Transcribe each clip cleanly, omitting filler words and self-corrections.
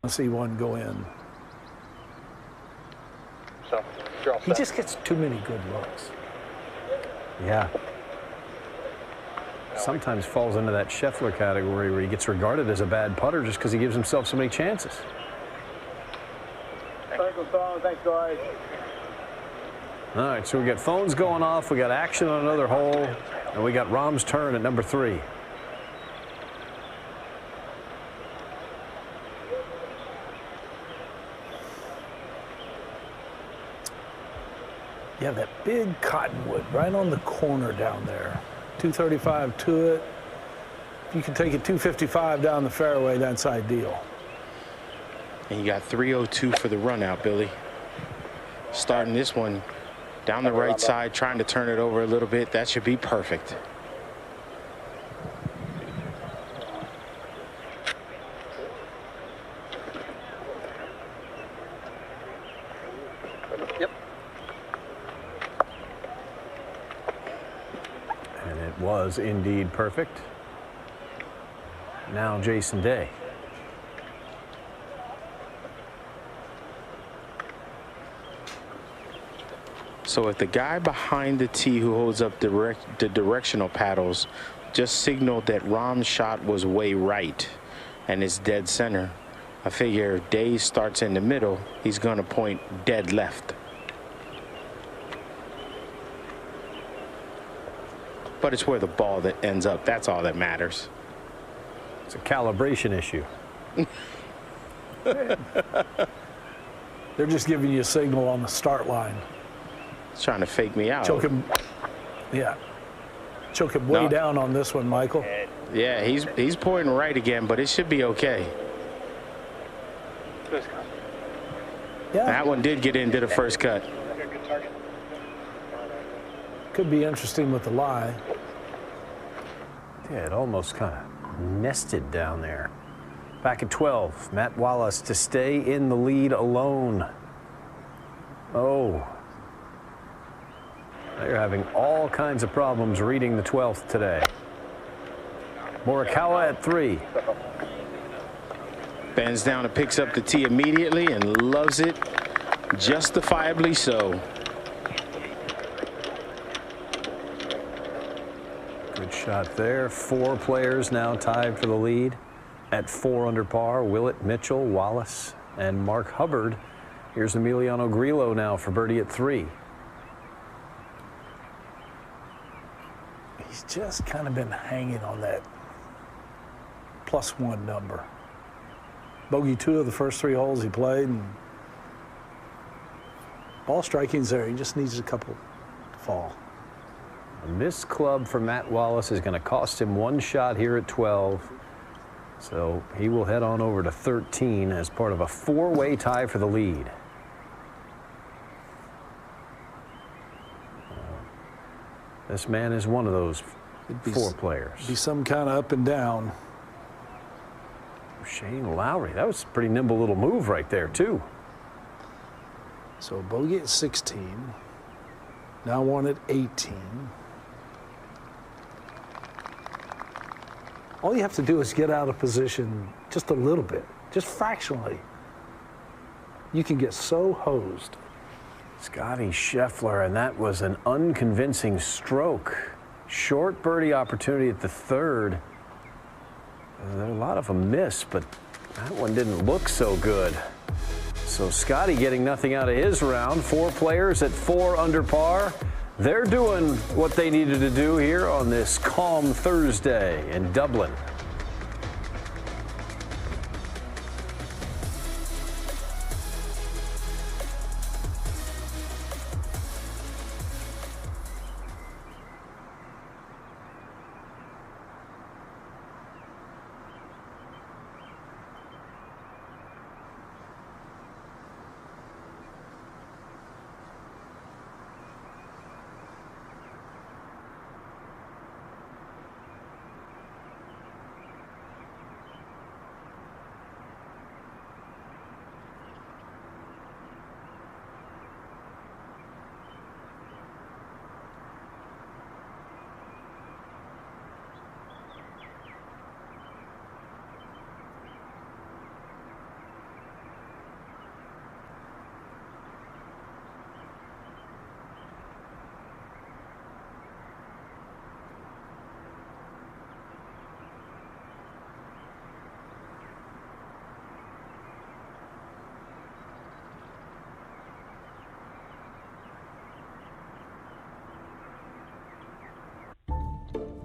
see one go in. So, you're all He set. just gets too many good looks. Yeah. Sometimes falls into that Scheffler category where he gets regarded as a bad putter just because he gives himself so many chances. Thanks, guys. All right, so we got phones going off, we got action on another hole, and we got Rahm's turn at number 3. You have that big cottonwood right on the corner down there. 235 to it. If you can take it 255 down the fairway, that's ideal. And you got 302 for the run out, Billy. Starting this one down the right side, trying to turn it over a little bit. That should be perfect. Yep. And it was indeed perfect. Now Jason Day. So if the guy behind the tee who holds up the directional paddles just signaled that Rahm's shot was way right and it's dead center, I figure if Day starts in the middle, he's going to point dead left. But it's where the ball that ends up. That's all that matters. It's a calibration issue. They're just giving you a signal on the start line. He's trying to fake me out. Choke him. Yeah. Choke him way down on this one, Michael. Yeah, he's pointing right again, but it should be okay. Yeah. That one did get into the first cut. Could be interesting with the lie. Yeah, it almost kind of nested down there. Back at 12, Matt Wallace to stay in the lead alone. Oh. They're having all kinds of problems reading the 12th today. Morikawa at 3. Bends down and picks up the tee immediately and loves it, justifiably so. Good shot there. 4 players now tied for the lead at 4 under par. Willett, Mitchell, Wallace, and Mark Hubbard. Here's Emiliano Grillo now for birdie at 3. He's just kind of been hanging on that +1 number. Bogey 2 of the first 3 holes he played. And ball striking's there. He just needs a couple to fall. A missed club for Matt Wallace is going to cost him 1 shot here at 12. So he will head on over to 13 as part of a 4-way tie for the lead. This man is one of those 4 players. Be some kind of up and down. Shane Lowry, that was a pretty nimble little move right there, too. So bogey at 16. Now one at 18. All you have to do is get out of position just a little bit, just fractionally. You can get so hosed. Scotty Scheffler, and that was an unconvincing stroke. Short birdie opportunity at the 3rd. A lot of them missed, but that one didn't look so good. So Scotty getting nothing out of his round. 4 players at 4 under par. They're doing what they needed to do here on this calm Thursday in Dublin.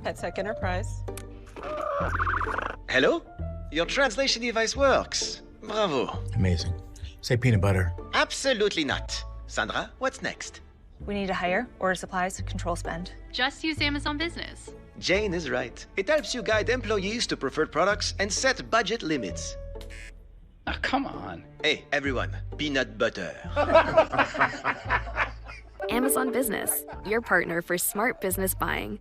Headset Enterprise. Hello? Your translation device works. Bravo. Amazing. Say peanut butter. Absolutely not. Sandra, what's next? We need to hire, order supplies, control spend. Just use Amazon Business. Jane is right. It helps you guide employees to preferred products and set budget limits. Oh, come on. Hey, everyone, peanut butter. Amazon Business, your partner for smart business buying.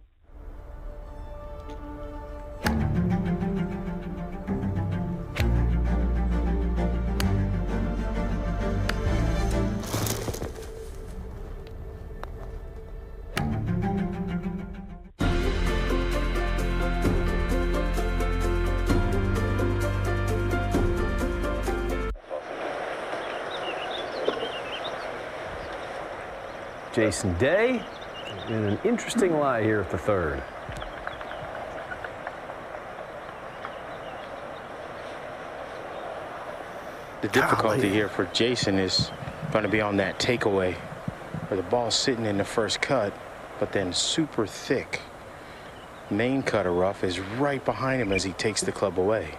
Jason Day in an interesting lie here at the third. The difficulty here for Jason is going to be on that takeaway where the ball's sitting in the first cut, but then super thick main cutter rough is right behind him as he takes the club away.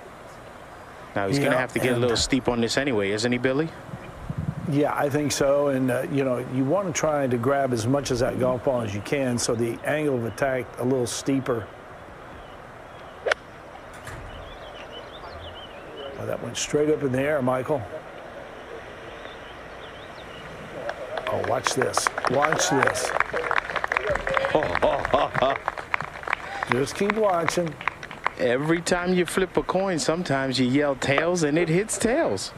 Now he's going to have to get a little steep on this anyway, isn't he, Billy? Yeah, I think so. And, you know, you want to try to grab as much of that golf ball as you can so the angle of attack a little steeper. Oh, that went straight up in the air, Michael. Oh, watch this. Watch this. Just keep watching. Every time you flip a coin, sometimes you yell tails and it hits tails.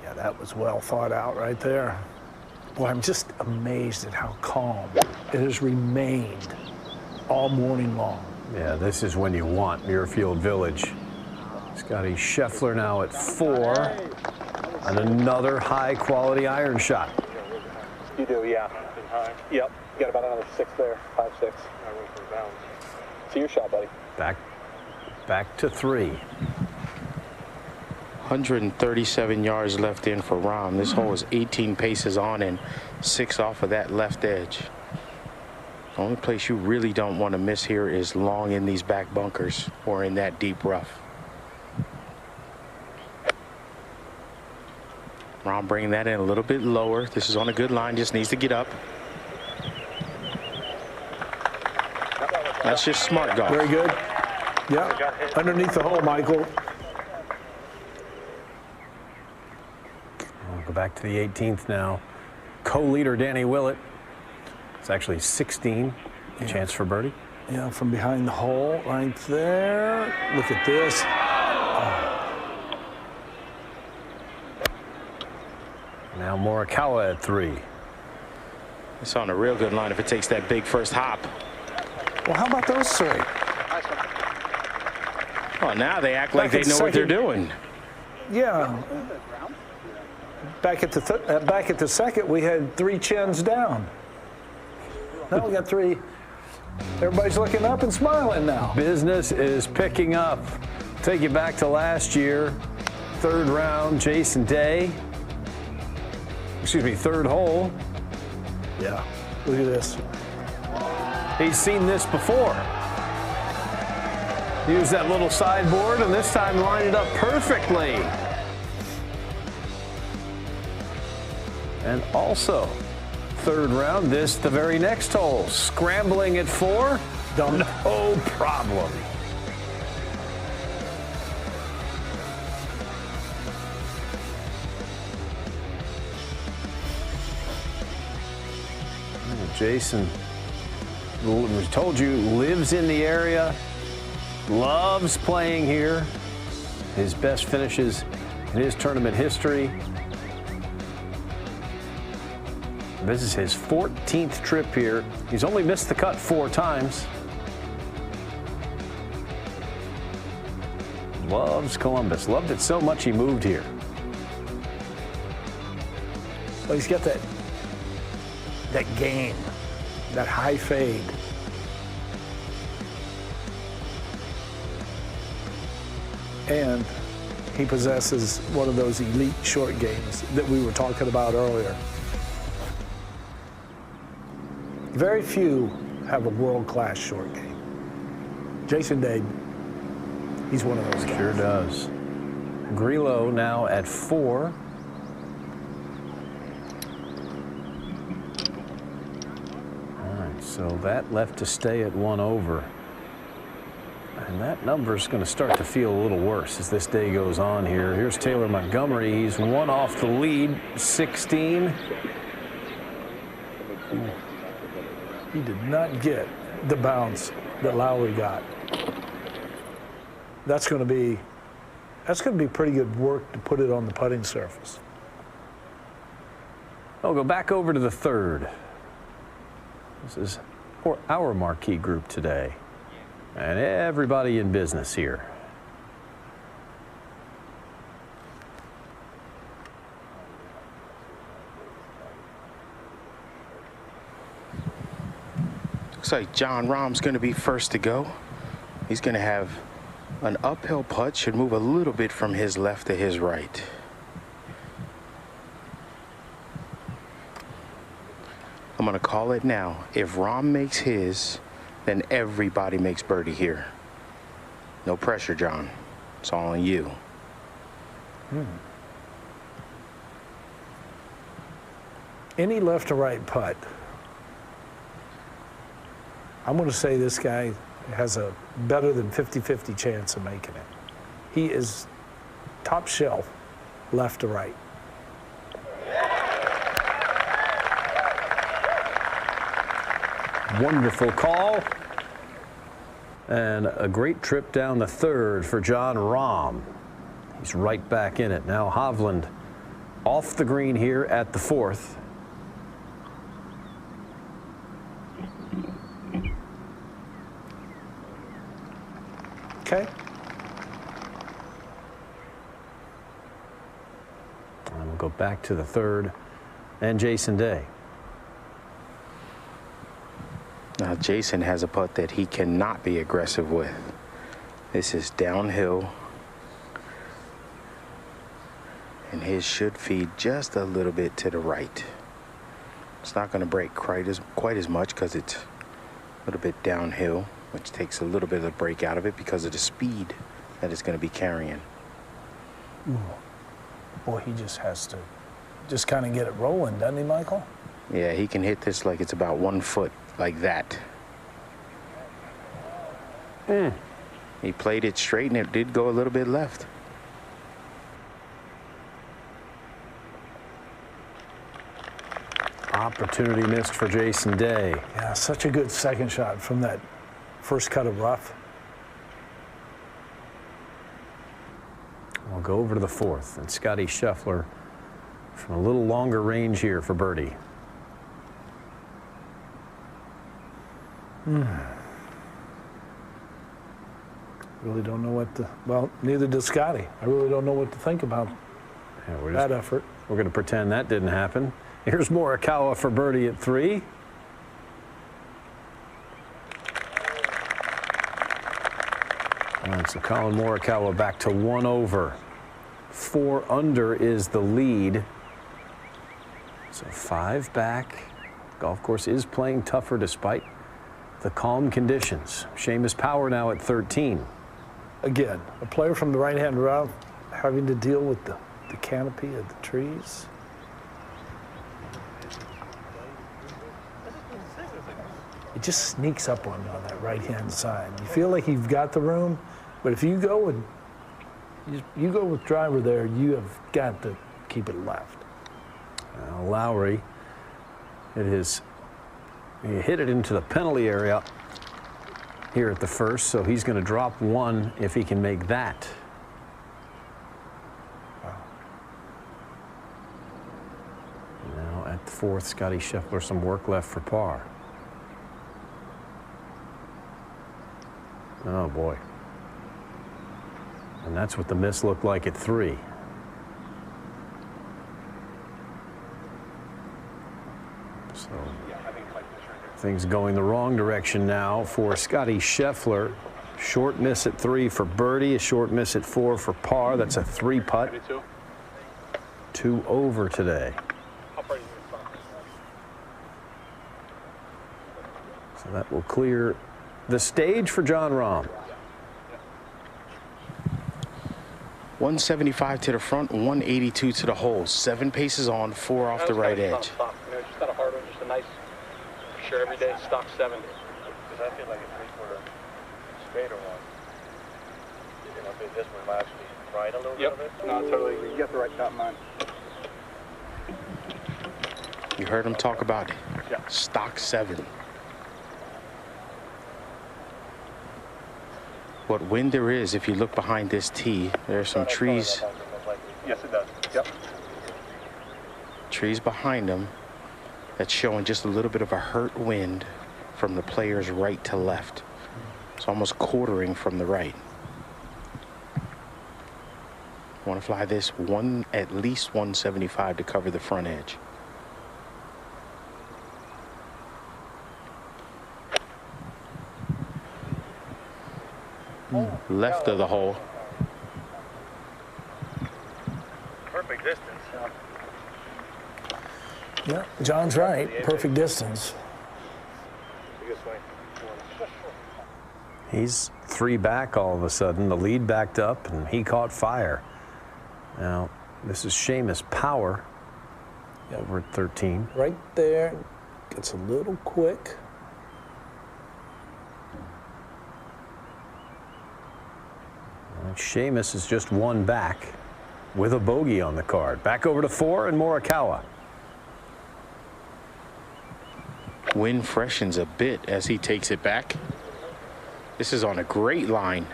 Yeah, that was well thought out right there. Boy, I'm just amazed at how calm it has remained all morning long. Yeah, this is when you want Muirfield Village. Scotty Scheffler now at 4, and another high-quality iron shot. You do, yeah. Yep. You got about another 6 there. 5, 6. See your shot, buddy. Back to 3. 137 yards left in for Rahm. This hole is 18 paces on and 6 off of that left edge. The only place you really don't want to miss here is long in these back bunkers or in that deep rough. Rahm bringing that in a little bit lower. This is on a good line, just needs to get up. That's just smart golf. Very good. Yeah, underneath the hole, Michael. We'll go back to the 18th now. Co-leader Danny Willett. It's actually 16. Yeah. Chance for birdie. Yeah, from behind the hole right there. Look at this. Now Morikawa at 3. It's on a real good line if it takes that big first hop. Well, how about those 3? Well, now they act like they know what they're doing. Yeah. Back at the second, we had 3 chins down. Now we got 3. Everybody's looking up and smiling now. Business is picking up. Take you back to last year. 3rd round, Jason Day. Excuse me, 3rd hole. Yeah, look at this. He's seen this before. Use that little sideboard, and this time line it up perfectly. And also, 3rd round, the very next hole. Scrambling at 4, no problem. Jason, we told you, lives in the area, loves playing here. His best finishes in his tournament history. This is his 14th trip here. He's only missed the cut 4 times. Loves Columbus. Loved it so much he moved here. Well, he's got that game, that high fade. And he possesses one of those elite short games that we were talking about earlier. Very few have a world-class short game. Jason Day, he's one of those guys. Sure does. Grillo now at 4. All right, so that left to stay at 1 over. And that number's going to start to feel a little worse as this day goes on here. Here's Taylor Montgomery. He's 1 off the lead, 16. He did not get the bounce that Lowry got. That's going to be pretty good work to put it on the putting surface. I'll go back over to the 3rd. This is for our marquee group today. And everybody in business here. Looks like Jon Rahm's going to be first to go. He's going to have an uphill putt, should move a little bit from his left to his right. I'm going to call it now. If Rahm makes his, then everybody makes birdie here. No pressure, John. It's all on you. Any left to right putt, I'm going to say this guy has a better than 50-50 chance of making it. He is top shelf left to right. Wonderful call. And a great trip down the 3rd for Jon Rahm. He's right back in it. Now Hovland off the green here at the 4th. Okay. And we'll go back to the 3rd and Jason Day. Now Jason has a putt that he cannot be aggressive with. This is downhill. And his should feed just a little bit to the right. It's not going to break quite as much because it's a little bit downhill, which takes a little bit of the break out of it because of the speed that it's going to be carrying. Ooh. Boy, he just has to just kind of get it rolling, doesn't he, Michael? Yeah, he can hit this like it's about 1 foot, like that. He played it straight and it did go a little bit left. Opportunity missed for Jason Day. Yeah, such a good second shot from that first cut of rough. We'll go over to the 4th, and Scotty Scheffler from a little longer range here for birdie. Really don't know what to, well, neither does Scotty. I really don't know what to think about that effort. We're going to pretend that didn't happen. Here's Morikawa for birdie at 3. All right, so Colin Morikawa back to 1 over. 4 under is the lead. So 5 back. Golf course is playing tougher despite the calm conditions. Seamus Power now at 13. Again, a player from the right-hand route having to deal with the canopy of the trees. It just sneaks up on you on that right-hand side. You feel like you've got the room, but if you go with driver there, you have got to keep it left. Lowry, he hit it into the penalty area here at the 1st, so he's going to drop 1 if he can make that. Now at the 4th, Scotty Scheffler, some work left for par. Oh boy. And that's what the miss looked like at 3. So things going the wrong direction now for Scotty Scheffler. Short miss at 3 for birdie, a short miss at 4 for par. That's a 3 putt. 2 over today. So That will clear the stage for Jon Rahm. 175 to the front, 182 to the hole. 7 paces on, 4 off the right edge. Just not a hard one, just a nice, sure everyday stock 70. Because I feel like it's three-quarter straighter one. You know, this one will actually ride a little bit of it. No, totally. You got the right shot in mind. You heard him talk about stock 7. What wind there is, if you look behind this tee, there are some trees. Yes, it does. Yep. Trees behind them that's showing just a little bit of a hurt wind from the player's right to left. It's almost quartering from the right. Want to fly this at least 175 to cover the front edge. Left of the hole. Perfect distance. Yeah, John's right. Perfect distance. He's 3 back all of a sudden. The lead backed up, and he caught fire. Now, this is Seamus Power over at 13. Right there. Gets a little quick. Seamus is just 1 back with a bogey on the card. Back over to 4 and Morikawa. Wind freshens a bit as he takes it back. This is on a great line.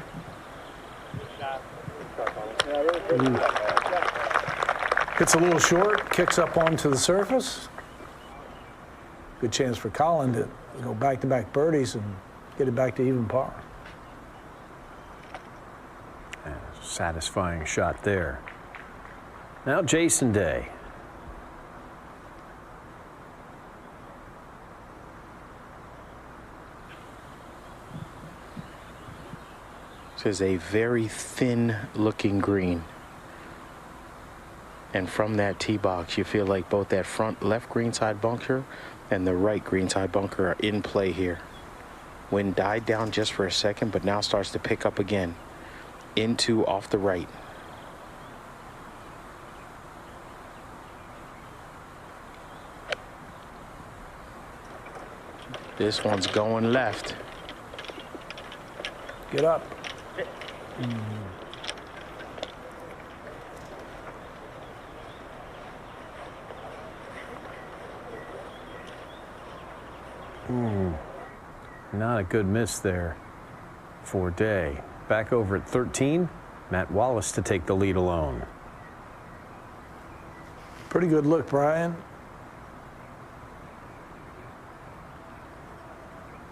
Hits a little short, kicks up onto the surface. Good chance for Colin to go back-to-back birdies and get it back to even par. Satisfying shot there. Now Jason Day. This is a very thin looking green. And from that tee box, you feel like both that front left greenside bunker and the right greenside bunker are in play here. Wind died down just for a second, but now starts to pick up again. Into off the right. This one's going left. Get up. Not a good miss there for Day. Back over at 13, Matt Wallace to take the lead alone. Pretty good look, Brian.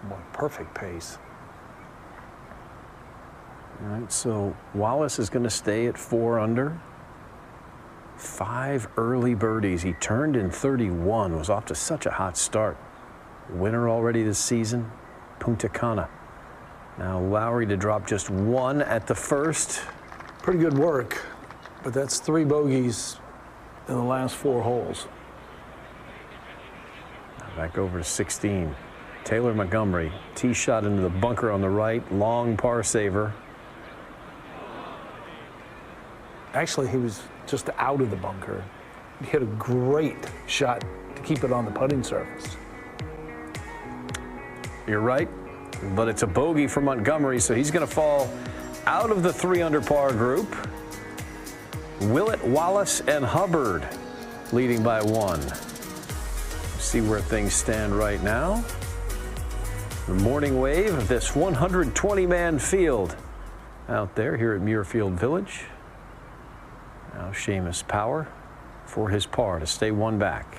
Boy, perfect pace. All right, so Wallace is going to stay at 4 under. 5 early birdies. He turned in 31, was off to such a hot start. Winner already this season, Punta Cana. Now Lowry to drop just 1 at the first. Pretty good work, but that's 3 bogeys in the last 4 holes. Back over to 16. Taylor Montgomery, tee shot into the bunker on the right, long par saver. Actually, he was just out of the bunker. He hit a great shot to keep it on the putting surface. You're right, but it's a bogey for Montgomery, so he's going to fall out of the 3 under par group. Willett, Wallace, and Hubbard leading by 1. See where things stand right now. The morning wave of this 120-man field out there here at Muirfield Village. Now Seamus Power for his par to stay 1 back.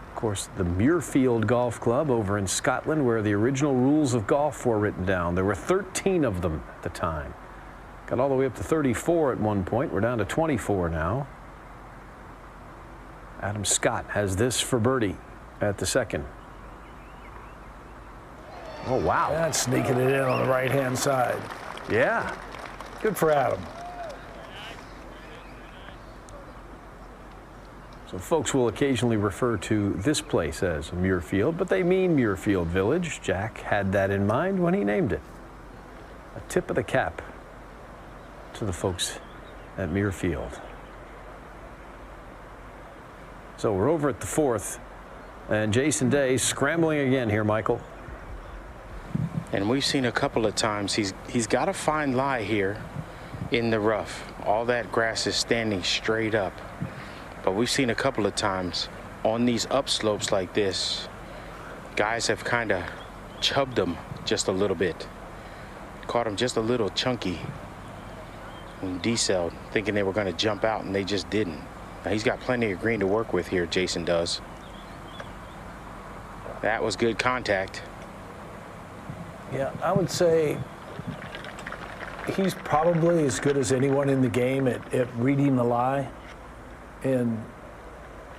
Of course, the Muirfield Golf Club over in Scotland, where the original rules of golf were written down. There were 13 of them at the time. Got all the way up to 34 at one point. We're down to 24 now. Adam Scott has this for birdie at the second. Oh, wow. That's sneaking it in on the right-hand side. Yeah. Good for Adam. So folks will occasionally refer to this place as Muirfield, but they mean Muirfield Village. Jack had that in mind when he named it. A tip of the cap to the folks at Muirfield. So we're over at the 4th, and Jason Day scrambling again here, Michael. And we've seen a couple of times he's got a fine lie here in the rough. All that grass is standing straight up. But we've seen a couple of times on these upslopes like this, guys have kind of chubbed them just a little bit. Caught them just a little chunky and decelled, thinking they were going to jump out, and they just didn't. Now, he's got plenty of green to work with here, Jason does. That was good contact. Yeah, I would say he's probably as good as anyone in the game at reading the lie and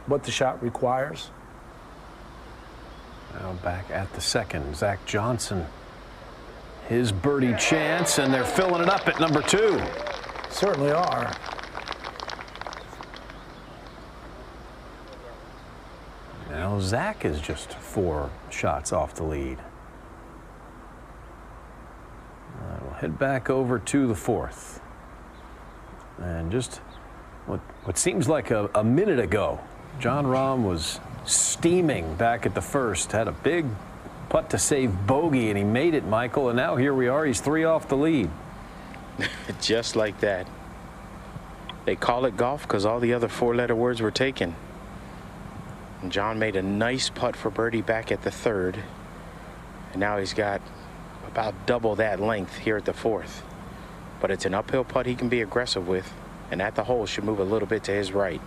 what the shot requires. Now back at the 2nd, Zach Johnson. His birdie chance, and they're filling it up at number 2. Certainly are. Now Zach is just 4 shots off the lead. We'll head back over to the 4th. And just what seems like a minute ago, Jon Rahm was steaming back at the 1st, had a big putt to save bogey, and he made it, Michael, and now here we are, he's 3 off the lead. Just like that. They call it golf because all the other 4-letter words were taken. And John made a nice putt for birdie back at the 3rd, and now he's got about double that length here at the 4th. But it's an uphill putt he can be aggressive with, and at the hole should move a little bit to his right.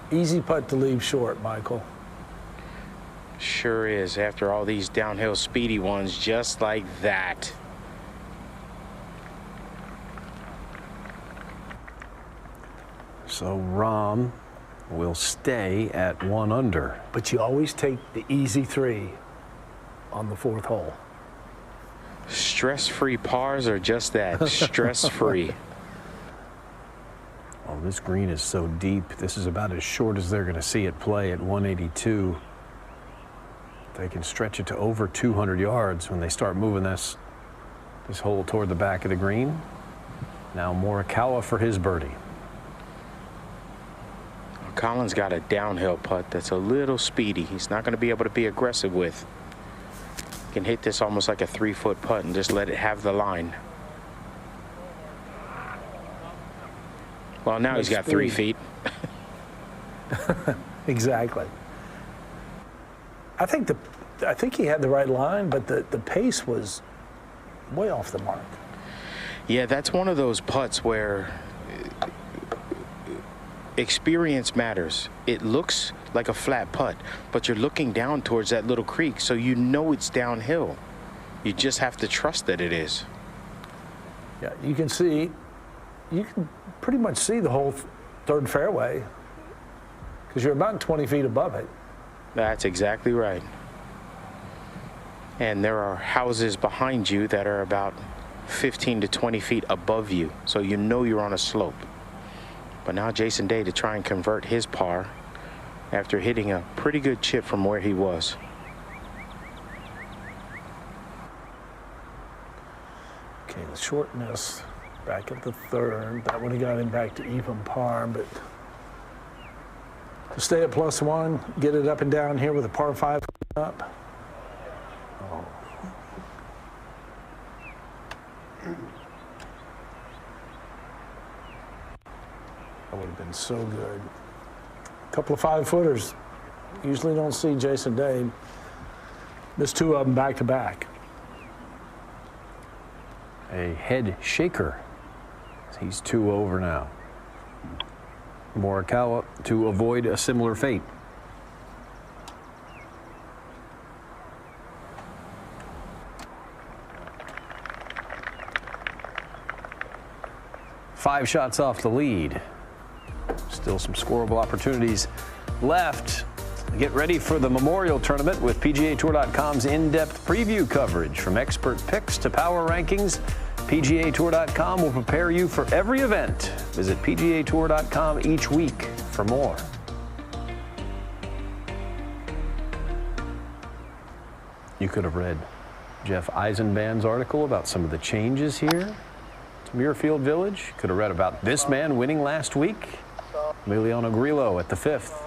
Easy putt to leave short, Michael. Sure is, after all these downhill speedy ones just like that. So Rahm will stay at 1 under. But you always take the easy 3 on the 4th hole. Stress-free pars are just that, stress-free. Oh, this green is so deep. This is about as short as they're going to see it play at 182. They can stretch it to over 200 yards when they start moving this hole toward the back of the green. Now Morikawa for his birdie. Collins got a downhill putt that's a little speedy. He's not going to be able to be aggressive with. He can hit this almost like a 3-foot putt and just let it have the line. Well, now he's got 3 feet. Exactly. I think he had the right line, but the pace was way off the mark. Yeah, that's one of those putts where experience matters. It looks like a flat putt, but you're looking down towards that little creek, so you know it's downhill. You just have to trust that it is. Yeah, you can pretty much see the whole 3rd fairway because you're about 20 feet above it. That's exactly right. And there are houses behind you that are about 15 to 20 feet above you, so you know you're on a slope. But now Jason Day to try and convert his par after hitting a pretty good chip from where he was. Okay, the shortness back at the 3rd. That would have got him back to even par, but to stay at +1, get it up and down here with a par 5 up. Oh. That would have been so good. A couple of 5-footers. Usually don't see Jason Day. Missed 2 of them back to back. A head shaker. He's 2 over now. Morikawa to avoid a similar fate. Five shots off the lead. Still some scoreable opportunities left. Get ready for the Memorial Tournament with PGA Tour.com's in-depth preview coverage, from expert picks to power rankings. PGAtour.com will prepare you for every event. Visit PGAtour.com each week for more. You could have read Jeff Eisenbahn's article about some of the changes here to Muirfield Village. Could have read about this man winning last week, Emiliano Grillo at the 5th.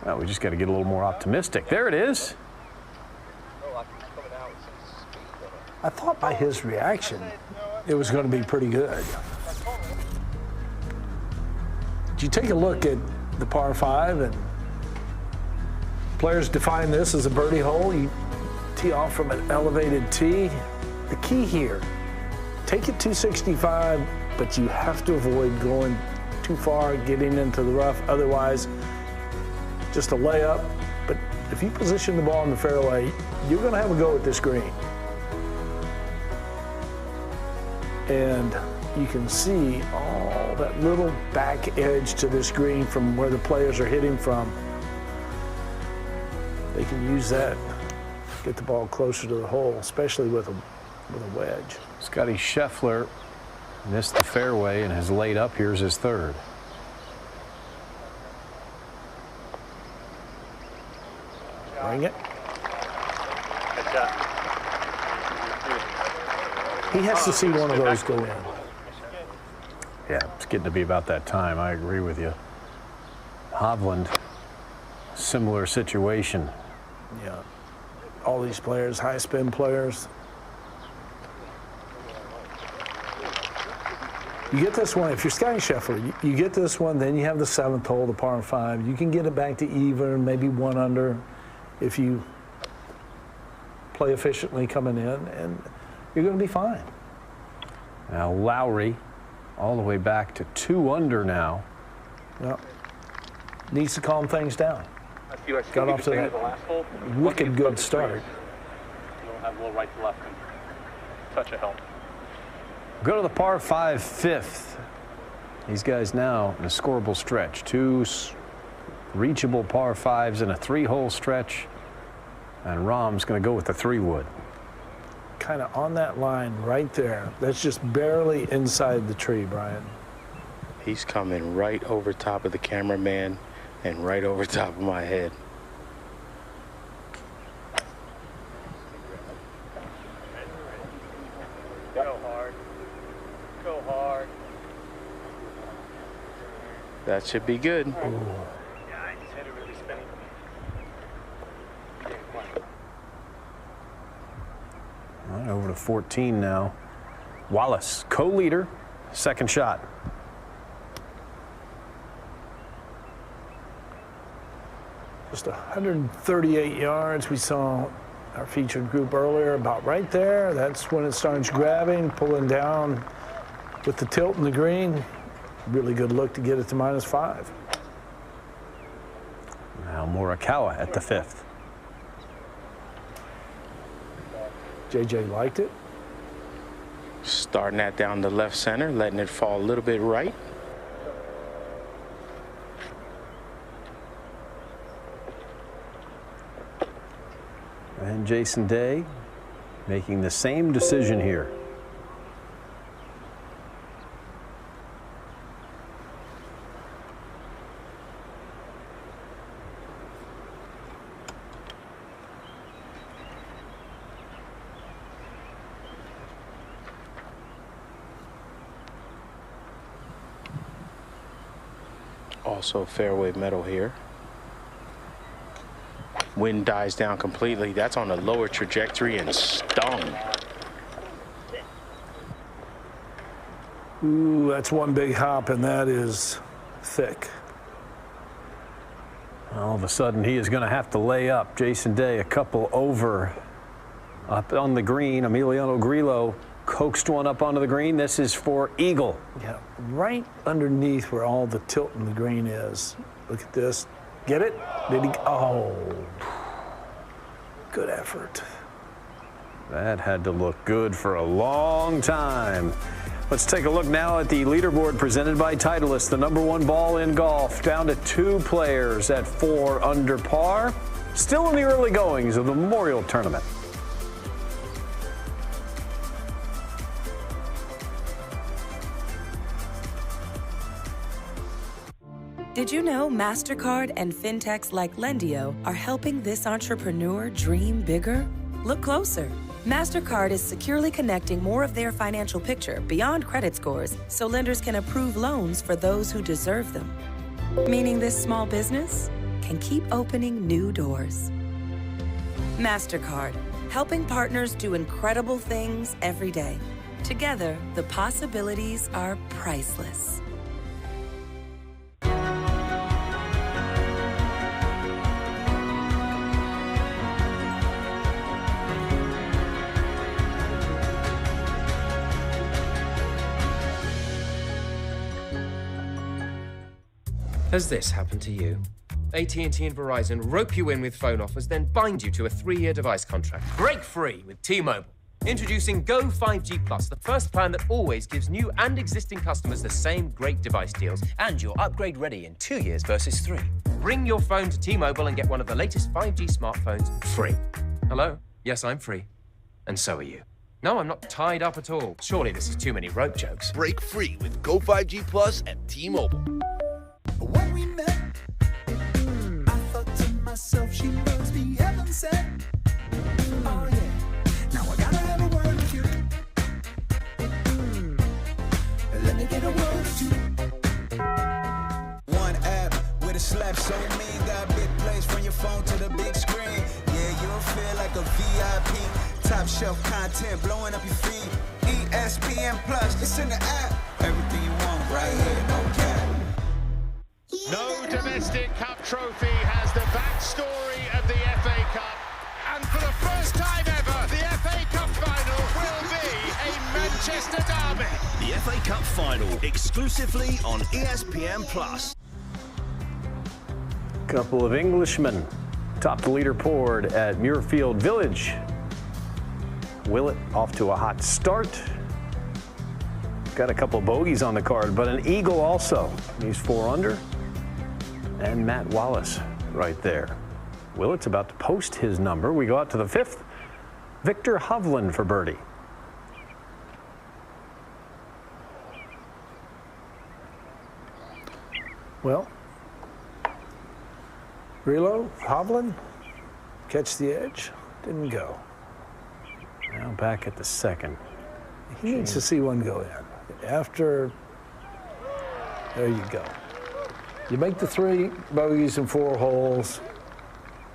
Well, we just got to get a little more optimistic. There it is. I thought by his reaction, it was going to be pretty good. Did you take a look at the par 5? And players define this as a birdie hole. You tee off from an elevated tee. The key here, take it 265, but you have to avoid going too far, getting into the rough. Otherwise, just a layup. But if you position the ball in the fairway, you're going to have a go at this green. And you can see all that little back edge to this green from where the players are hitting from. They can use that, get the ball closer to the hole, especially with a wedge. Scotty Scheffler missed the fairway and has laid up. Here's his 3rd. Bring it. He has to see one of those go in. Yeah, it's getting to be about that time. I agree with you. Hovland, similar situation. Yeah. All these players, high spin players. You get this one, if you're Scotty Scheffler, you get this one, then you have the 7th hole, the par 5. You can get it back to even, maybe 1 under if you play efficiently coming in, and you're going to be fine. Now Lowry, all the way back to 2 under now. Yep. Needs to calm things down. Got off to that wicked good start. You'll have a little right to left and touch of help. Go to the par 5 5th. These guys now in a scoreable stretch. 2 reachable par 5s in a 3-hole stretch. And Rahm's going to go with the 3-wood. Kind of on that line right there. That's just barely inside the tree, Brian. He's coming right over top of the cameraman and right over top of my head. Go hard. Go hard. That should be good. Yeah, I just hit it really spinning. All right, over to 14 now. Wallace, co-leader, 2nd shot. Just 138 yards. We saw our featured group earlier, about right there. That's when it starts grabbing, pulling down with the tilt in the green. Really good look to get it to -5. Now Morikawa at the 5th. JJ liked it. Starting that down the left center, letting it fall a little bit right. And Jason Day making the same decision here. Also fairway metal here. Wind dies down completely. That's on a lower trajectory and stung. Ooh, that's one big hop, and that is thick. All of a sudden, he is going to have to lay up. Jason Day, a couple over. Up on the green, Emiliano Grillo coaxed one up onto the green. This is for eagle. Yeah, right underneath where all the tilt in the green is. Look at this. Get it? Did he? Oh, good effort. That had to look good for a long time. Let's take a look now at the leaderboard presented by Titleist. The #1 ball in golf, down to 2 players at 4 under par. Still in the early goings of the Memorial Tournament. Did you know MasterCard and fintechs like Lendio are helping this entrepreneur dream bigger? Look closer. MasterCard is securely connecting more of their financial picture beyond credit scores so lenders can approve loans for those who deserve them. Meaning this small business can keep opening new doors. MasterCard, helping partners do incredible things every day. Together, the possibilities are priceless. Has this happened to you? AT&T and Verizon rope you in with phone offers, then bind you to a 3-year device contract. Break free with T-Mobile. Introducing Go 5G Plus, the first plan that always gives new and existing customers the same great device deals. And you're upgrade ready in 2 years versus 3. Bring your phone to T-Mobile and get one of the latest 5G smartphones free. Hello? Yes, I'm free. And so are you. No, I'm not tied up at all. Surely this is too many rope jokes. Break free with Go 5G Plus at T-Mobile. When we met, I thought to myself, she must be heaven sent. Oh yeah, now I gotta have a word with you. Let me get a word with you. One app with a slap so mean, got big plays from your phone to the big screen. Yeah, you'll feel like a VIP. Top shelf content blowing up your feed. ESPN Plus, it's in the app. Everything you want right here, no cap. No domestic cup trophy has the backstory of the FA Cup. And for the first time ever, the FA Cup final will be a Manchester derby. The FA Cup final, exclusively on ESPN Plus. Couple of Englishmen top the leaderboard at Muirfield Village. Willett off to a hot start. Got a couple of bogeys on the card, but an eagle also. He's 4 under. And Matt Wallace right there. Willett's about to post his number. We go out to the 5th. Victor Hovland for birdie. Well, Grillo, Hovland, catch the edge, didn't go. Now back at the 2nd. He needs to see one go in. After, there you go. You make the 3 bogeys in 4 holes.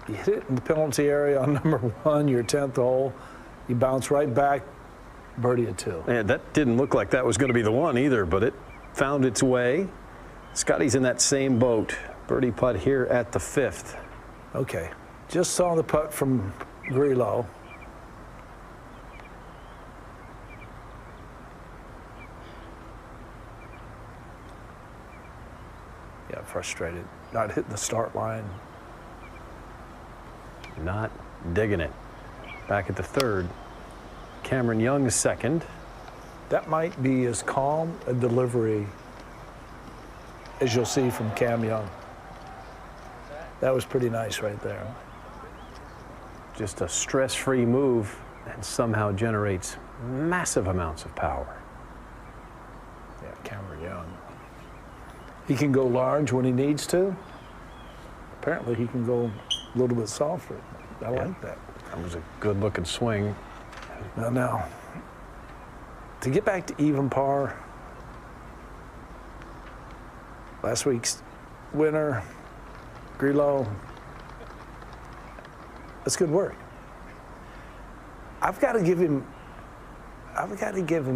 You hit it in the penalty area on number 1, your 10th hole. You bounce right back, birdie at 2. Yeah, that didn't look like that was going to be the one either, but it found its way. Scotty's in that same boat. Birdie putt here at the 5th. Okay, just saw the putt from Grillo. Yeah, frustrated. Not hitting the start line. Not digging it. Back at the 3rd. Cameron Young's 2nd. That might be as calm a delivery as you'll see from Cam Young. That was pretty nice right there. Just a stress-free move and somehow generates massive amounts of power. Yeah, Cameron Young. He can go large when he needs to. Apparently he can go a little bit softer. I like that. That was a good-looking swing. Now, to get back to even par, last week's winner, Grillo, that's good work. I've got to give him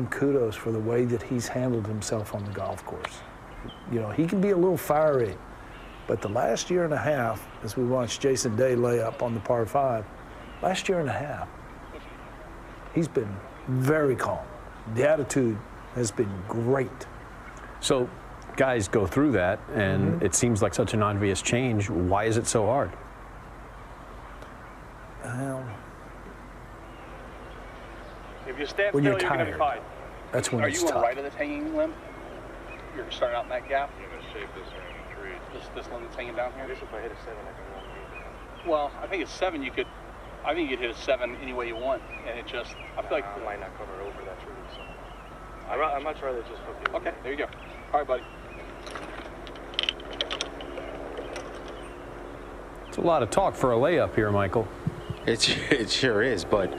kudos for the way that he's handled himself on the golf course. You know, he can be a little fiery, but the last year and a half, as we watched Jason Day lay up on the par 5, last year and a half, he's been very calm. The attitude has been great. So guys go through that, and it seems like such an obvious change. Why is it so hard? If you stand when still, you're you're going to tired, be fine. that's when Are it's you tough. on right of this hanging limb? You're starting out in that gap? You're going to shape this tree. This limb that's hanging down here? I guess if I hit a 7, I can run Well, I think it's 7. I think you could hit a 7 any way you want, and it just. I feel like I might not cover over that tree. So I'd much rather just hook it. Okay, there you go. All right, buddy. It's a lot of talk for a layup here, Michael. It sure is, but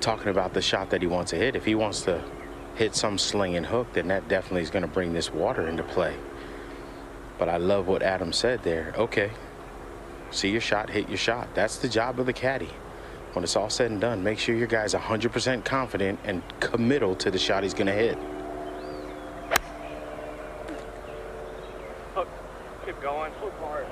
talking about the shot that he wants to hit, if he wants to hit some sling and hook, then that definitely is going to bring this water into play. But I love what Adam said there. Okay, see your shot, hit your shot. That's the job of the caddy. When it's all said and done, make sure your guy's 100% confident and committal to the shot he's going to hit. Hook. Keep going. Hook hard.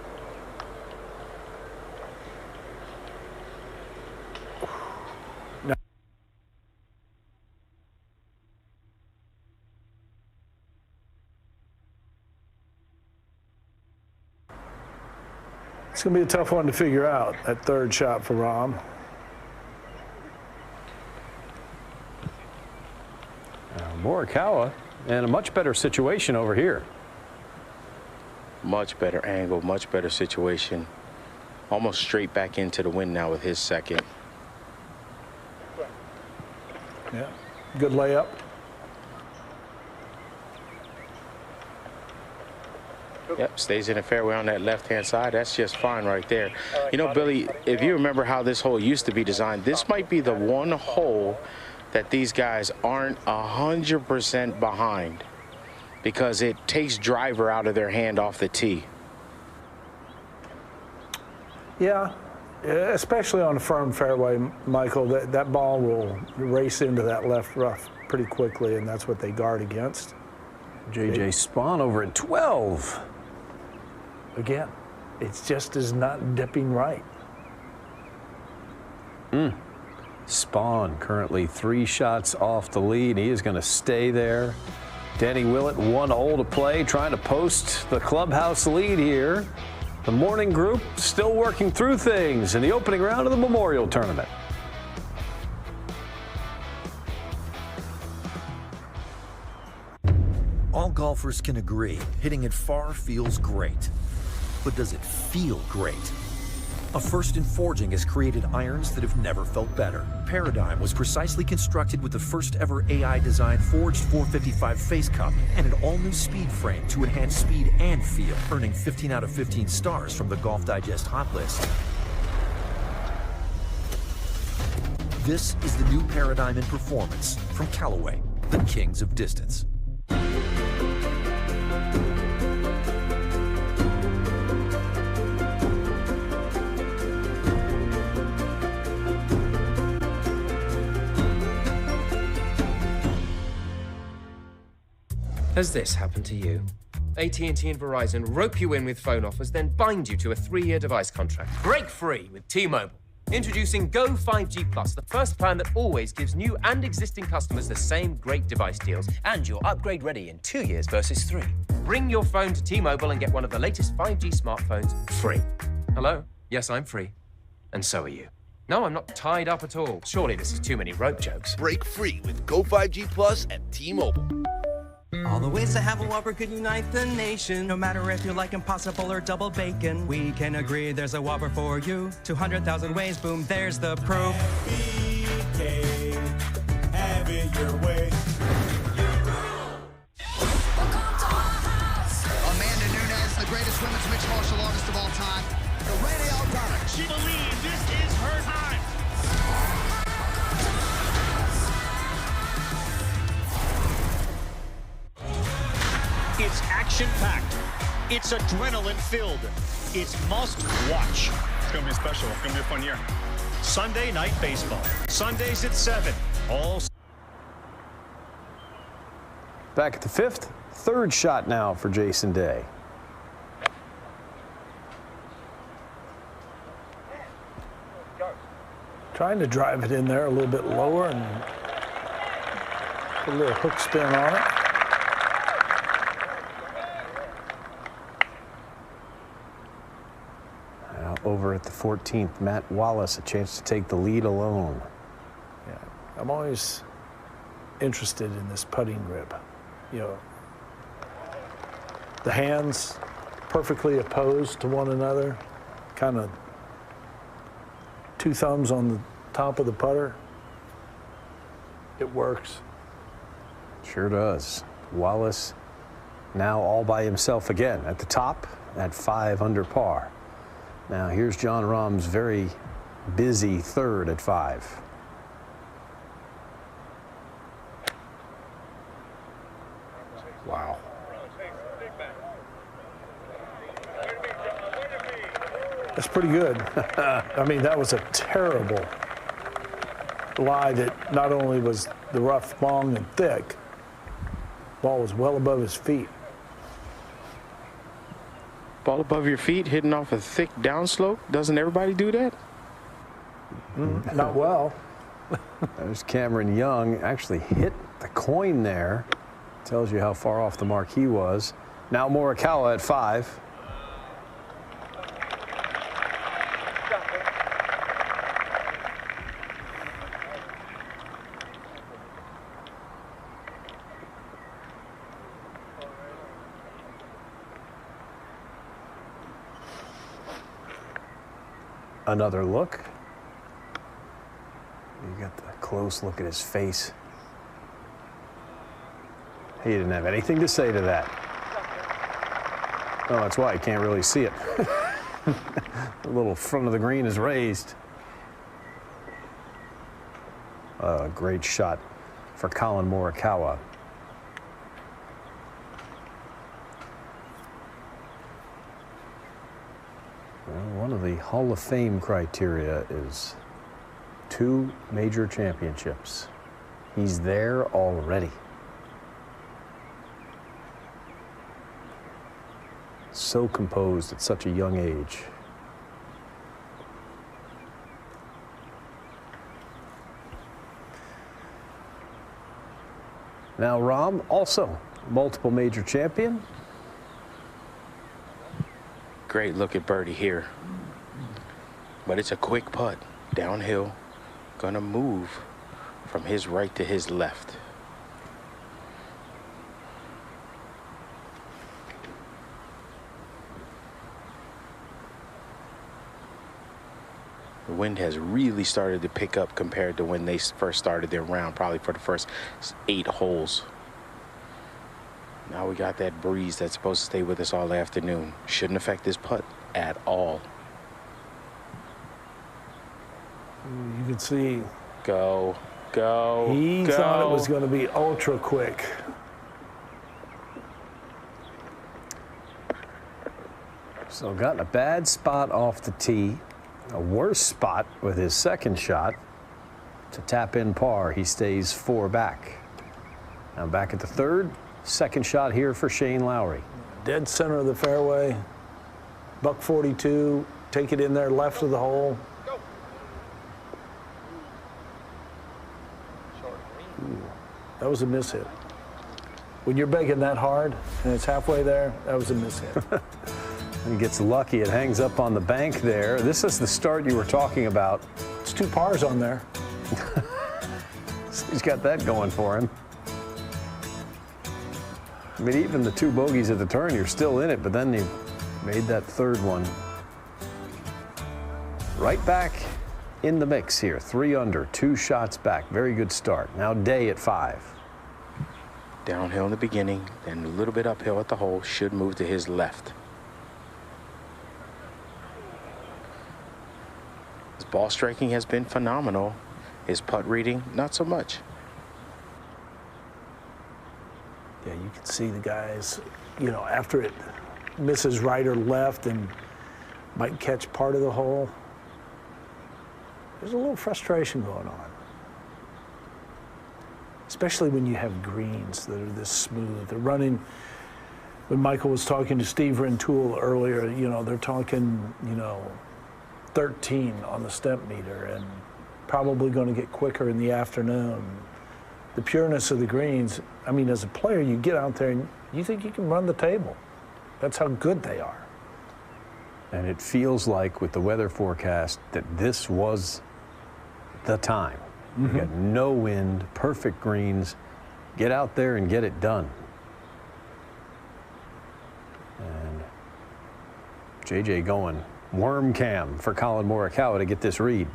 It's going to be a tough one to figure out, that third shot for Rahm. Morikawa in a much better situation over here. Much better angle, much better situation. Almost straight back into the wind now with his second. Yeah, good layup. Yep, stays in the fairway on that left-hand side. That's just fine right there. You know, Billy, if you remember how this hole used to be designed, this might be the one hole that these guys aren't 100% behind because it takes driver out of their hand off the tee. Yeah, especially on a firm fairway, Michael, that ball will race into that left rough pretty quickly, and that's what they guard against. J.J. Spawn over at 12. Again, it's just is not dipping right. Spawn currently 3 shots off the lead. He is going to stay there. Danny Willett, 1 hole to play, trying to post the clubhouse lead here. The morning group still working through things in the opening round of the Memorial Tournament. All golfers can agree, hitting it far feels great. But does it feel great? A first in forging has created irons that have never felt better. Paradigm was precisely constructed with the first ever AI-designed forged 455 face cup and an all-new speed frame to enhance speed and feel, earning 15 out of 15 stars from the Golf Digest Hot List. This is the new Paradigm in performance from Callaway, the kings of distance. Has this happened to you? AT&T and Verizon rope you in with phone offers, then bind you to a 3-year device contract. Break free with T-Mobile. Introducing Go 5G Plus, the first plan that always gives new and existing customers the same great device deals. And you're upgrade ready in 2 years versus 3. Bring your phone to T-Mobile and get one of the latest 5G smartphones free. Hello? Yes, I'm free. And so are you. No, I'm not tied up at all. Surely this is too many rope jokes. Break free with Go 5G Plus at T-Mobile. All the ways to have a Whopper could unite the nation. No matter if you like Impossible or double bacon, we can agree there's a Whopper for you. 200,000 ways, boom, there's the proof. BK, have it your way. Amanda Nunes, the greatest women's mixed martial artist of all time. Lady Aldana. She believes this is her time. It's action-packed. It's adrenaline-filled. It's must-watch. It's going to be special. It's going to be a fun year. Sunday Night Baseball. Sundays at 7. All. Back at the 5th, 3rd shot now for Jason Day. Trying to drive it in there a little bit lower and put a little hook spin on it. Over at the 14th, Matt Wallace, a chance to take the lead alone. Yeah, I'm always interested in this putting grip. You know, the hands perfectly opposed to one another, kind of 2 thumbs on the top of the putter, it works. Sure does. Wallace now all by himself again at the top at 5 under par. Now here's Jon Rahm's very busy third at 5. Wow. That's pretty good. I mean, that was a terrible lie that not only was the rough long and thick, ball was well above his feet. Ball above your feet, hitting off a thick downslope. Doesn't everybody do that? Not well. There's Cameron Young, actually hit the coin there. Tells you how far off the mark he was. Now Morikawa at 5. Another look. You got the close look at his face. He didn't have anything to say to that. Oh, that's why you can't really see it. The little front of the green is raised. A great shot for Colin Morikawa. Well, one of the Hall of Fame criteria is 2 major championships. He's there already. So composed at such a young age. Now Rahm, also multiple major champion. Great look at birdie here. But it's a quick putt, downhill, gonna move from his right to his left. The wind has really started to pick up compared to when they first started their round, probably for the first 8 holes. Now we got that breeze that's supposed to stay with us all afternoon. Shouldn't affect this putt at all. You can see. Go, go, He go. thought it was going to be ultra quick. So got in a bad spot off the tee. A worse spot with his second shot to tap in par. He stays 4 back. Now back at the third. Second shot here for Shane Lowry. Dead center of the fairway. Buck 42. Take it in there left of the hole. Ooh, that was a miss hit. When you're banking that hard and it's halfway there, that was a miss hit. He gets lucky. It hangs up on the bank there. This is the start you were talking about. It's 2 pars on there. So he's got that going for him. I mean, even the 2 bogeys at the turn, you're still in it, but then you made that third one. Right back in the mix here. 3 under, 2 shots back. Very good start. Now Day at 5. Downhill in the beginning, then a little bit uphill at the hole. Should move to his left. His ball striking has been phenomenal. His putt reading, not so much. Yeah, you can see the guys, you know, after it misses right or left and might catch part of the hole, there's a little frustration going on. Especially when you have greens that are this smooth. They're running, when Michael was talking to Steve Rintoul earlier, you know, they're talking, you know, 13 on the stemp meter and probably going to get quicker in the afternoon. The pureness of the greens, I mean, as a player, you get out there and you think you can run the table. That's how good they are. And it feels like with the weather forecast that this was the time. You got no wind, perfect greens. Get out there and get it done. And JJ going worm cam for Colin Morikawa to get this read.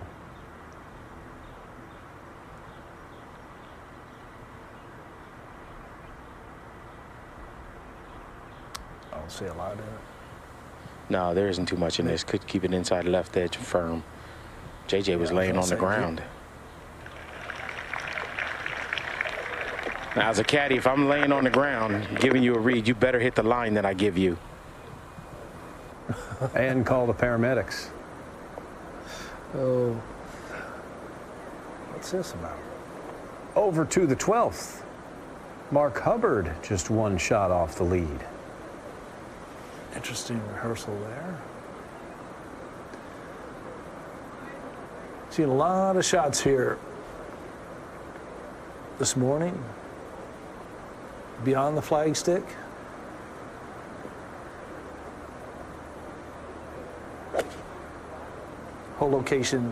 see a lot in it. No, there isn't too much in this. Could keep it inside left edge firm. JJ was laying on the ground. Now, as a caddy, if I'm laying on the ground giving you a read, you better hit the line that I give you. And call the paramedics. Oh, what's this about? Over to the 12th. Mark Hubbard just one shot off the lead. Interesting rehearsal there. Seen a lot of shots here this morning. Beyond the flagstick. Whole location,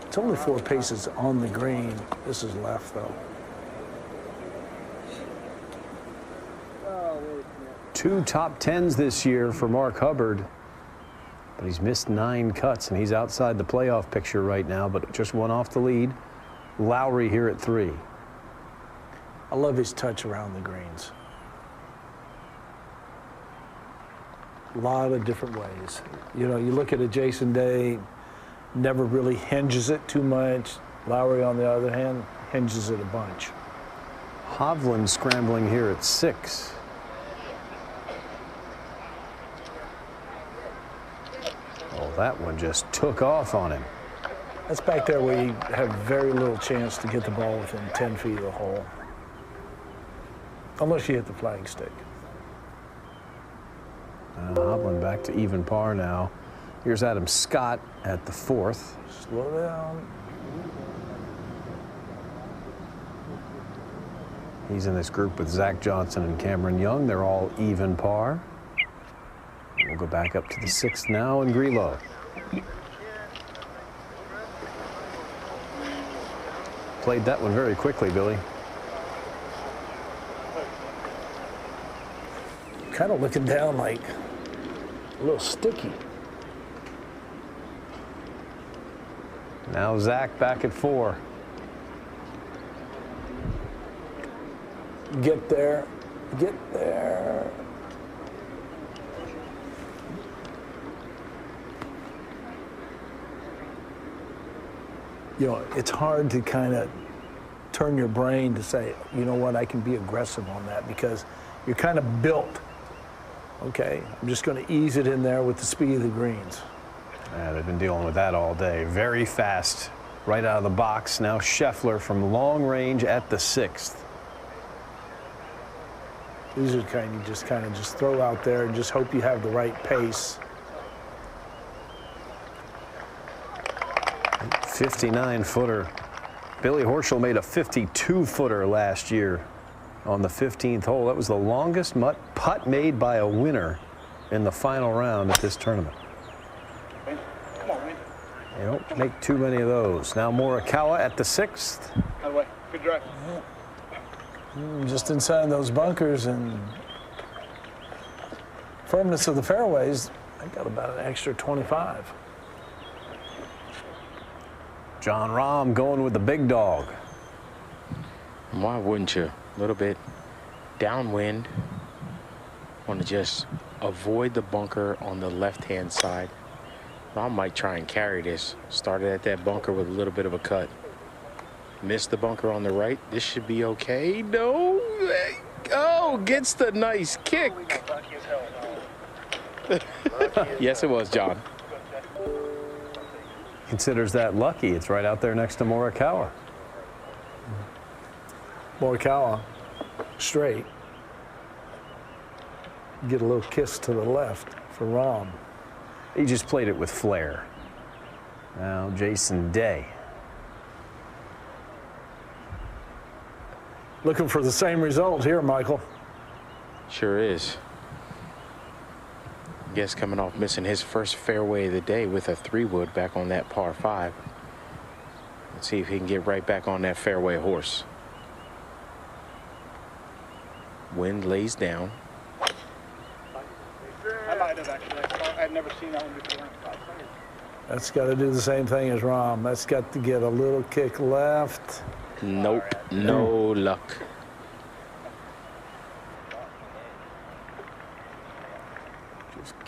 it's only 4 paces on the green. This is left, though. 2 top 10s this year for Mark Hubbard, but he's missed 9 cuts, and he's outside the playoff picture right now, but just one off the lead. Lowry here at 3. I love his touch around the greens. A lot of different ways. You know, you look at a Jason Day, never really hinges it too much. Lowry, on the other hand, hinges it a bunch. Hovland scrambling here at 6. Oh, that one just took off on him. That's back there where you have very little chance to get the ball within 10 feet of the hole. Unless you hit the flagstick. Hovland back to even par now. Here's Adam Scott at the 4th. Slow down. He's in this group with Zach Johnson and Cameron Young. They're all even par. We'll go back up to the 6th now, and Grillo. Played that one very quickly, Billy. Kind of looking down like a little sticky. Now Zach back at 4. Get there. Get there. You know, it's hard to kind of turn your brain to say, you know what, I can be aggressive on that because you're kind of built. Okay, I'm just going to ease it in there with the speed of the greens. Yeah, they've been dealing with that all day. Very fast, right out of the box. Now Scheffler from long range at the 6th. These are kind you just kind of just throw out there and just hope you have the right pace. 59-footer. Billy Horschel made a 52-footer last year on the 15th hole. That was the longest putt made by a winner in the final round at this tournament. Come on, Wayne. You don't make too many of those. Now Morikawa at the 6th. Out of the way. Good drive. Just inside those bunkers and firmness of the fairways, I got about an extra 25. John Rahm going with the big dog. Why wouldn't you? A little bit downwind. Want to just avoid the bunker on the left-hand side. I might try and carry this. Started at that bunker with a little bit of a cut. Missed the bunker on the right. This should be okay. No. Oh, gets the nice kick. Yes, it was, John. Considers that lucky. It's right out there next to Morikawa. Morikawa straight. Get a little kiss to the left for Rahm. He just played it with flair. Now Jason Day. Looking for the same result here, Michael. Sure is. Guess coming off missing his first fairway of the day with a 3-wood back on that par 5. Let's see if he can get right back on that fairway horse. Wind lays down. I might have actually. I've never seen that one before. That's got to do the same thing as Rahm. That's got to get a little kick left. Nope, no luck.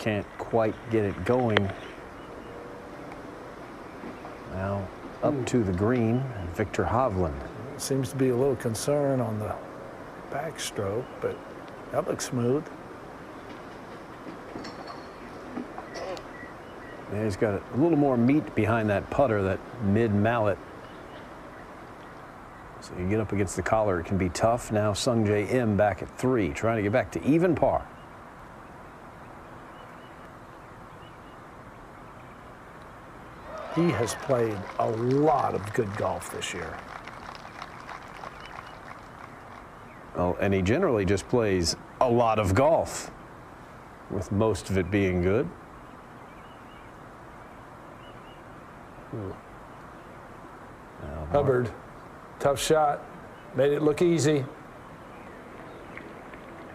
can't quite get it going. Now up to the green, Victor Hovland. Seems to be a little concern on the backstroke, but that looks smooth. Yeah, he's got a little more meat behind that putter, that mid-mallet. So you get up against the collar, it can be tough. Now Sungjae Im back at 3, trying to get back to even par. He has played a lot of good golf this year. Oh, and he generally just plays a lot of golf, with most of it being good. Hubbard, tough shot, made it look easy.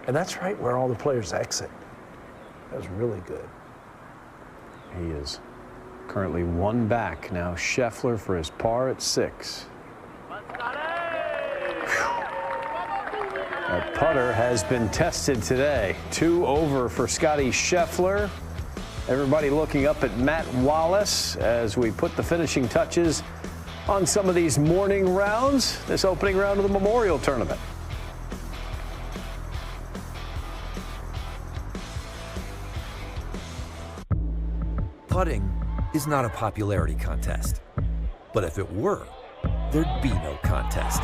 And that's right where all the players exit. That was really good. He is currently 1 back. Now Scheffler for his par at 6. That putter has been tested today. 2 over for Scotty Scheffler. Everybody looking up at Matt Wallace as we put the finishing touches on some of these morning rounds, this opening round of the Memorial Tournament. Putting is not a popularity contest. But if it were, there'd be no contest.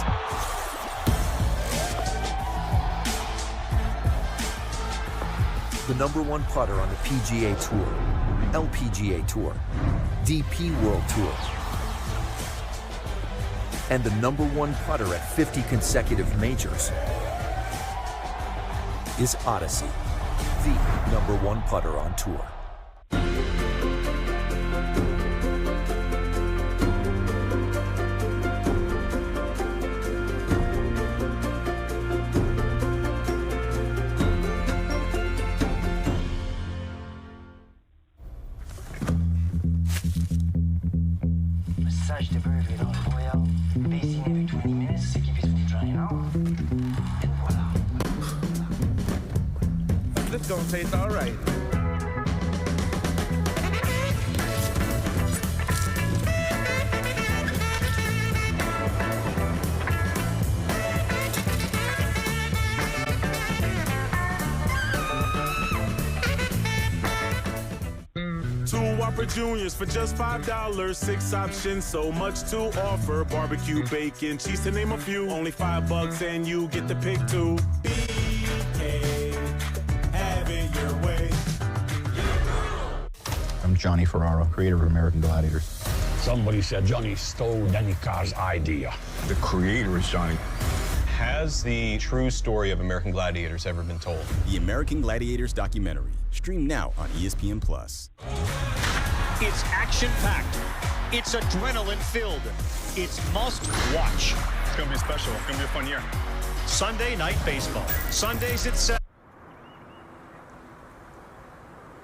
The #1 putter on the PGA Tour, LPGA Tour, DP World Tour, and the #1 putter at 50 consecutive majors is Odyssey, the #1 putter on tour. This gonna taste all right. Two Whopper Juniors for just $5. 6 options, so much to offer. Barbecue, bacon, cheese to name a few. Only $5 and you get to pick 2. BK, have it your way. I'm Johnny Ferraro, creator of American Gladiators. Somebody said Johnny stole Danny Carr's idea. The creator is Johnny. Has the true story of American Gladiators ever been told? The American Gladiators documentary. Stream now on ESPN+. It's action-packed. It's adrenaline-filled. It's must-watch. It's going to be special. It's going to be a fun year. Sunday Night Baseball. Sundays at 7.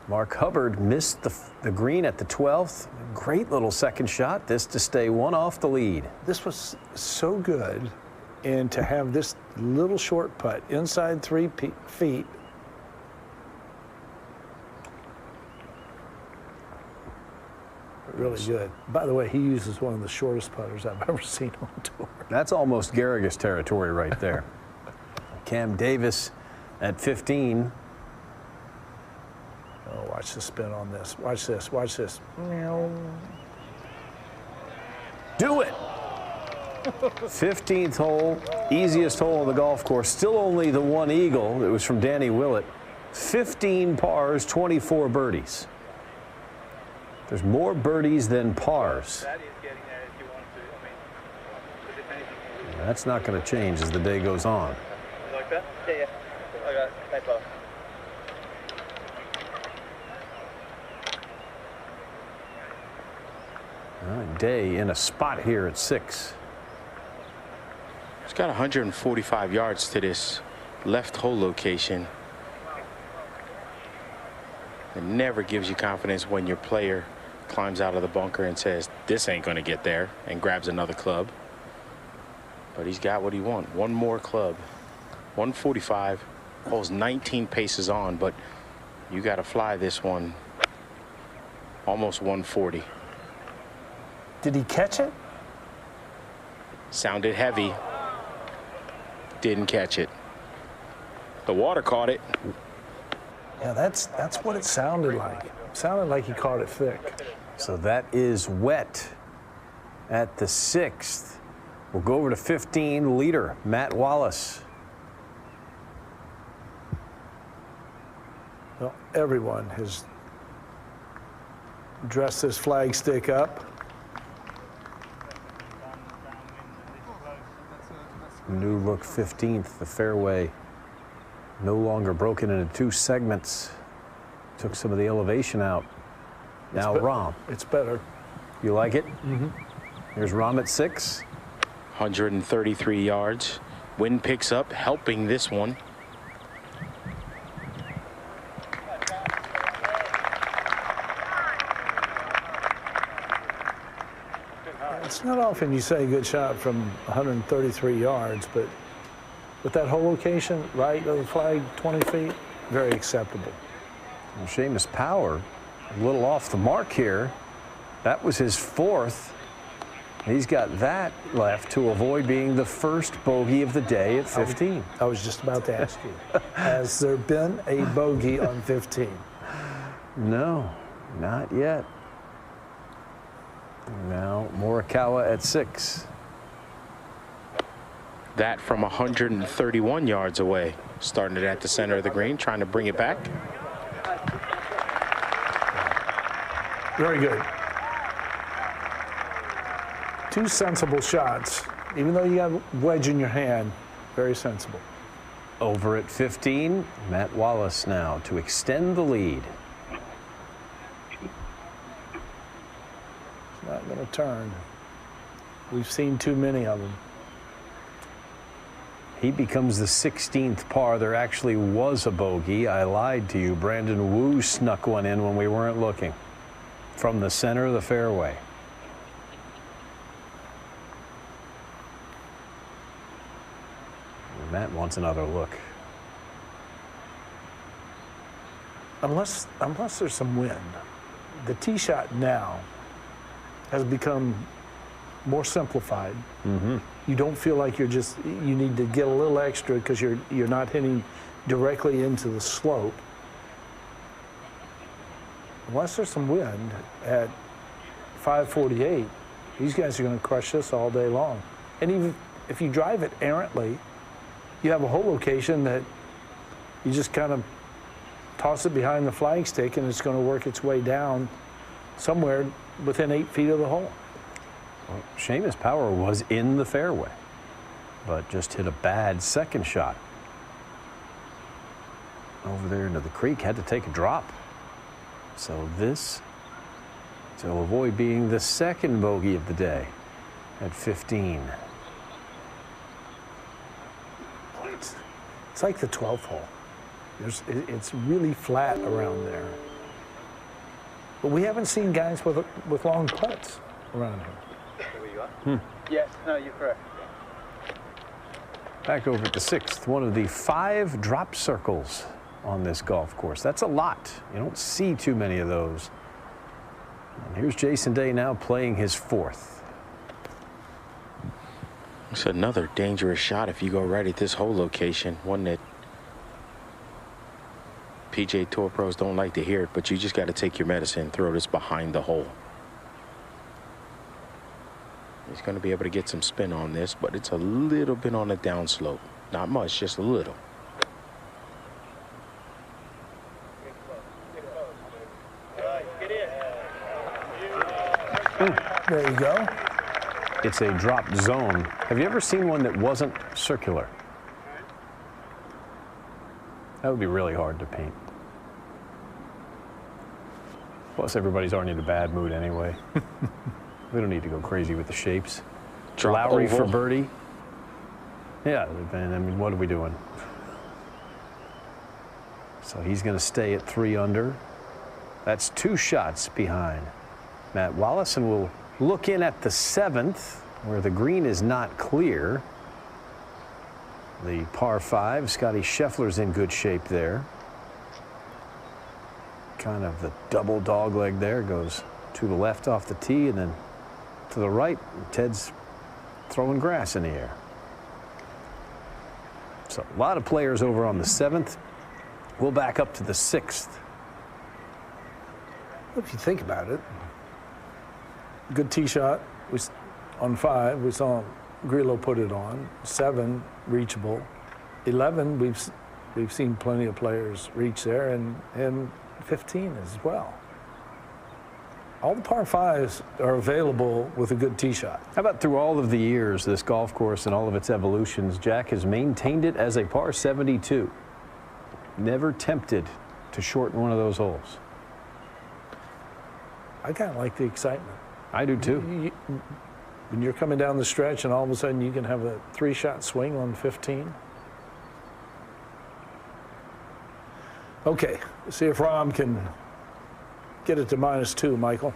Mark Hubbard missed the green at the 12th. Great little second shot. This to stay 1 off the lead. This was so good. And to have this little short putt inside 3 feet. Really good. By the way, he uses one of the shortest putters I've ever seen on tour. That's almost Garrigus territory right there. Cam Davis at 15. Oh, watch the spin on this. Watch this. Watch this. Do it! 15th hole, easiest hole on the golf course. Still only the 1 eagle. It was from Danny Willett. 15 pars, 24 birdies. There's more birdies than pars. That's not going to change as the day goes on. You like that? Yeah. I got it. Thanks, Bob. Day in a spot here at 6. It's got 145 yards to this left hole location. It never gives you confidence when your player climbs out of the bunker and says, this ain't going to get there, and grabs another club. But he's got what he wants. 1 more club. 145. Hole's 19 paces on, but You got to fly this one almost 140. Did he catch it? Sounded heavy. Didn't catch it. The water caught it. Yeah, that's what it sounded like. It sounded like he caught it thick. So that is wet at the 6th. We'll go over to 15, leader Matt Wallace. Well, everyone has dressed this flag stick up. New look 15th, the fairway no longer broken into 2 segments. Took some of the elevation out. Now Rahm. It's better. You like it? Mm-hmm. Here's Rahm at 6. 133 yards. Wind picks up, helping this one. It's not often you say good shot from 133 yards, but with that whole location, right of the flag, 20 feet, very acceptable. Well, Seamus Power, a little off the mark here. That was his 4th. He's got that left to avoid being the first bogey of the day at 15. I was just about to ask you, has there been a bogey on 15? No, not yet. Now Morikawa at 6. That from 131 yards away. Starting it at the center of the green, trying to bring it back. Very good. 2 sensible shots. Even though you got a wedge in your hand, very sensible. Over at 15, Matt Wallace now to extend the lead. It's not going to turn. We've seen too many of them. He becomes the 16th par. There actually was a bogey. I lied to you. Brandon Wu snuck one in when we weren't looking. From the center of the fairway. Matt wants another look. Unless there's some wind. The tee shot now has become more simplified. Mm-hmm. You don't feel like you need to get a little extra because you're not hitting directly into the slope. Unless there's some wind at 548, these guys are going to crush this all day long. And even if you drive it errantly, you have a hole location that you just kind of toss it behind the flag stick and it's going to work its way down somewhere within 8 feet of the hole. Well, Seamus Power was in the fairway, but just hit a bad second shot. Over there into the creek, had to take a drop. So this, to avoid being the second bogey of the day at 15. It's like the 12th hole. It's really flat around there. But we haven't seen guys with long putts around here. Yes, no, you're correct. Back over at the 6th, one of the 5 drop circles on this golf course. That's a lot. You don't see too many of those. And here's Jason Day now playing his 4th. It's another dangerous shot if you go right at this hole location. One that PGA Tour pros don't like to hear it, but you just got to take your medicine, throw this behind the hole. He's going to be able to get some spin on this, but it's a little bit on the downslope. Not much, just a little. There you go. It's a drop zone. Have you ever seen one that wasn't circular? That would be really hard to paint. Plus, everybody's already in a bad mood anyway. We don't need to go crazy with the shapes. Drop Lowry oval. for birdie. Yeah, I mean, what are we doing? So he's going to stay at 3 under. That's 2 shots behind Matt Wallace, and we'll look in at the 7th, where the green is not clear. The par 5, Scotty Scheffler's in good shape there. kind of the double dog leg there, goes to the left off the tee and then to the right. Ted's throwing grass in the air. So a lot of players over on the 7th. We'll back up to the 6th. If you think about it, good tee shot. On 5, we saw Grillo put it on. 7, reachable. 11, we've seen plenty of players reach there, and 15 as well. All the par 5s are available with a good tee shot. How about through all of the years, this golf course and all of its evolutions, Jack has maintained it as a par 72. Never tempted to shorten one of those holes. I kind of like the excitement. I do too. When you're coming down the stretch and all of a sudden you can have a 3-shot swing on 15. Okay, let's see if Rahm can get it to -2, Michael.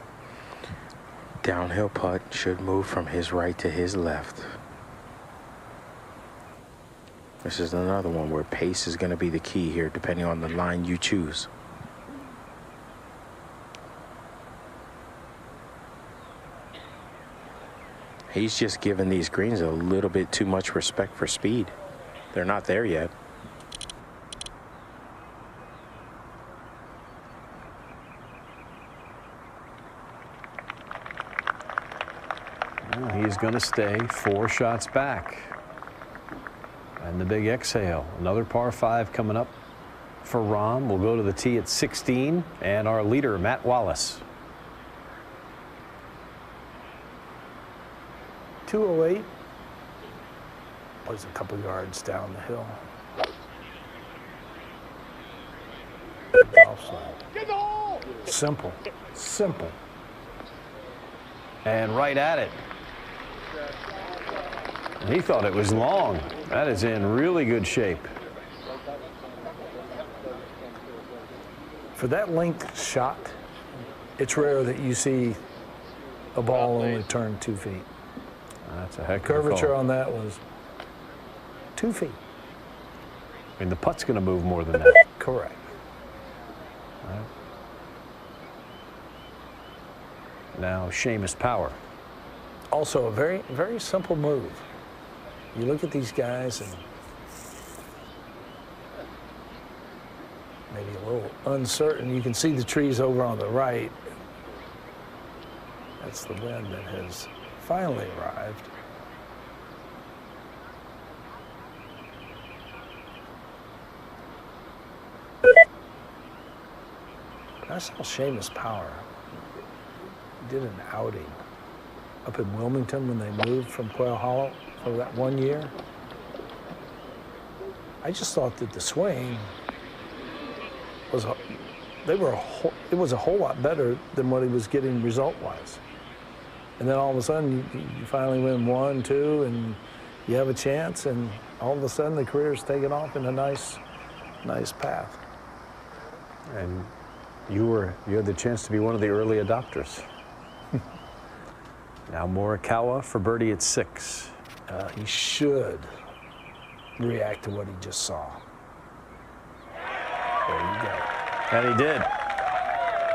Downhill putt should move from his right to his left. This is another one where pace is going to be the key here, depending on the line you choose. He's just giving these greens a little bit too much respect for speed. They're not there yet. Well, he's going to stay 4 shots back. And the big exhale. Another par 5 coming up for Rahm. We'll go to the tee at 16. And our leader, Matt Wallace. 208 was a couple yards down the hill. Simple. Simple. And right at it. He thought it was long. That is in really good shape. For that length shot, it's rare that you see a ball only turn 2 feet. That's a heck of a Curvature call. on that was 2 feet. I mean, the putt's going to move more than that. Correct. All right. Now, Seamus Power. Also, a very, very simple move. You look at these guys and maybe a little uncertain. You can see the trees over on the right. That's the wind that has finally arrived. I saw Seamus Power did an outing up in Wilmington when they moved from Quail Hollow for that 1 year. I just thought that the swing was it was a whole lot better than what he was getting result-wise. And then all of a sudden you finally win 1, 2, and you have a chance, and all of a sudden the career's taken off in a nice path. And you had the chance to be one of the early adopters. Now Morikawa for birdie at 6. He should react to what he just saw. There you go. And he did.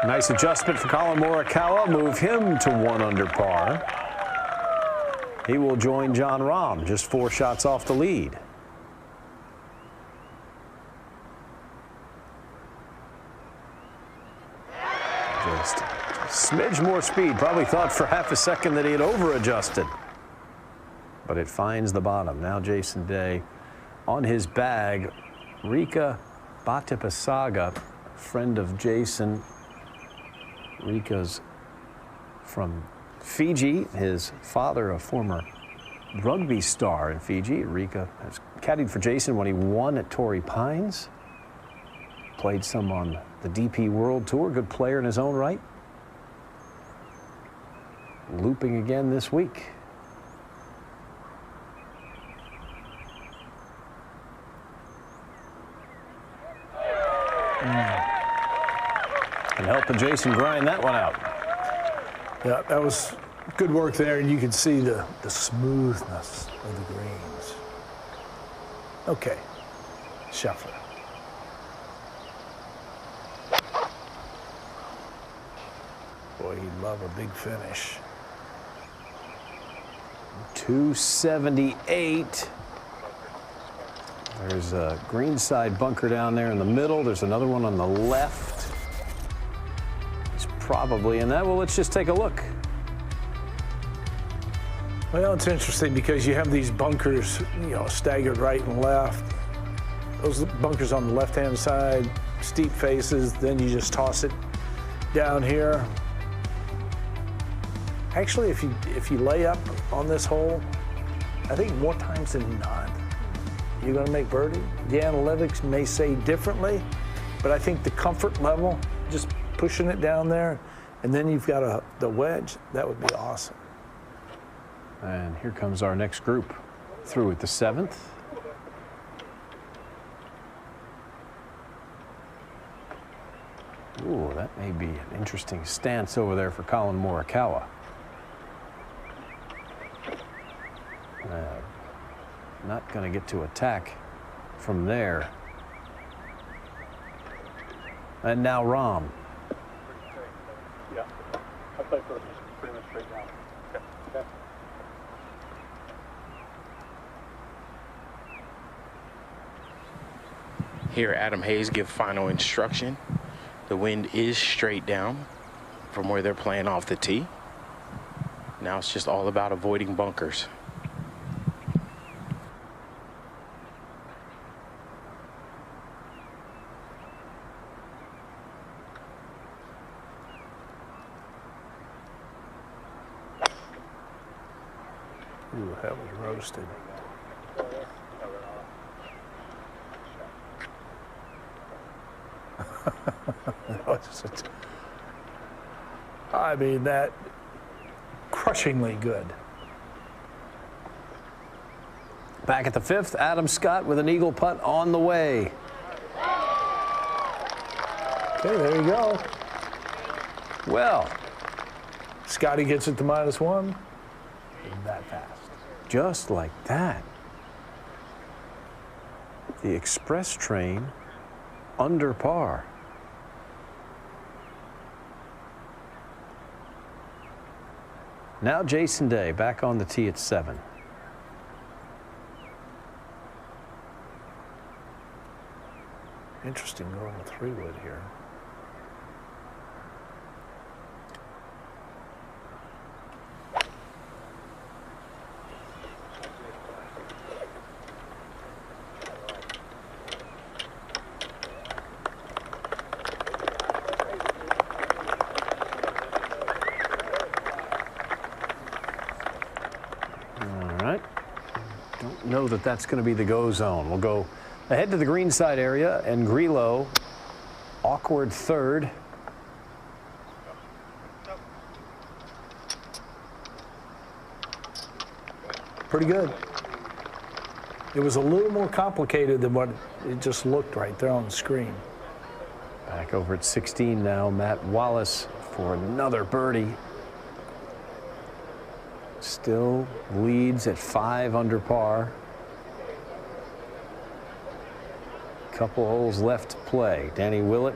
Nice adjustment for Colin Morikawa. Move him to 1 under par. He will join Jon Rahm, just 4 shots off the lead. Just a smidge more speed. Probably thought for half a second that he had over-adjusted. But it finds the bottom. Now Jason Day on his bag. Rika Bhattacharya, friend of Jason. Rika's from Fiji. His father, a former rugby star in Fiji. Rika has caddied for Jason when he won at Torrey Pines. Played some on the DP World Tour. Good player in his own right. Looping again this week. And helping Jason grind that one out. Yeah, that was good work there, and you can see the smoothness of the greens. Okay, Scheffler. Boy, he'd love a big finish. 278. There's a greenside bunker down there in the middle. There's another one on the left. He's probably in that. Well, let's just take a look. Well, it's interesting because you have these bunkers, staggered right and left. Those bunkers on the left-hand side, steep faces, then you just toss it down here. Actually, if you lay up on this hole, I think more times than not, you're going to make birdie. The analytics may say differently, but I think the comfort level, just pushing it down there, and then you've got the wedge, that would be awesome. And here comes our next group through at the 7th. Ooh, that may be an interesting stance over there for Colin Morikawa. Not going to get to attack from there. And now Rahm. Yeah, I play first, pretty much straight down. Okay. Here, Adam Hayes give final instruction. The wind is straight down from where they're playing off the tee. Now it's just all about avoiding bunkers. Ooh, that was roasted. I mean, that crushingly good. Back at the 5th, Adam Scott with an eagle putt on the way. Okay, there you go. Well, Scotty gets it to -1. That fast. Just like that. The express train under par. Now Jason Day back on the tee at 7. Interesting going 3-wood here. Know that that's going to be the go zone. We'll go ahead to the greenside area, and Grillo, awkward 3rd. Pretty good. It was a little more complicated than what it just looked right there on the screen. Back over at 16 now, Matt Wallace for another birdie. Still leads at 5 under par. Couple holes left to play. Danny Willett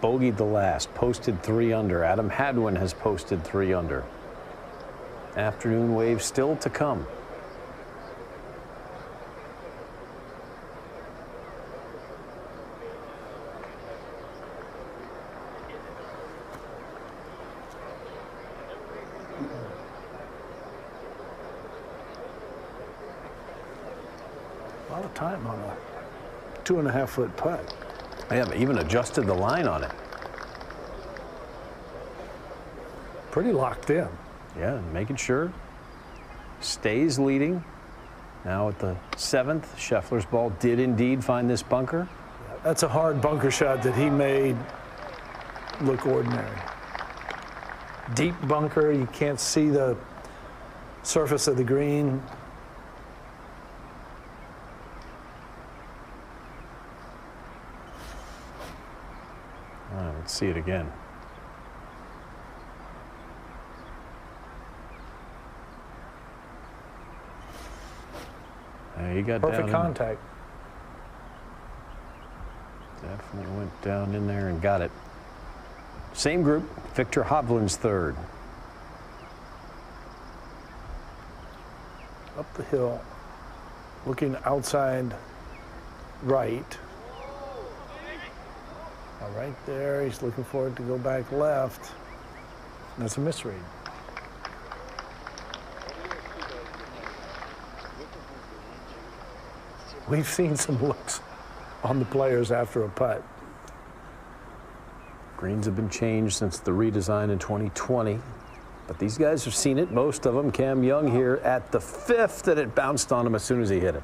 bogeyed the last, posted 3 under. Adam Hadwin has posted 3 under. Afternoon wave still to come. A lot of time on a 2.5-foot putt. I have even adjusted the line on it. Pretty locked in. Yeah, making sure. Stays leading. Now at the 7th, Scheffler's ball did indeed find this bunker. That's a hard bunker shot that he made look ordinary. Deep bunker, you can't see the surface of the green. All right, let's see it again. He got perfect contact. Definitely went down in there and got it. Same group, Victor Hovland's third. Up the hill, looking outside right. Now right there, he's looking for it to go back left. That's a misread. We've seen some looks on the players after a putt. Greens have been changed since the redesign in 2020, but these guys have seen it, most of them. Cam Young here at the 5th, and it bounced on him as soon as he hit it.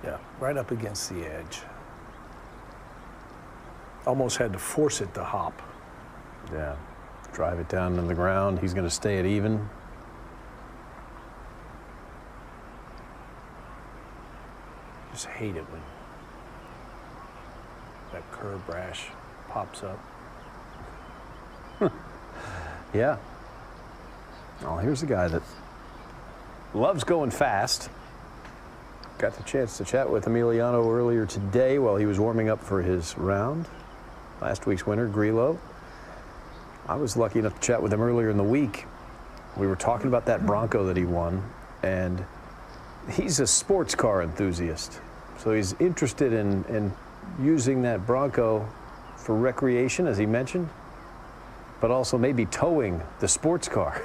Yeah, right up against the edge. Almost had to force it to hop. Yeah, drive it down on the ground. He's going to stay at even. Just hate it when that curb rash pops up. Yeah. Oh, here's a guy that loves going fast. Got the chance to chat with Emiliano earlier today while he was warming up for his round. Last week's winner, Grillo. I was lucky enough to chat with him earlier in the week. We were talking about that Bronco that he won, and he's a sports car enthusiast. So he's interested in using that Bronco for recreation, as he mentioned, but also maybe towing the sports car.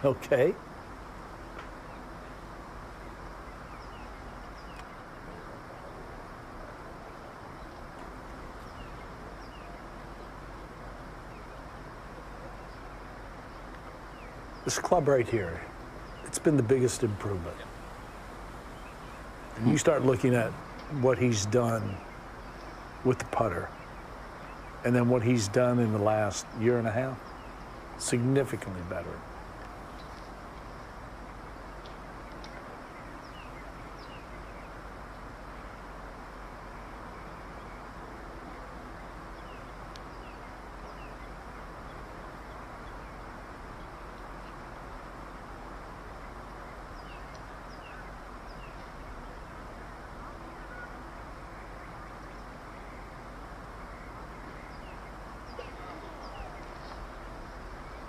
Okay. This club right here, it's been the biggest improvement. And you start looking at what he's done with the putter, and then what he's done in the last year and a half, significantly better.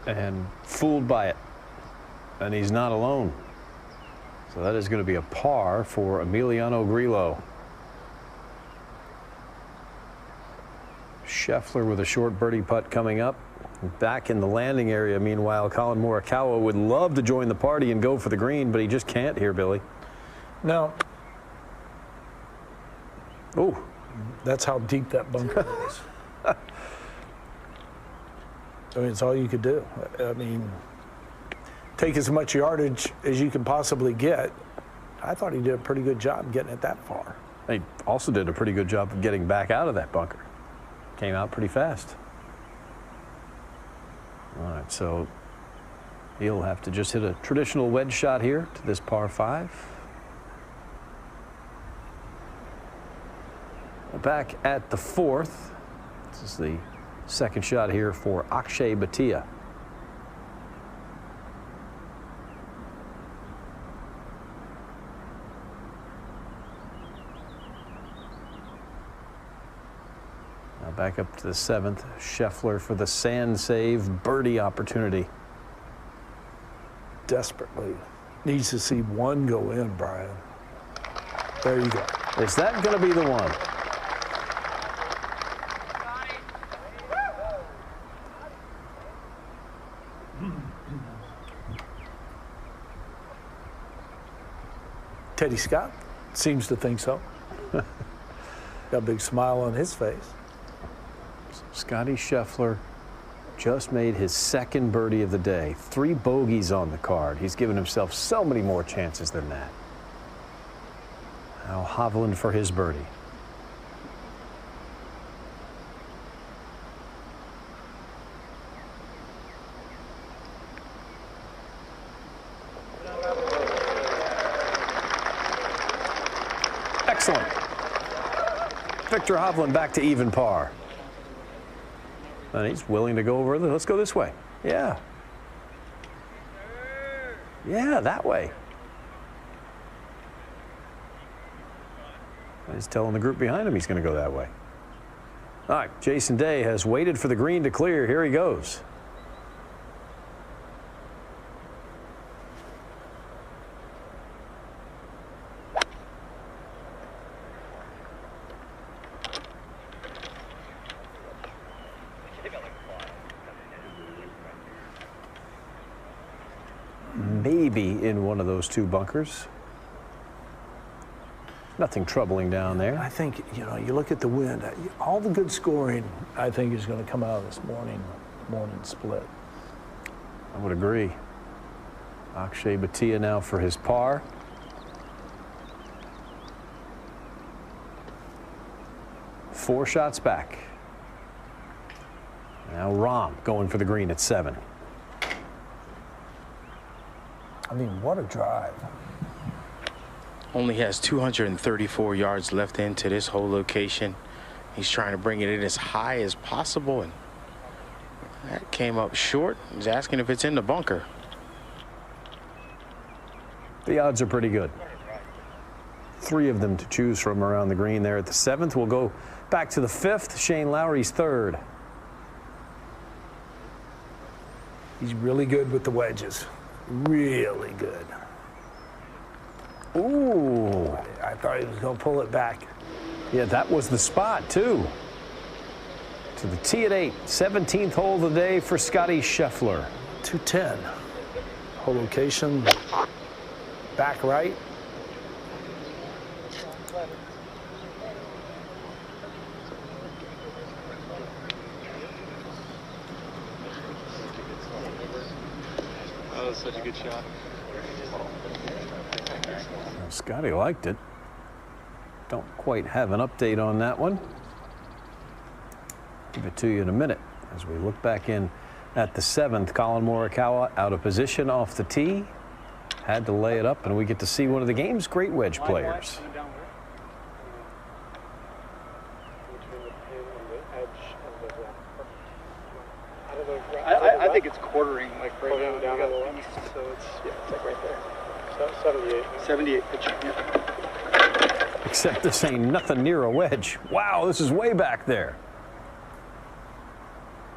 And fooled by it. And he's not alone. So that is going to be a par for Emiliano Grillo. Scheffler with a short birdie putt coming up. Back in the landing area, meanwhile, Colin Morikawa would love to join the party and go for the green, but he just can't here, Billy. No. Oh. That's how deep that bunker is. I mean, it's all you could do. I mean, take as much yardage as you can possibly get. I thought he did a pretty good job getting it that far. He also did a pretty good job of getting back out of that bunker. Came out pretty fast. All right, so he'll have to just hit a traditional wedge shot here to this par 5. Back at the 4th. This is the second shot here for Akshay Bhatia. Now back up to the 7th. Scheffler for the sand save birdie opportunity. Desperately needs to see one go in, Brian. There you go. Is that going to be the one? Teddy Scott seems to think so. Got a big smile on his face. Scotty Scheffler just made his second birdie of the day. 3 bogeys on the card. He's given himself so many more chances than that. Now Hovland for his birdie. Excellent. Victor Hovland back to even par. And he's willing to go over. Let's go this way. Yeah. Yeah, that way. He's telling the group behind him he's going to go that way. All right, Jason Day has waited for the green to clear. Here he goes. Maybe in one of those two bunkers. Nothing troubling down there. I think, you know, you look at the wind, all the good scoring, I think, is going to come out of this morning split. I would agree. Akshay Bhatia now for his par. Four shots back. Now Rahm going for the green at 7. I mean, what a drive. Only has 234 yards left into this whole location. He's trying to bring it in as high as possible, and that came up short. He's asking if it's in the bunker. The odds are pretty good. 3 of them to choose from around the green there at the 7th. We'll go back to the 5th. Shane Lowry's 3rd. He's really good with the wedges. Really good. Ooh. I thought he was going to pull it back. Yeah, that was the spot, too. To the tee at 8. 17th hole of the day for Scotty Scheffler. 210. Hole location. Back right. That was such a good shot. Well, Scotty liked it. Don't quite have an update on that one. Give it to you in a minute as we look back in at the 7th. Colin Morikawa out of position off the tee. Had to lay it up, and we get to see one of the game's great wedge players. I think it's quartering, like right down on the left. So it's like right there. So 78. 78 pitch. Yeah. Except this ain't nothing near a wedge. Wow, this is way back there.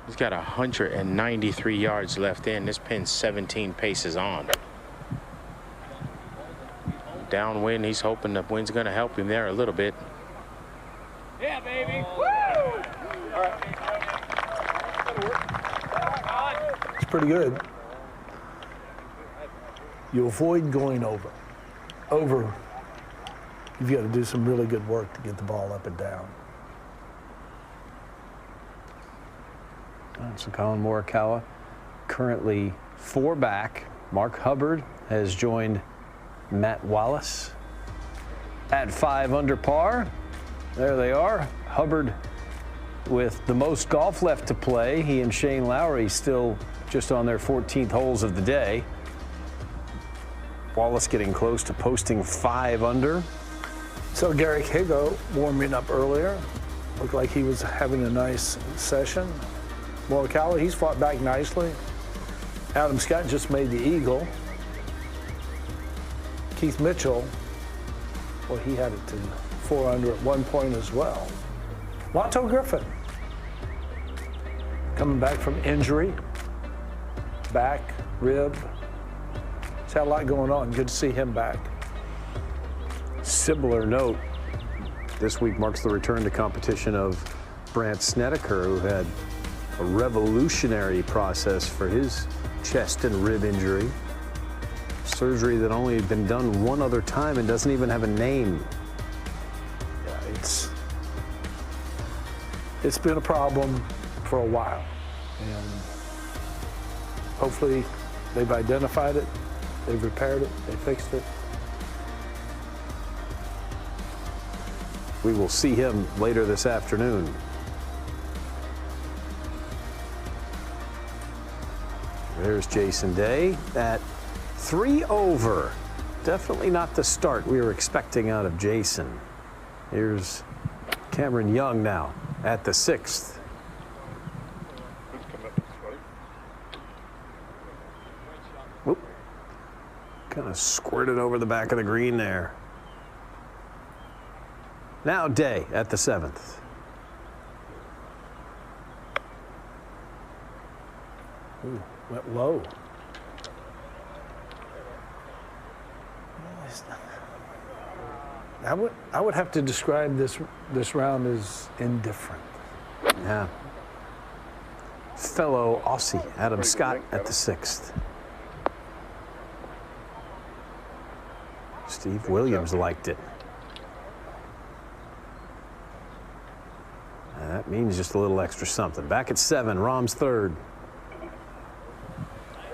He's got 193 yards left in. This pin's 17 paces on. Downwind, he's hoping the wind's going to help him there a little bit. Yeah, baby. Woo! All right. It's pretty good. You avoid going over. Over, you've got to do some really good work to get the ball up and down. All right, so Colin Morikawa currently 4 back. Mark Hubbard has joined Matt Wallace at 5 under par. There they are. Hubbard with the most golf left to play. He and Shane Lowry still just on their 14th holes of the day. Wallace getting close to posting 5 under. So Garrick Higo warming up earlier. Looked like he was having a nice session. Morikawa, he's fought back nicely. Adam Scott just made the eagle. Keith Mitchell, well, he had it to 4 under at one point as well. Watto Griffin, coming back from injury, back, rib. He's had a lot going on. Good to see him back. Similar note, this week marks the return to competition of Brandt Snedeker, who had a revolutionary process for his chest and rib injury. Surgery that only had been done one other time and doesn't even have a name. Yeah, it's been a problem for a while, and hopefully they've identified it, they've repaired it, they fixed it. We will see him later this afternoon. There's Jason Day at 3 over. Definitely not the start we were expecting out of Jason. Here's Cameron Young now at the 6th. Whoop. Kind of squirted over the back of the green there. Now Day at the 7th. Ooh, went low. I would have to describe this round as indifferent. Yeah. Fellow Aussie Adam Scott at the 6th. Steve Williams liked it. And that means just a little extra something. Back at 7, Rahm's 3rd.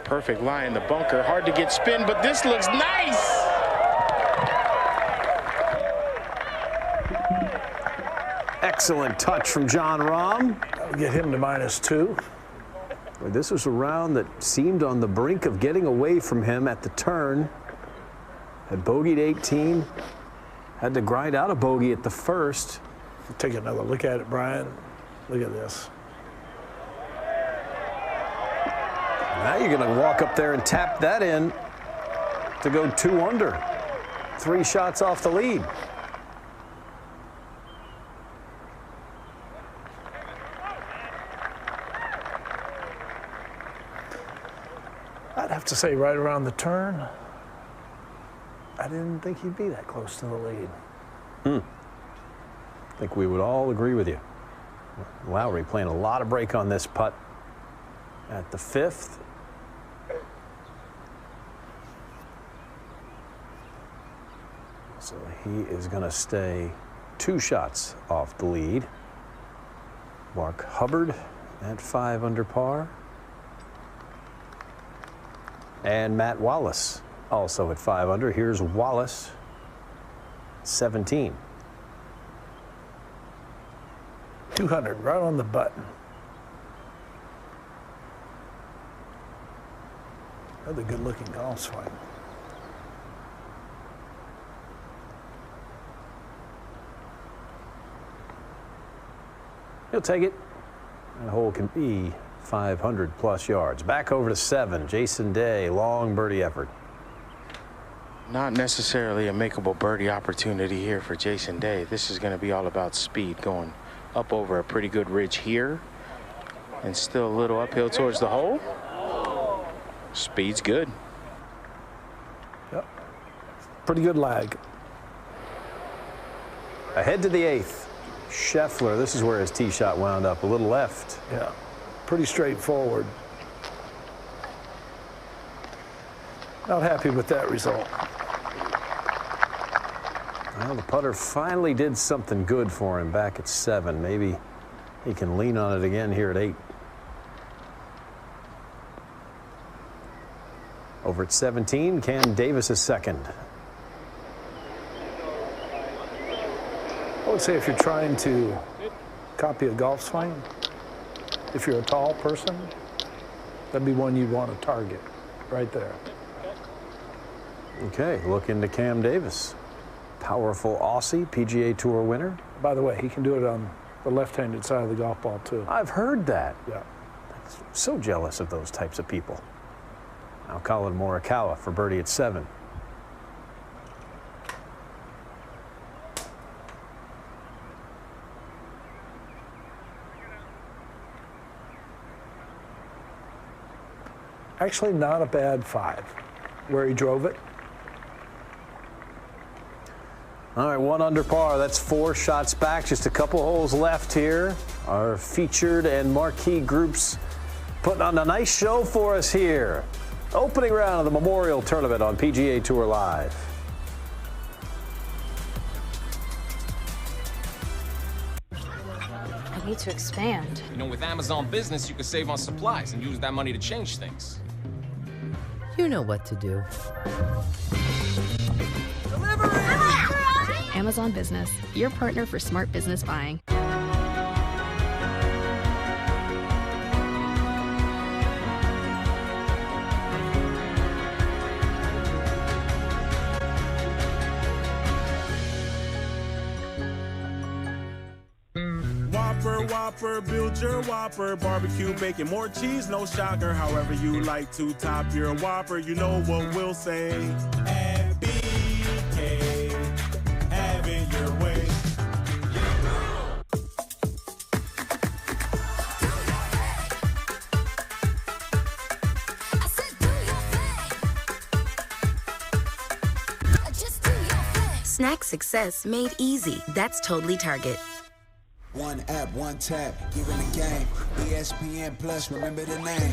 Perfect lie in the bunker. Hard to get spin, but this looks nice. Excellent touch from John Rahm. That'll get him to -2. This was a round that seemed on the brink of getting away from him at the turn. Had bogeyed 18. Had to grind out a bogey at the first. Take another look at it, Brian. Look at this. Now you're going to walk up there and tap that in to go 2 under. 3 shots off the lead. I'd have to say right around the turn, I didn't think he'd be that close to the lead. I think we would all agree with you. Lowry playing a lot of break on this putt at the 5th. So he is going to stay 2 shots off the lead. Mark Hubbard at 5 under par. And Matt Wallace also at 5 under. Here's Wallace, 17. 200, right on the button. Another good-looking golf swing. He'll take it. That hole can be 500 plus yards. Back over to 7. Jason Day, long birdie effort. Not necessarily a makeable birdie opportunity here for Jason Day. This is going to be all about speed, going up over a pretty good ridge here and still a little uphill towards the hole. Speed's good. Yep. Pretty good lag. Ahead to the 8th. Scheffler, this is where his tee shot wound up, a little left. Yeah, pretty straightforward. Not happy with that result. Well, the putter finally did something good for him back at 7. Maybe he can lean on it again here at 8. Over at 17, Cam Davis is 2nd. I would say if you're trying to copy a golf swing, if you're a tall person, that'd be one you'd want to target right there. Okay, look into Cam Davis. Powerful Aussie, PGA Tour winner. By the way, he can do it on the left-handed side of the golf ball, too. I've heard that. Yeah. I'm so jealous of those types of people. Now Colin Morikawa for birdie at 7. Actually, not a bad 5, where he drove it. All right, 1 under par. That's 4 shots back. Just a couple holes left here. Our featured and marquee groups putting on a nice show for us here. Opening round of the Memorial Tournament on PGA Tour Live. I need to expand. You know, with Amazon Business, you can save on supplies and use that money to change things. You know what to do. Amazon Business, your partner for smart business buying. Whopper, build your Whopper. Barbecue, bacon, more cheese, no shocker. However you like to top your Whopper, you know what we'll say. MBK, have it your way. Snack success made easy. That's totally Target. One app, one tap, you're in the game. ESPN Plus, remember the name.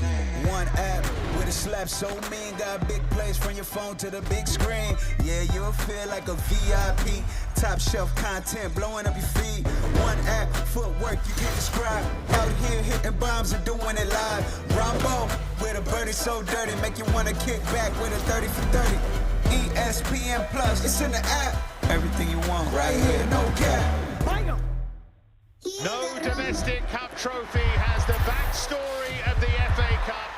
One app with a slap so mean, got big plays from your phone to the big screen. Yeah, you'll feel like a VIP. Top shelf content blowing up your feed. One app, footwork you can't describe. Out here hitting bombs and doing it live. Rambo with a birdie so dirty, make you wanna kick back with a 30 for 30. ESPN Plus, it's in the app. Everything you want right here, no cap. No domestic cup trophy has the backstory of the FA Cup.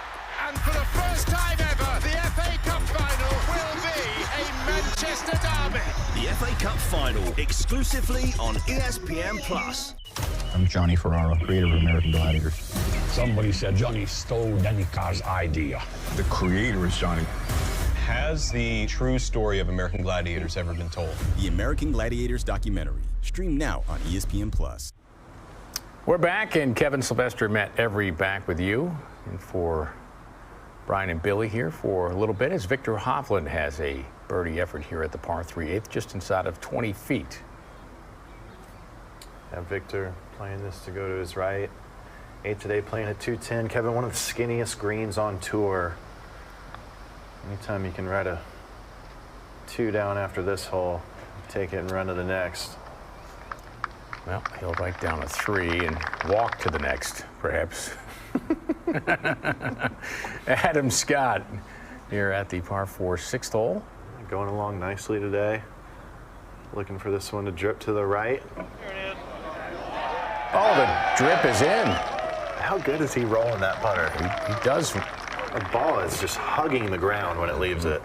And for the first time ever, the FA Cup final will be a Manchester derby. The FA Cup final, exclusively on ESPN Plus. I'm Johnny Ferraro, creator of American Gladiators. Somebody said Johnny stole Danica's idea. The creator is Johnny. Has the true story of American Gladiators ever been told? The American Gladiators documentary. Stream now on ESPN Plus. We're back, and Kevin Sylvester, Matt Every back with you. And for Brian and Billy here for a little bit, as Victor Hovland has a birdie effort here at the par 3/8, just inside of 20 feet. Yeah, Victor playing this to go to his right. 8 today, playing at 210. Kevin, one of the skinniest greens on tour. Anytime you can ride a 2 down after this hole, take it and run to the next. Well, he'll write down a 3 and walk to the next, perhaps. Adam Scott here at the par 4 6th hole. Going along nicely today. Looking for this one to drip to the right. Oh, the drip is in. How good is he rolling that putter? He does. The ball is just hugging the ground when it leaves it.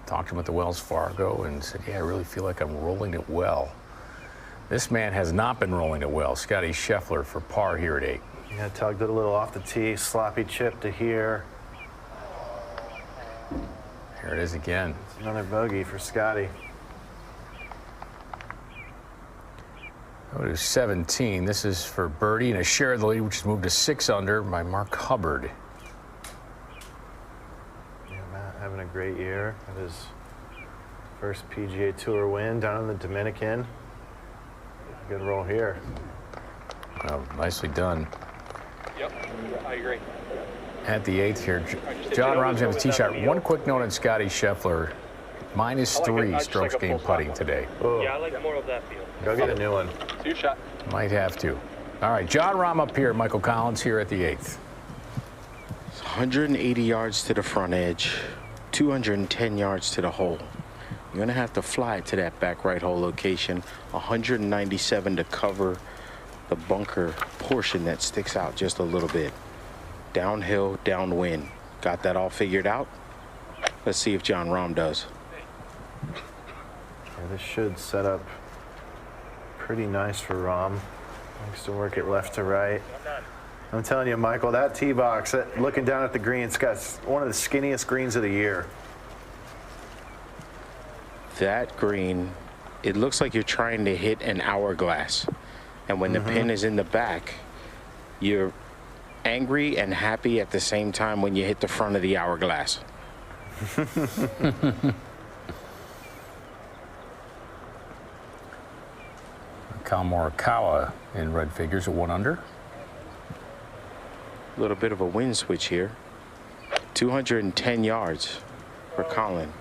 Talked to him at the Wells Fargo and said, yeah, I really feel like I'm rolling it well. This man has not been rolling it well. Scotty Scheffler for par here at 8. Yeah, tugged it a little off the tee, sloppy chip to here. Here it is again. It's another bogey for Scotty. Go to 17. This is for birdie and a share of the lead, which has moved to 6 under by Mark Hubbard. Yeah, Matt having a great year. At his first PGA Tour win down in the Dominican. Good roll here. Well, nicely done. Yep, I agree. At the 8th here, John Rahm's have a tee shot. One quick note on Scotty Scheffler. -3 strokes gained putting today. Oh. Yeah, I like more of that field. Go get a new one. See your shot. Might have to. All right, John Rahm up here. Michael Collins here at the 8th. 180 yards to the front edge, 210 yards to the hole. You're going to have to fly to that back right hole location. 197 to cover the bunker portion that sticks out just a little bit. Downhill, downwind. Got that all figured out? Let's see if John Rahm does. Yeah, this should set up pretty nice for Rahm. Likes to work it left to right. I'm telling you, Michael, that tee box, looking down at the green, it's got one of the skinniest greens of the year. That green, it looks like you're trying to hit an hourglass. And when the pin is in the back, you're angry and happy at the same time when you hit the front of the hourglass. Kyle Morikawa in red figures at 1 under. A little bit of a wind switch here. 210 yards for Colin.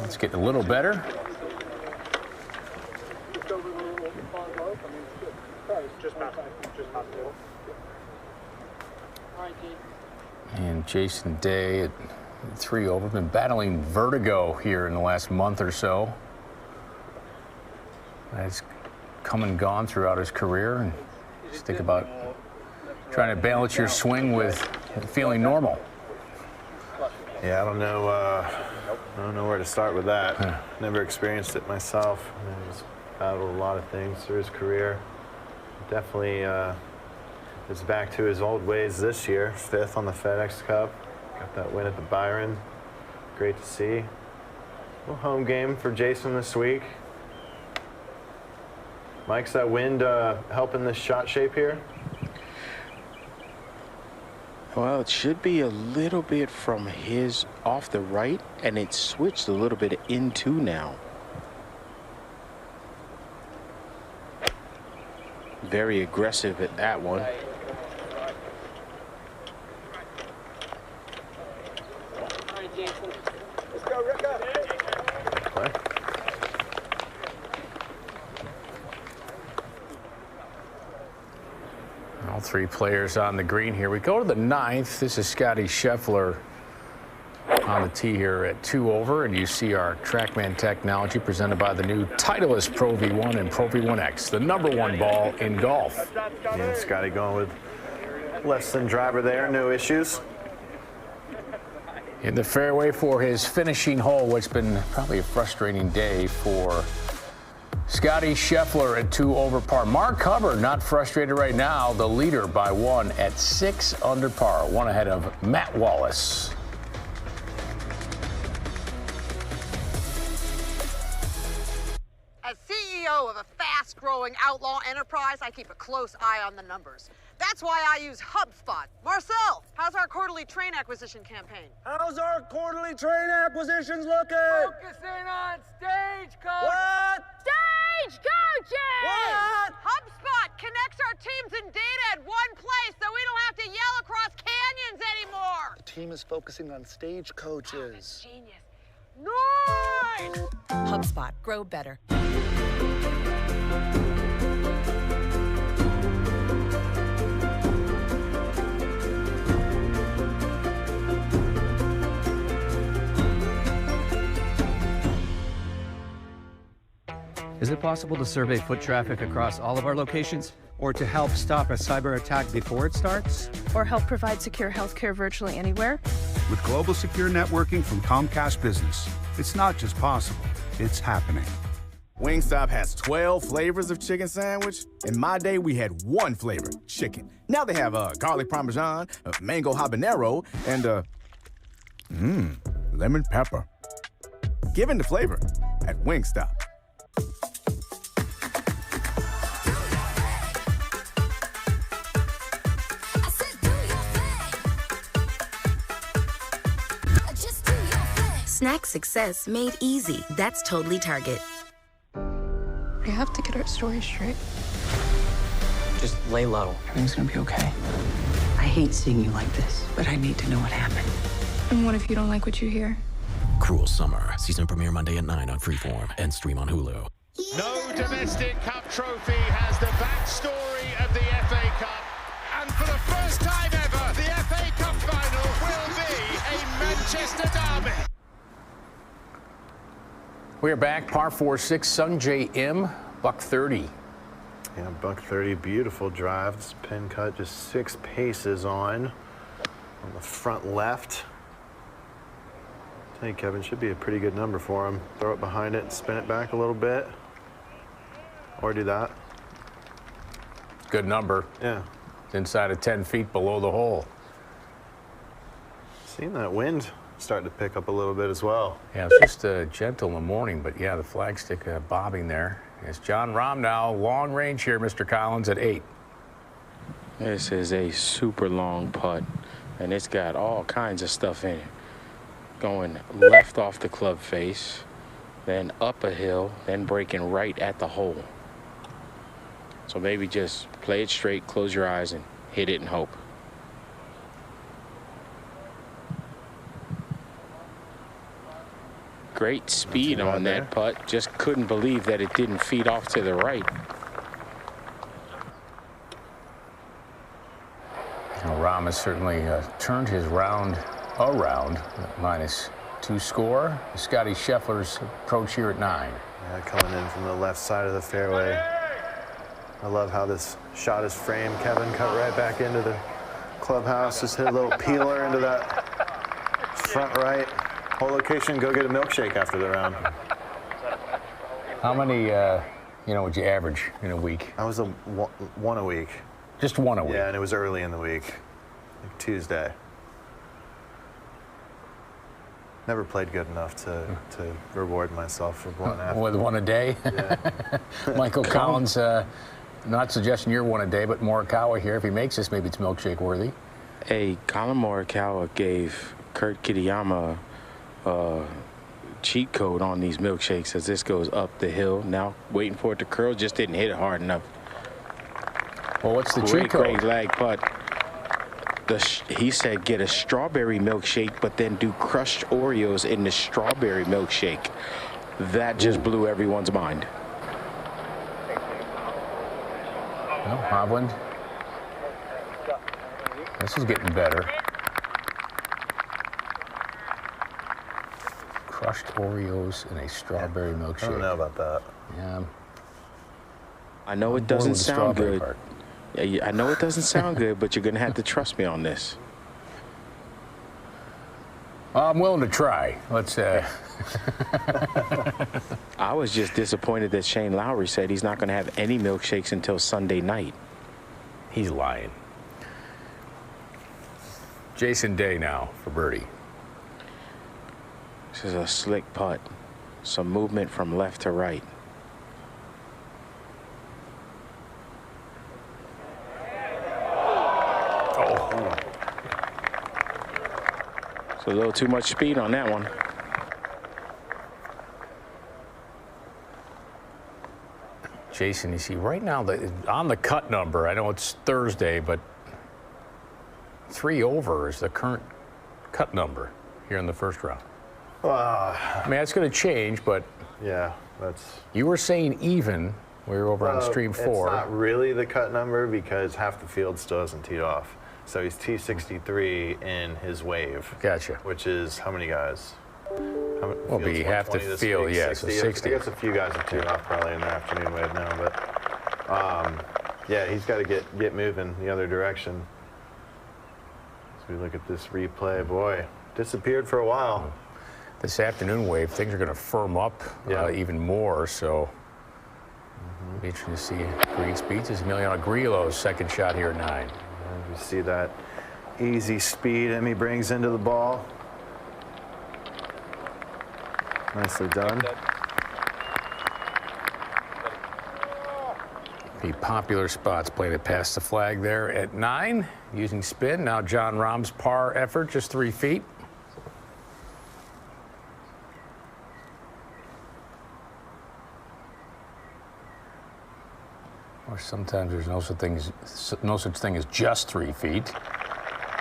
It's getting a little better. And Jason Day at 3 over. Been battling vertigo here in the last month or so. That's come and gone throughout his career. And just think about trying to balance your swing with feeling normal. Yeah, I don't know where to start with that. Never experienced it myself. He's battled a lot of things through his career. Definitely is back to his old ways this year. 5th on the FedEx Cup. Got that win at the Byron. Great to see. A little home game for Jason this week. Mike's that wind helping this shot shape here? Well, it should be a little bit from his off the right, and it's switched a little bit into now. Very aggressive at that one. Let's go, Rick. All three players on the green here. We go to the ninth. This is Scotty Scheffler on the tee here at 2 over, and you see our TrackMan technology presented by the new Titleist Pro V1 and Pro V1X, the #1 ball in golf. Yeah, Scotty going with less than driver there, no issues. In the fairway for his finishing hole, what's been probably a frustrating day for Scotty Scheffler at 2 over par. Mark Hubbard not frustrated right now, the leader by 1 at 6 under par, 1 ahead of Matt Wallace. As CEO of a fast-growing outlaw enterprise, I keep a close eye on the numbers. That's why I use HubSpot. Marcel, how's our quarterly train acquisition campaign? How's our quarterly train acquisitions looking? Focusing on Stagecoach. What? Stagecoaches! What? HubSpot connects our teams and data at one place so we don't have to yell across canyons anymore. The team is focusing on stagecoaches. Genius. Nice! HubSpot. Grow better. Is it possible to survey foot traffic across all of our locations? Or to help stop a cyber attack before it starts? Or help provide secure healthcare virtually anywhere? With global secure networking from Comcast Business, it's not just possible, it's happening. Wingstop has 12 flavors of chicken sandwich. In my day, we had one flavor, chicken. Now they have garlic parmesan, mango habanero, and lemon pepper. Give in the flavor at Wingstop. Snack success made easy. That's totally Target. We have to get our story straight. Just lay low. Everything's gonna be okay. I hate seeing you like this, but I need to know what happened. And what if you don't like what you hear? Cruel Summer. Season premiere Monday at 9 on Freeform and stream on Hulu. No domestic cup trophy has the backstory of the FA Cup. And for the first time ever, the FA Cup final will be a Manchester derby. We are back, par 4-6, Sungjae Im, buck 30. Yeah, buck 30, beautiful drive. This pin cut just 6 paces on the front left. I think Kevin should be a pretty good number for him. Throw it behind it, spin it back a little bit, or do that. Good number. Yeah. It's inside of 10 feet below the hole. Seeing that wind starting to pick up a little bit as well. Yeah, it's just gentle in the morning, but yeah, the flagstick bobbing there. It's John Rahm now, long range here, Mr. Collins, at 8. This is a super long putt, and it's got all kinds of stuff in it. Going left off the club face, then up a hill, then breaking right at the hole. So maybe just play it straight, close your eyes, and hit it and hope. Great speed on that putt. Just couldn't believe that it didn't feed off to the right. Well, Rahm has certainly turned his round around. -2 score. Scotty Scheffler's approach here at 9. Yeah, coming in from the left side of the fairway. I love how this shot is framed. Kevin cut right back into the clubhouse. Just hit a little peeler into that front right. Whole location, go get a milkshake after the round. How many, would you average in a week? I was one a week. Just one a week? Yeah, and it was early in the week, like Tuesday. Never played good enough to reward myself for one after. With one a day? Yeah. Michael Collins, not suggesting you're one a day, but Morikawa here, if he makes this, maybe it's milkshake worthy. Hey, Colin Morikawa gave Kurt Kitayama cheat code on these milkshakes as this goes up the hill. Now waiting for it to curl, just didn't hit it hard enough. Well, what's the cheat code? Great lag putt. He said get a strawberry milkshake, but then do crushed Oreos in the strawberry milkshake. That just blew everyone's mind. Well, Hovland, this is getting better. Crushed Oreos in a strawberry milkshake. I don't know about that. Yeah. I know it doesn't sound good. I know it doesn't sound good, but you're going to have to trust me on this. I'm willing to try. Let's. I was just disappointed that Shane Lowry said he's not going to have any milkshakes until Sunday night. He's lying. Jason Day now for birdie. This is a slick putt. Some movement from left to right. Oh. So a little too much speed on that one. Jason, you see, right now, on the cut number, I know it's Thursday, but 3 over is the current cut number here in the first round. I mean, that's going to change, but yeah, that's. You were saying even. We were over on stream 4. It's not really the cut number because half the field still hasn't teed off. So he's T63 in his wave. Gotcha. Which is how many guys? Will be half the field, yeah, so 60. I guess a few guys are teed off probably in the afternoon wave now, but yeah, he's got to get moving the other direction. As we look at this replay, boy, disappeared for a while. This afternoon wave, things are going to firm up even more, so it'll be interesting to see green speeds. This is Emiliano Grillo's second shot here at 9. You see that easy speed Emmy brings into the ball. Nicely done. The popular spots playing it past the flag there at 9, using spin. Now John Rahm's par effort, just 3 feet. Or sometimes there's no such thing as just 3 feet.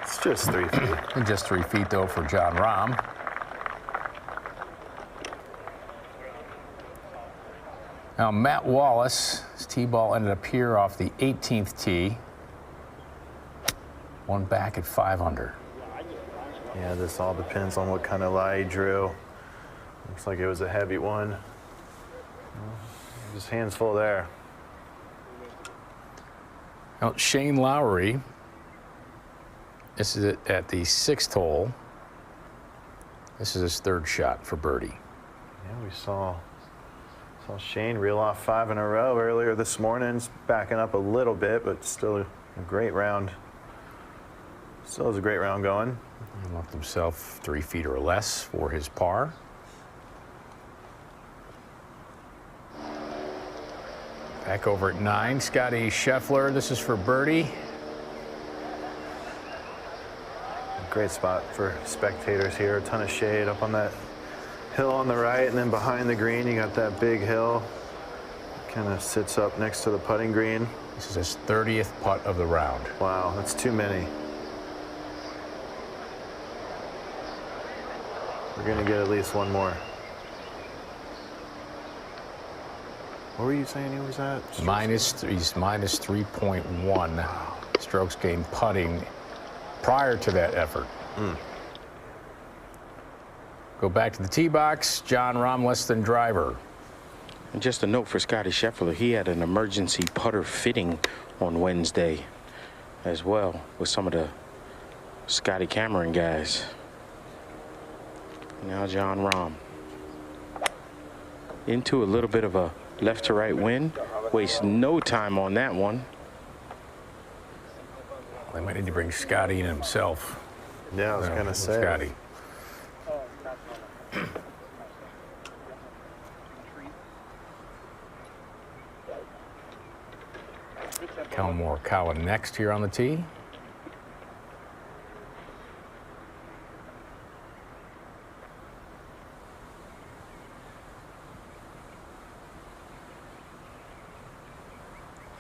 It's just 3 feet. And just 3 feet though for John Rahm. Now Matt Wallace, his tee ball ended up here off the 18th tee. One back at 5 under. Yeah, this all depends on what kind of lie he drew. Looks like it was a heavy one. Just hands full there. Now, Shane Lowry, this is it at the 6th hole. This is his 3rd shot for birdie. Yeah, we saw Shane reel off 5 in a row earlier this morning. It's backing up a little bit, but still a great round. Still has a great round going. He left himself 3 feet or less for his par. Back over at 9, Scotty Scheffler. This is for birdie. Great spot for spectators here. A ton of shade up on that hill on the right, and then behind the green, you got that big hill. Kind of sits up next to the putting green. This is his 30th putt of the round. Wow, that's too many. We're going to get at least one more. What were you saying he was at? He's minus 3.1 strokes gained putting prior to that effort. Go back to the tee box. John Rahm less than driver. And just a note for Scotty Scheffler, he had an emergency putter fitting on Wednesday as well with some of the Scotty Cameron guys. Now John Rahm into a little bit of a left to right wind. Wastes no time on that one. They might need to bring Scotty in himself. Yeah, I was going to say. Scotty. Colin Morikawa next here on the tee.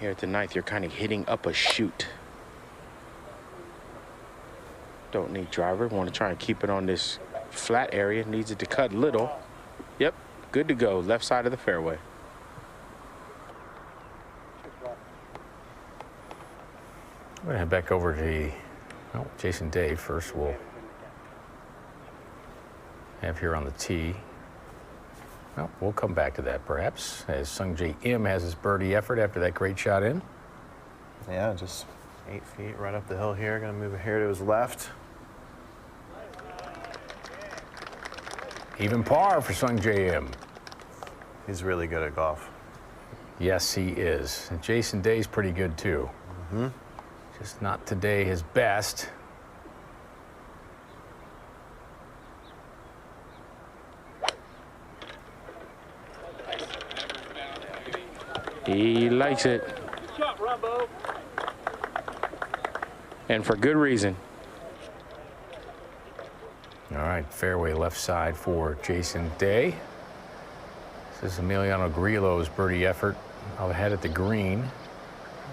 Here at the ninth, you're kind of hitting up a chute. Don't need driver. Want to try and keep it on this flat area. Needs it to cut little. Yep, good to go. Left side of the fairway. I'm going to head back over to Jason Day first. We'll have here on the tee. Well, we'll come back to that perhaps as Sungjae Im has his birdie effort after that great shot in. Yeah, just 8 feet right up the hill here. Going to move it here to his left. Even par for Sungjae Im. He's really good at golf. Yes, he is. And Jason Day's pretty good too. Mm-hmm. Just not today his best. He likes it. Good shot, Rumbo. And for good reason. All right, fairway left side for Jason Day. This is Emiliano Grillo's birdie effort out ahead at the green.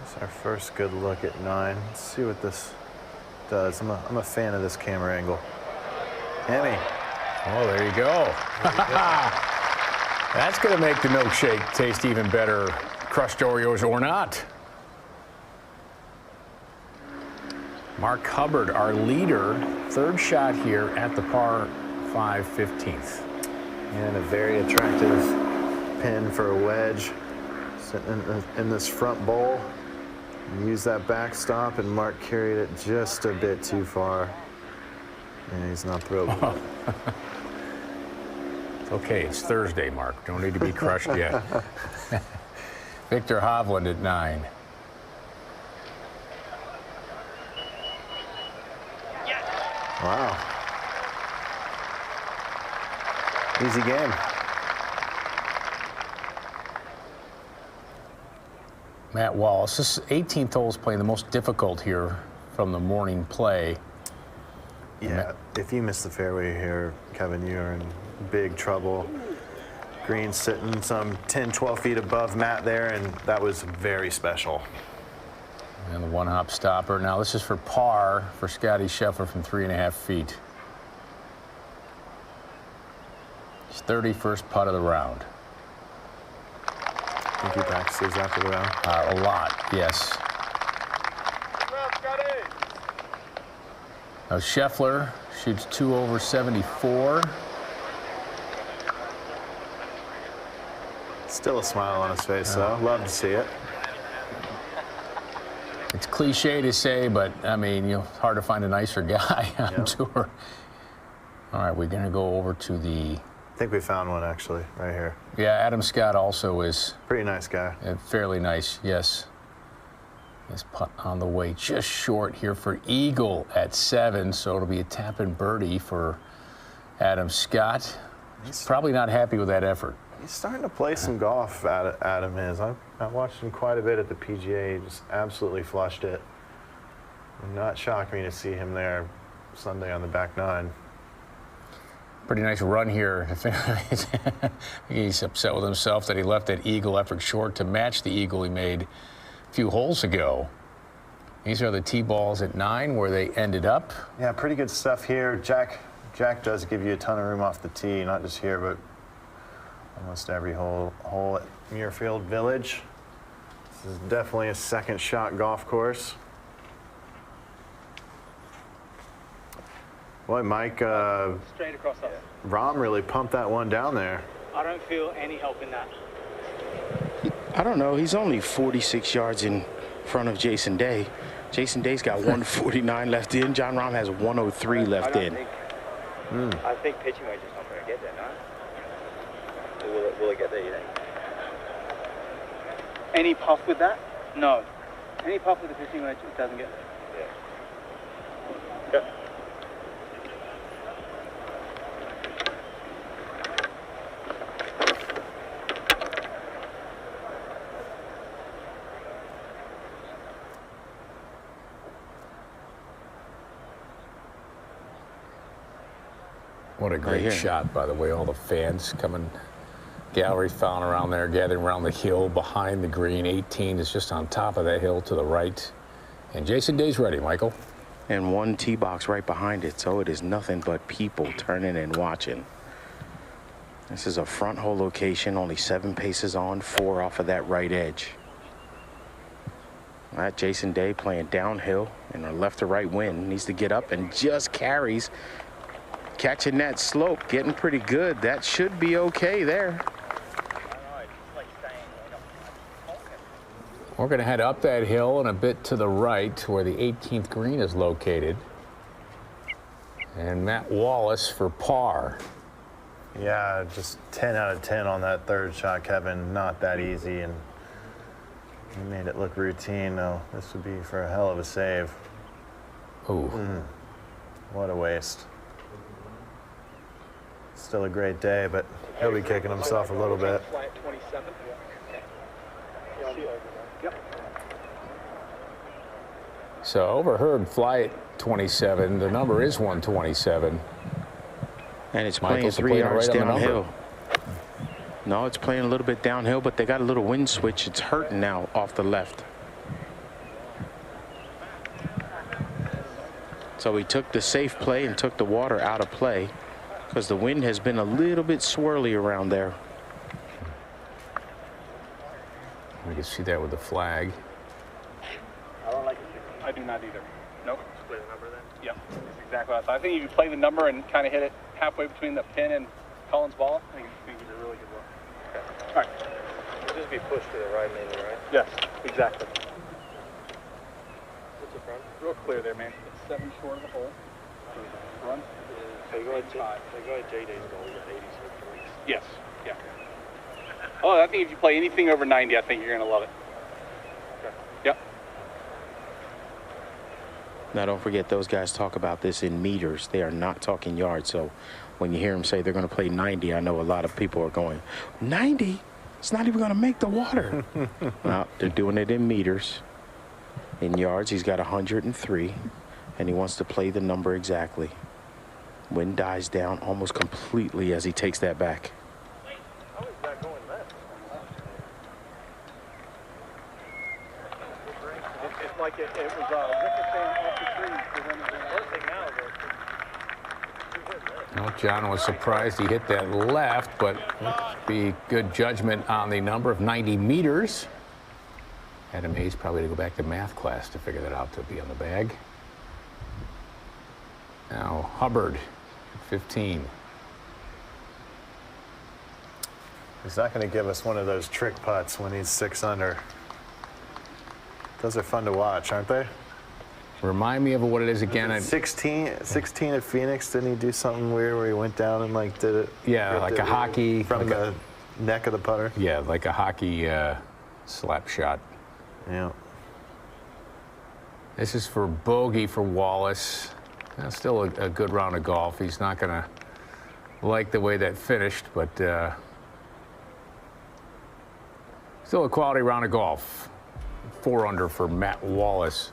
It's our first good look at 9. Let's see what this does. I'm a fan of this camera angle. Emmy. Oh, there you go. That's going to make the milkshake taste even better, crushed Oreos or not. Mark Hubbard, our leader, third shot here at the par 5 15th. And a very attractive pin for a wedge. Sitting in this front bowl. Use that backstop, and Mark carried it just a bit too far. And he's not thrilled with it. It's okay, it's Thursday, Mark. Don't need to be crushed yet. Victor Hovland at 9. Wow. Easy game. Matt Wallace, this 18th hole is playing the most difficult here from the morning play. Yeah, if you miss the fairway here, Kevin, you're in big trouble. Green sitting some 10, 12 feet above Matt there, and that was very special. And the one-hop stopper. Now this is for par for Scotty Scheffler from 3.5 feet. His 31st putt of the round. I think he practices after the round. A lot, yes. Now Scheffler shoots 2 over 74. Still a smile on his face, though. Love to see it. It's cliche to say, but I mean, you know, it's hard to find a nicer guy on tour. All right, we're going to go over to the. I think we found one actually, right here. Yeah, Adam Scott also is. Pretty nice guy. Fairly nice, yes. His putt on the way, just short here for eagle at 7, so it'll be a tap-in birdie for Adam Scott. He's probably not happy with that effort. He's starting to play some golf, Adam is. I've watched him quite a bit at the PGA. He just absolutely flushed it. Would not shock me to see him there Sunday on the back 9. Pretty nice run here. He's upset with himself that he left that eagle effort short to match the eagle he made a few holes ago. These are the tee balls at 9 where they ended up. Yeah, pretty good stuff here. Jack does give you a ton of room off the tee, not just here, but almost every hole at Muirfield Village. This is definitely a second shot golf course. Boy, Mike, Straight across us. Rom really pumped that one down there. I don't feel any help in that. I don't know. He's only 46 yards in front of Jason Day. Jason Day's got 149 left in. John Rahm has 103 left in. I think pitching wedge is not going to get there, no? Will it get there, you think? Any puff with that? No. Any puff with the pitching wedge, it doesn't get there. Yeah. Yep. What a great shot, by the way. All the fans coming gallery found around there, gathering around the hill behind the green. 18 is just on top of that hill to the right. And Jason Day's ready, Michael. And one tee box right behind it, so it is nothing but people turning and watching. This is a front hole location, only 7 paces on, 4 off of that right edge. All right, Jason Day playing downhill in a left to right wind. Needs to get up and just carries. Catching that slope, getting pretty good. That should be okay there. We're going to head up that hill and a bit to the right where the 18th green is located. And Matt Wallace for par. Yeah, just 10 out of 10 on that third shot, Kevin. Not that easy, and he made it look routine, though. This would be for a hell of a save. Ooh. What a waste. Still a great day, but he'll be kicking himself a little bit. So overheard flight 27. The number is 127. And it's playing 3 yards downhill. No, it's playing a little bit downhill, but they got a little wind switch. It's hurting now off the left. So he took the safe play and took the water out of play because the wind has been a little bit swirly around there. We can see that with the flag. I don't like it. I do not either. Nope. Just play the number then? Yep. That's exactly what I thought. I think if you play the number and kind of hit it halfway between the pin and Collins' ball, I think it's a really good look. Okay. All right. It'll just be pushed to the right, mainly, right? Yes, exactly. What's the front? Real clear there, man. It's 7 short of the hole. Run. So you go at J-Day's goal, you got 86 points. Yes. Yeah. Oh, I think if you play anything over 90, I think you're going to love it. Okay. Yep. Now, don't forget, those guys talk about this in meters. They are not talking yards. So when you hear them say they're going to play 90, I know a lot of people are going, 90? It's not even going to make the water. No, they're doing it in meters. In yards, he's got 103, and he wants to play the number exactly. Wind dies down almost completely as he takes that back. How is that going left? It's like it was ricocheting off the trees. Working now, Well, John was surprised he hit that left, but be good judgment on the number of 90 meters. Adam Hayes probably to go back to math class to figure that out to be on the bag. Now Hubbard, 15. He's not going to give us one of those trick putts when he's 6 under. Those are fun to watch, aren't they? Remind me of what it is again. 16 at Phoenix. Didn't he do something weird where he went down and like did it? Yeah, like a hockey from like the neck of the putter. Yeah, like a hockey slap shot. Yeah. This is for bogey for Wallace. Still a good round of golf. He's not going to like the way that finished, but still a quality round of golf. 4 under for Matt Wallace.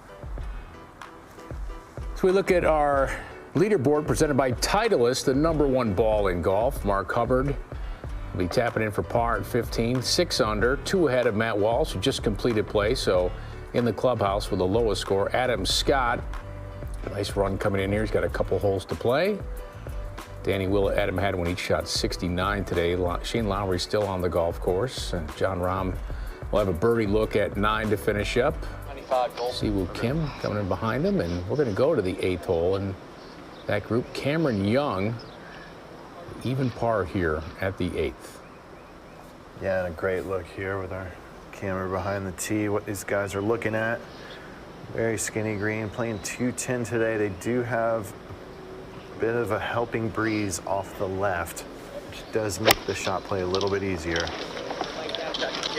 So we look at our leaderboard presented by Titleist, the #1 ball in golf. Mark Hubbard will be tapping in for par at 15, 6 under, 2 ahead of Matt Wallace, who just completed play. So in the clubhouse with the lowest score, Adam Scott. Nice run coming in here. He's got a couple holes to play. Danny Willett, Adam Hadwin each shot 69 today. Shane Lowry still on the golf course. And John Rahm will have a birdie look at 9 to finish up. Siwoo Kim coming in behind him, and we're going to go to the 8th hole in that group. Cameron Young, even par here at the 8th. Yeah, and a great look here with our camera behind the tee, what these guys are looking at. Very skinny green, playing 210 today. They do have a bit of a helping breeze off the left, which does make the shot play a little bit easier.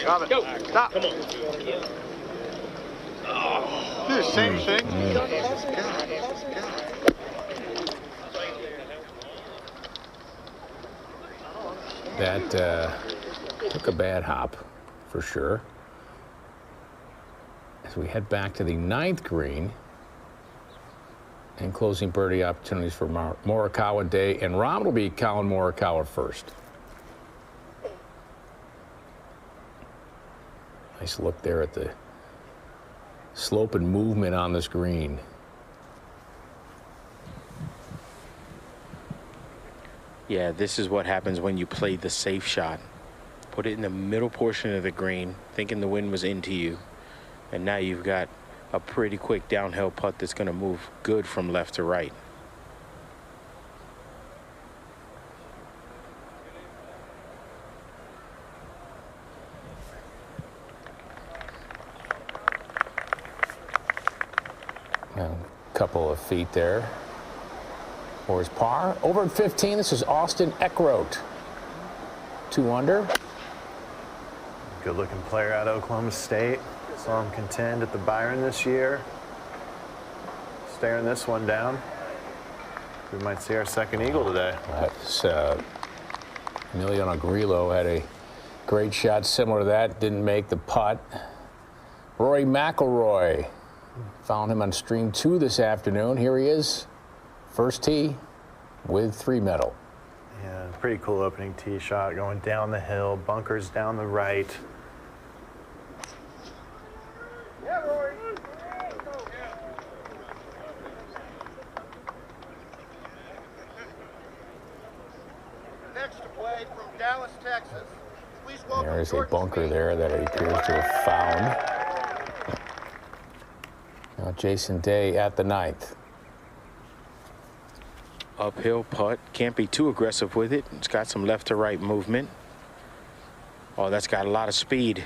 Got it. Go. Stop. Come on. Do the same thing. That took a bad hop, for sure. As we head back to the 9th green, and closing birdie opportunities for Morikawa, Day, and Rahm will be Colin Morikawa first. Nice look there at the slope and movement on this green. Yeah, this is what happens when you play the safe shot. Put it in the middle portion of the green, thinking the wind was into you. And now you've got a pretty quick downhill putt that's going to move good from left to right. A couple of feet there for his par. Over at 15, this is Austin Eckroat. 2 under. Good-looking player out of Oklahoma State. Saw him contend at the Byron this year. Staring this one down. We might see our second eagle today. That's Emiliano Grillo had a great shot similar to that. Didn't make the putt. Rory McIlroy. Found him on stream 2 this afternoon. Here he is. First tee with 3 medal. Yeah, pretty cool opening tee shot going down the hill, bunkers down the right. Yeah, Rory. Next to play from Dallas, Texas. Please welcome There's a bunker there that he appears to have found. Now Jason Day at the 9th. Uphill putt. Can't be too aggressive with it. It's got some left to right movement. Oh, that's got a lot of speed.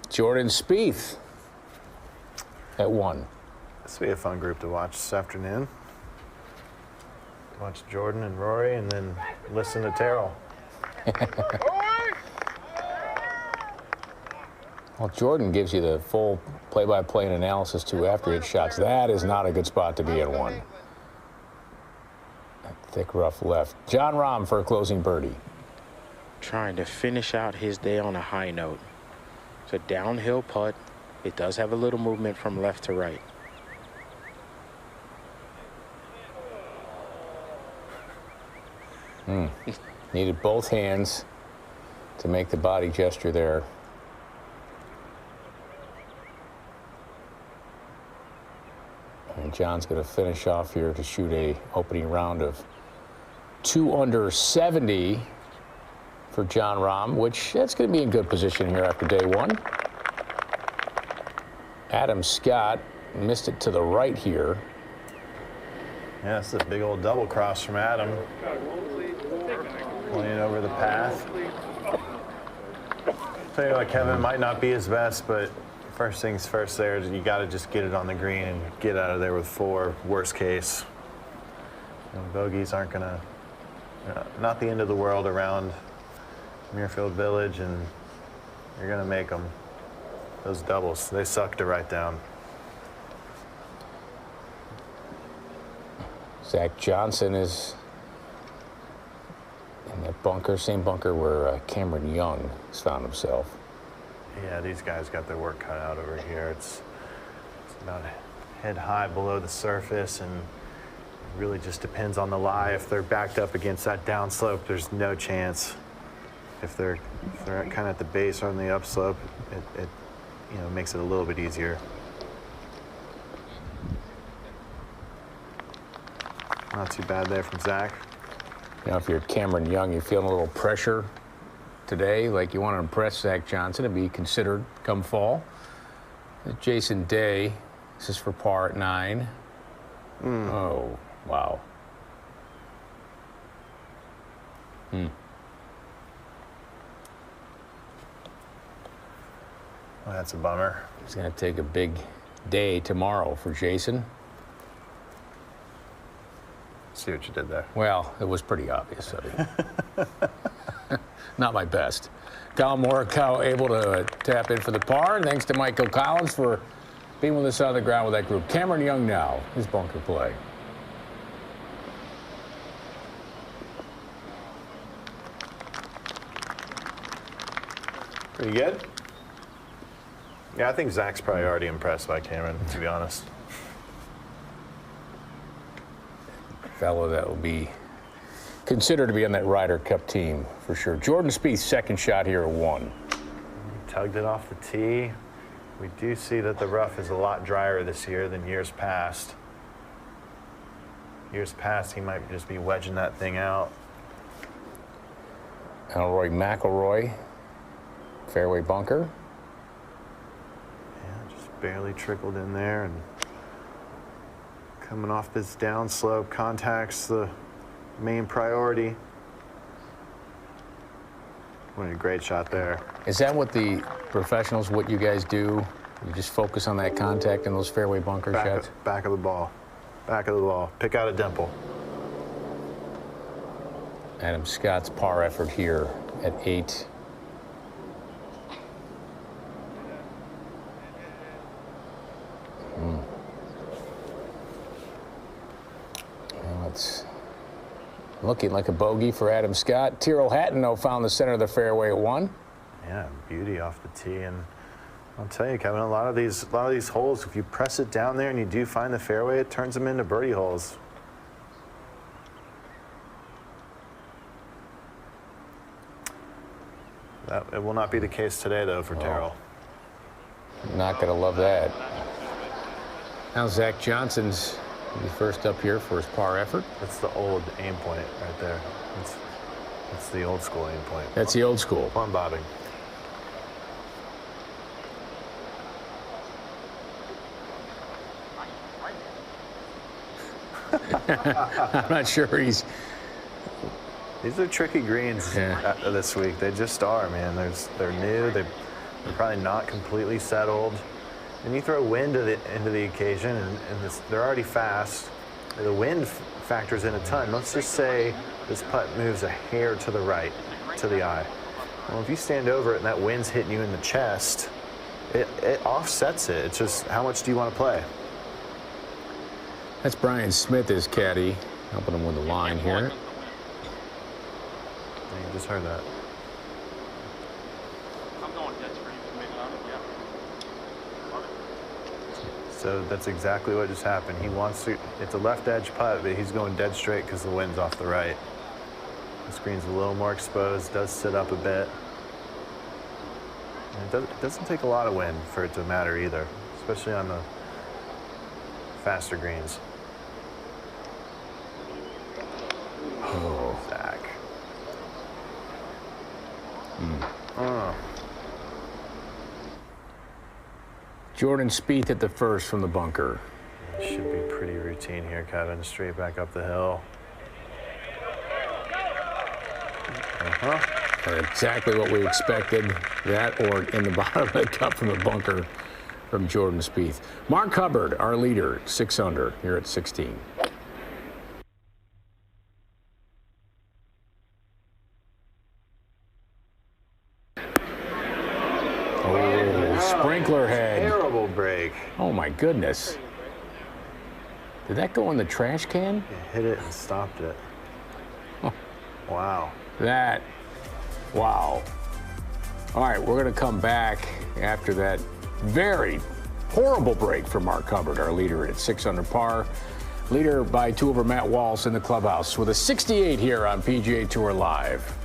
Jordan Spieth at 1. This will be a fun group to watch this afternoon. Watch Jordan and Rory and then listen to Terrell. Well, Jordan gives you the full play-by-play and analysis, too, after his shots. That is not a good spot to be at 1. That thick, rough left. John Rahm for a closing birdie. Trying to finish out his day on a high note. It's a downhill putt. It does have a little movement from left to right. Needed both hands to make the body gesture there. And John's going to finish off here to shoot a opening round of 2 under 70 for John Rahm, which that's going to be in good position here after day 1. Adam Scott missed it to the right here. Yeah, it's a big old double cross from Adam. Playing over the path. Tell you what, Kevin, might not be his best, but first things first there, you got to just get it on the green and get out of there with 4, worst case. Bogeys aren't going to, not the end of the world around Muirfield Village, and you're going to make them. Those doubles, they suck to write down. Zach Johnson is in that bunker, same bunker where Cameron Young has found himself. Yeah, these guys got their work cut out over here. It's about head high below the surface, and it really just depends on the lie. If they're backed up against that downslope, there's no chance. If they're kind of at the base or on the upslope, it makes it a little bit easier. Not too bad there from Zach. If you're Cameron Young, you're feeling a little pressure today, like you want to impress Zach Johnson and be considered come fall. Jason Day, this is for par at 9. Oh, wow. Well, that's a bummer. It's going to take a big day tomorrow for Jason. See what you did there. Well, it was pretty obvious. Not my best. Colin Morikawa able to tap in for the par. Thanks to Michael Collins for being with us on the ground with that group. Cameron Young now, his bunker play. Pretty good? Yeah, I think Zach's probably already impressed by Cameron, to be honest. Fellow that will be considered to be on that Ryder Cup team for sure. Jordan Spieth's second shot here at 1. Tugged it off the tee. We do see that the rough is a lot drier this year than years past. Years past, he might just be wedging that thing out. Rory McIlroy, fairway bunker. Yeah, just barely trickled in there, and coming off this downslope, contacts the main priority. What a great shot there. Is that what the professionals, what you guys do? You just focus on that contact and those fairway bunker shots? Back of the ball. Back of the ball. Pick out a dimple. Adam Scott's par effort here at 8. Well, it's looking like a bogey for Adam Scott. Tyrrell Hatton, though, found the center of the fairway at 1. Yeah, beauty off the tee. And I'll tell you, Kevin, a lot of these holes, if you press it down there and you do find the fairway, it turns them into birdie holes. It will not be the case today, though, for Tyrrell. Not going to love that. Now Zach Johnson's first up here for his par effort. That's the old aim point right there. That's the old school aim point. That's the old school. Plumb bobbing. I'm not sure he's... These are tricky greens this week. They just are, man. They're new. They're probably not completely settled. And you throw wind into the occasion, and they're already fast. The wind factors in a ton. Let's just say this putt moves a hair to the right, to the eye. Well, if you stand over it and that wind's hitting you in the chest, it offsets it. It's just how much do you want to play? That's Brian Smith, his caddy, helping him with the line here. You just heard that. I'm going dead straight. So that's exactly what just happened. He wants to, it's a left edge putt, but he's going dead straight because the wind's off the right. The screen's a little more exposed, does sit up a bit. And it doesn't take a lot of wind for it to matter either, especially on the faster greens. Oh, Zach. Jordan Spieth at the first from the bunker. It should be pretty routine here, Kevin. Straight back up the hill. Exactly what we expected. That or in the bottom of the cup from the bunker from Jordan Spieth. Mark Hubbard, our leader, 6 under here at 16. Sprinkler head. Terrible break. Oh my goodness. Did that go in the trash can? It hit it and stopped it. Oh. Wow. Wow. All right, we're going to come back after that very horrible break for Mark Hubbard, our leader at 6 under par. Leader by 2 over Matt Walsh in the clubhouse with a 68 here on PGA Tour Live.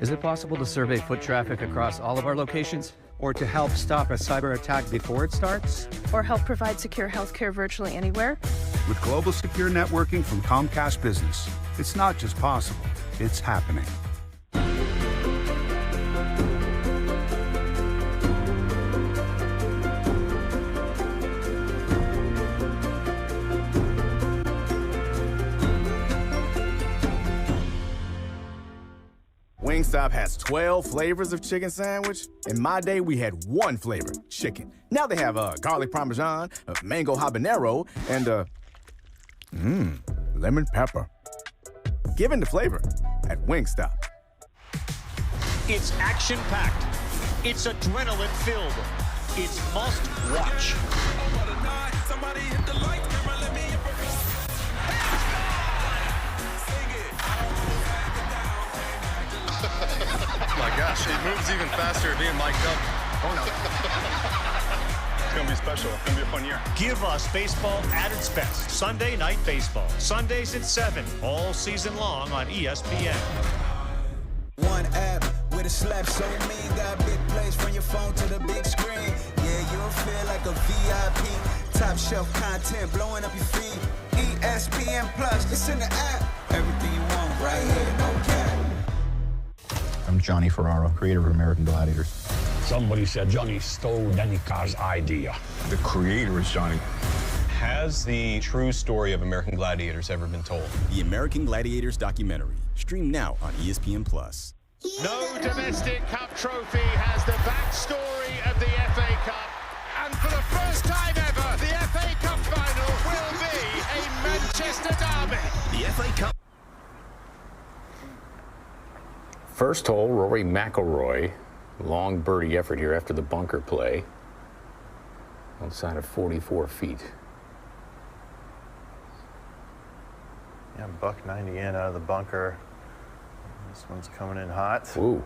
Is it possible to survey foot traffic across all of our locations? Or to help stop a cyber attack before it starts? Or help provide secure healthcare virtually anywhere? With global secure networking from Comcast Business, it's not just possible, it's happening. Wingstop has 12 flavors of chicken sandwich. In my day, we had one flavor, chicken. Now they have garlic parmesan, mango habanero, and lemon pepper. Give in the flavor at Wingstop. It's action-packed. It's adrenaline-filled. It's must-watch. Oh my gosh, it moves even faster being mic'd up. Oh no. going to be special. It's going to be a fun year. Give us baseball at its best. Sunday Night Baseball. Sundays at 7, all season long on ESPN. One app with a slap so mean, got big plays from your phone to the big screen. Yeah, you'll feel like a VIP. Top shelf content blowing up your feed. ESPN Plus, it's in the app. Everything you want right here, no cap. I'm Johnny Ferraro, creator of American Gladiators. Somebody said Johnny stole Danica's idea. The creator is Johnny. Has the true story of American Gladiators ever been told? The American Gladiators documentary. Stream now on ESPN Plus. No domestic cup trophy has the backstory of the FA Cup. And for the first time ever, the FA Cup final will be a Manchester derby. The FA Cup. First hole, Rory McIlroy. Long birdie effort here after the bunker play. Outside of 44 feet. Yeah, buck 90 in out of the bunker. This one's coming in hot. Ooh.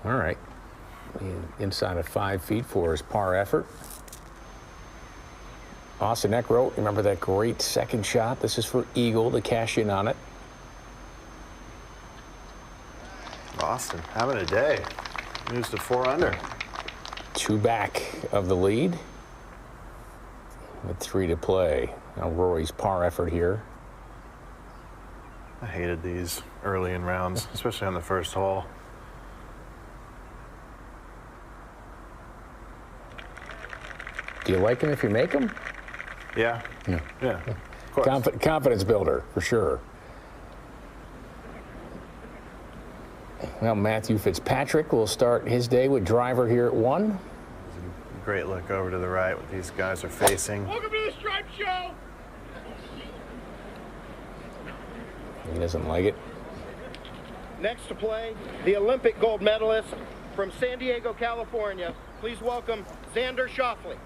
All right. Inside of 5 feet for his par effort. Austin Eckroat, remember that great second shot? This is for eagle to cash in on it. Austin having a day. Moves to 4 under. 2 back of the lead. With 3 to play. Now Rory's par effort here. I hated these early in rounds, especially on the first hole. Do you like them if you make them? Yeah. Yeah. Yeah. Of course. Confidence builder, for sure. Well, Matthew Fitzpatrick will start his day with driver here at 1. Great look over to the right, what these guys are facing. Welcome to the Stripe Show. He doesn't like it. Next to play, the Olympic gold medalist from San Diego, California. Please welcome Xander Schauffele.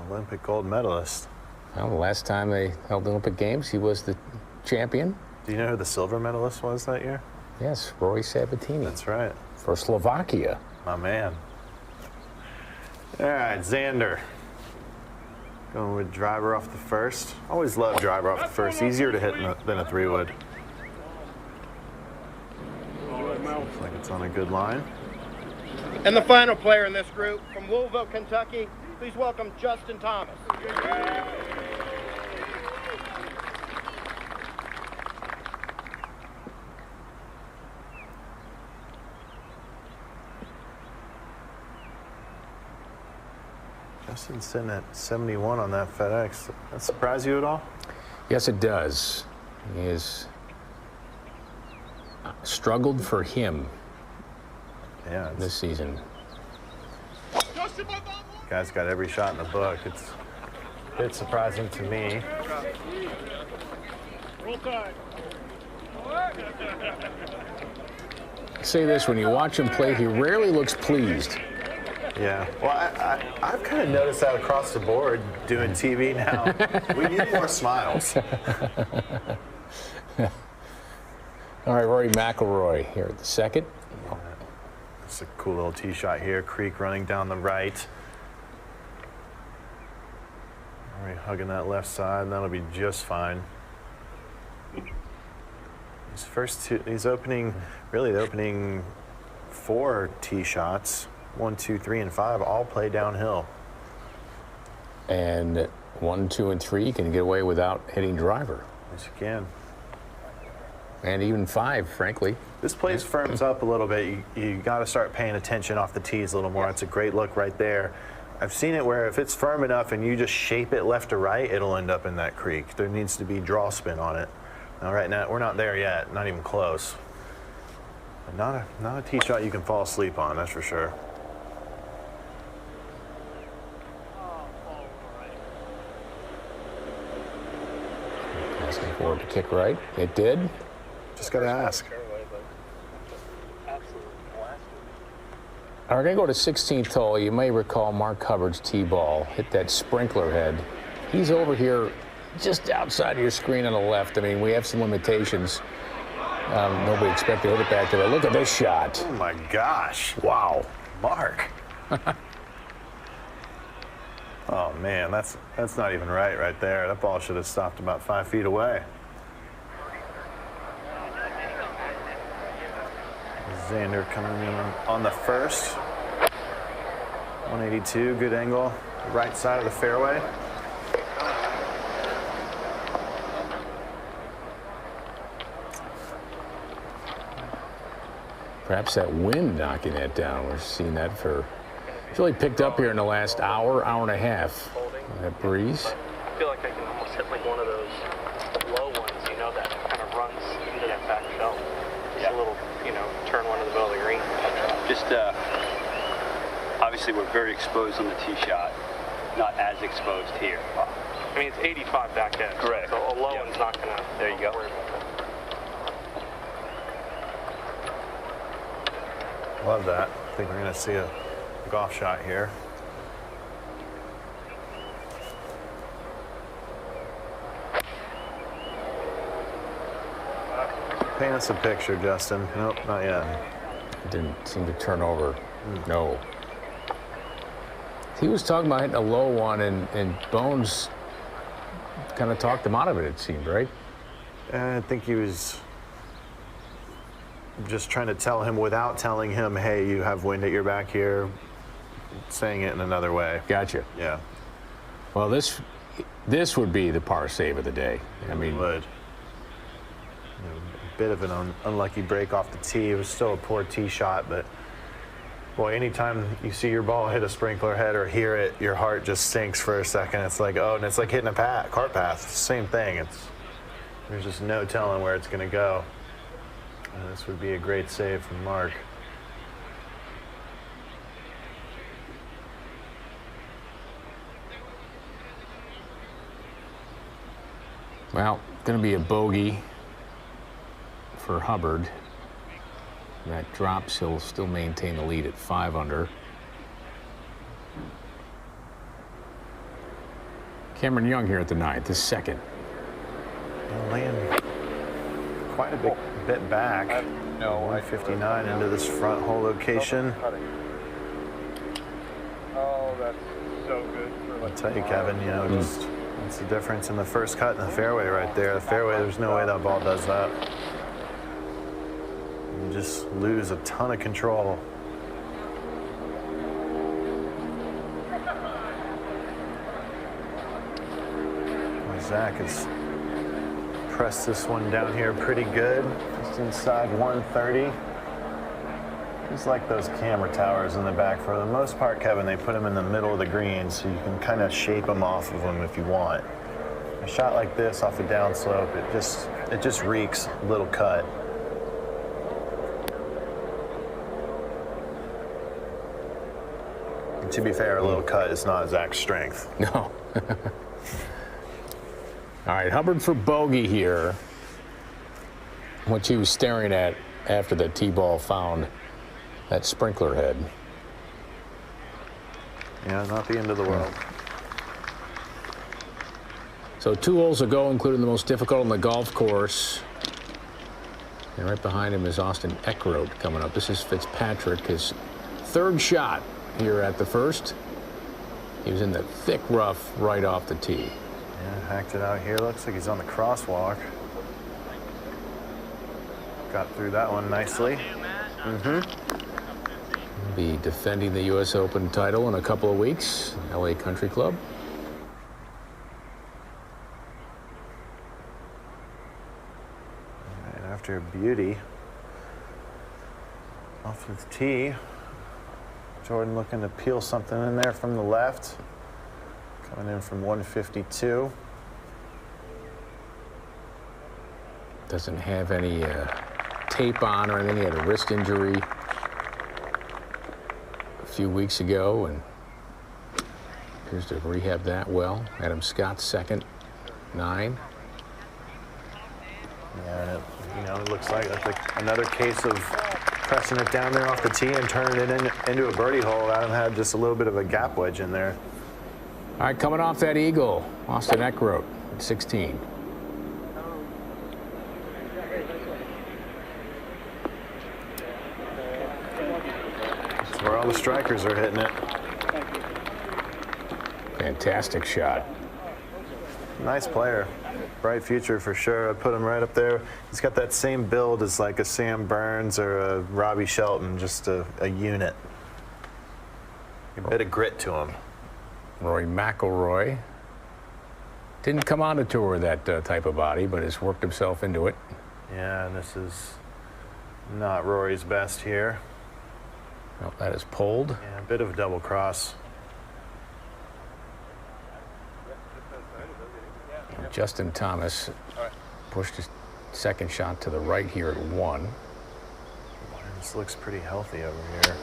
Olympic gold medalist. Well, the last time they held the Olympic Games, he was the champion. Do you know who the silver medalist was that year? Yes, Roy Sabatini. That's right. For Slovakia. My man. All right, Xander. Going with driver off the first. Always love driver off the first. Easier to hit than a 3-wood. Looks like it's on a good line. And the final player in this group from Louisville, Kentucky, please welcome Justin Thomas. Justin's sitting at 71 on that FedEx. That surprise you at all? Yes, it does. He has struggled for him this season. Guy's got every shot in the book. It's a bit surprising to me. Roll tide. Say this, when you watch him play, he rarely looks pleased. Yeah, well, I've kind of noticed that across the board doing TV now. We need more smiles. All right, Rory McIlroy here at the second. It's a cool little tee shot here. Creek running down the right. Rory hugging that left side, and that'll be just fine. These first two, he's opening, really the opening 4 tee shots. 1, 2, 3, and 5 all play downhill. And 1, 2, and 3 you can get away without hitting driver. Yes, you can. And even 5, frankly. This place firms up a little bit. You got to start paying attention off the tees a little more. It's a great look right there. I've seen it where if it's firm enough and you just shape it left to right, it'll end up in that creek. There needs to be draw spin on it. Now, right now, we're not there yet. Not even close. But not a tee shot you can fall asleep on, that's for sure. Asking for it to kick right. It did. Just got to ask. We're going to go to 16th hole. You may recall Mark Hubbard's tee ball hit that sprinkler head. He's over here just outside of your screen on the left. I mean, we have some limitations. Nobody expected to hit it back there. Look at this shot. Oh my gosh. Wow. Mark. Oh man, that's not even right there. That ball should have stopped about 5 feet away. Xander coming in on the first. 182, good angle. Right side of the fairway. Perhaps that wind knocking that down. We're seeing that for. It's really picked up here in the last hour and a half. That breeze. I feel like I can almost hit like one of those low ones, you know, that kind of runs into that back shelf. Just a little, you know, turn one in the middle of the green. Just obviously we're very exposed on the tee shot, not as exposed here. I mean, it's 85 back end. Correct. So a low one's not gonna. There you go. Love that. I think we're going to see a golf shot here. Paint us a picture, Justin. Nope, not yet. Didn't seem to turn over. No. He was talking about hitting a low one, and Bones kind of talked him out of it, it seemed, right? I think he was just trying to tell him without telling him, hey, you have wind at your back here, saying it in another way. Gotcha. Yeah. Well, this would be the par save of the day. I mean, it would. You know, a bit of an unlucky break off the tee. It was still a poor tee shot, but boy, anytime you see your ball hit a sprinkler head or hear it, your heart just sinks for a second. It's like, oh, and it's like hitting a cart path. Same thing. There's just no telling where it's going to go. And this would be a great save from Mark. Well, going to be a bogey for Hubbard. That drops, he'll still maintain the lead at 5 under. Cameron Young here at the 9th, the second. Laying quite a bit back. 159 into this front hole location. Oh, that's so good. I'll tell you, Kevin, you know, just that's the difference in the first cut in the fairway right there. The fairway, there's no way that ball does that. You just lose a ton of control. Zach has pressed this one down here pretty good, just inside 130. Just like those camera towers in the back. For the most part, Kevin, they put them in the middle of the green so you can kind of shape them off of them if you want. A shot like this off a downslope, it just reeks little cut. And to be fair, a little cut is not Zach's strength. No. All right, Hubbard for bogey here. What he was staring at after the tee ball found that sprinkler head. Yeah, not the end of the world. So 2 holes to go, including the most difficult on the golf course. And right behind him is Austin Eckroat coming up. This is Fitzpatrick, his 3rd shot here at the first. He was in the thick rough right off the tee. Yeah, hacked it out here. Looks like he's on the crosswalk. Got through that one nicely. Be defending the U.S. Open title in a couple of weeks, LA Country Club. All right, after a beauty off the tee, Jordan looking to peel something in there from the left. Coming in from 152. Doesn't have any tape on or anything. He had a wrist injury a few weeks ago and appears to have rehabbed that well. Adam Scott, 2nd, 9. Yeah, and it looks like that's like another case of pressing it down there off the tee and turning it into a birdie hole. Adam had just a little bit of a gap wedge in there. All right, coming off that eagle, Austin Eckroat at 16. All the strikers are hitting it. Fantastic shot. Nice player. Bright future for sure. I'd put him right up there. He's got that same build as like a Sam Burns or a Robbie Shelton, just a unit. A bit of grit to him. Rory McIlroy didn't come on the tour with that type of body, but has worked himself into it. Yeah, and this is not Rory's best here. Well, that is pulled. Yeah, a bit of a double cross. Justin Thomas pushed his second shot to the right here at 1. This looks pretty healthy over here.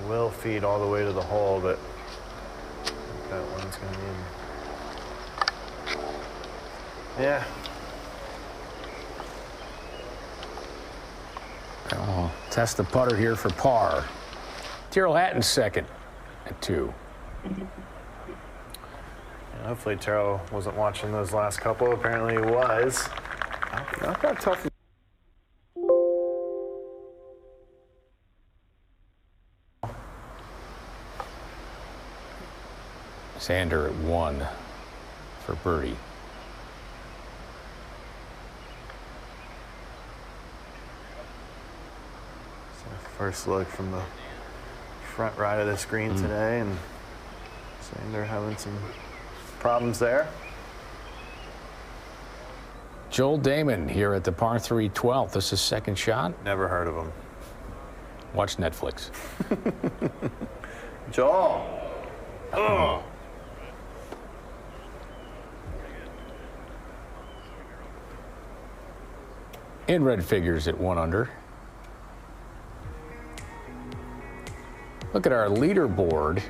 Will feed all the way to the hole, but that one's going to need. Yeah. I'll test the putter here for par. Tyrrell Hatton's second at 2. And hopefully Terrell wasn't watching those last couple. Apparently he was. Not that tough. Xander at 1 for birdie. So first look from the front right of the screen today, and Xander having some problems there. Joel Damon here at the par 3 12th. This is second shot. Never heard of him. Watch Netflix. Joel. Oh. In red figures at 1 under. Look at our leaderboard.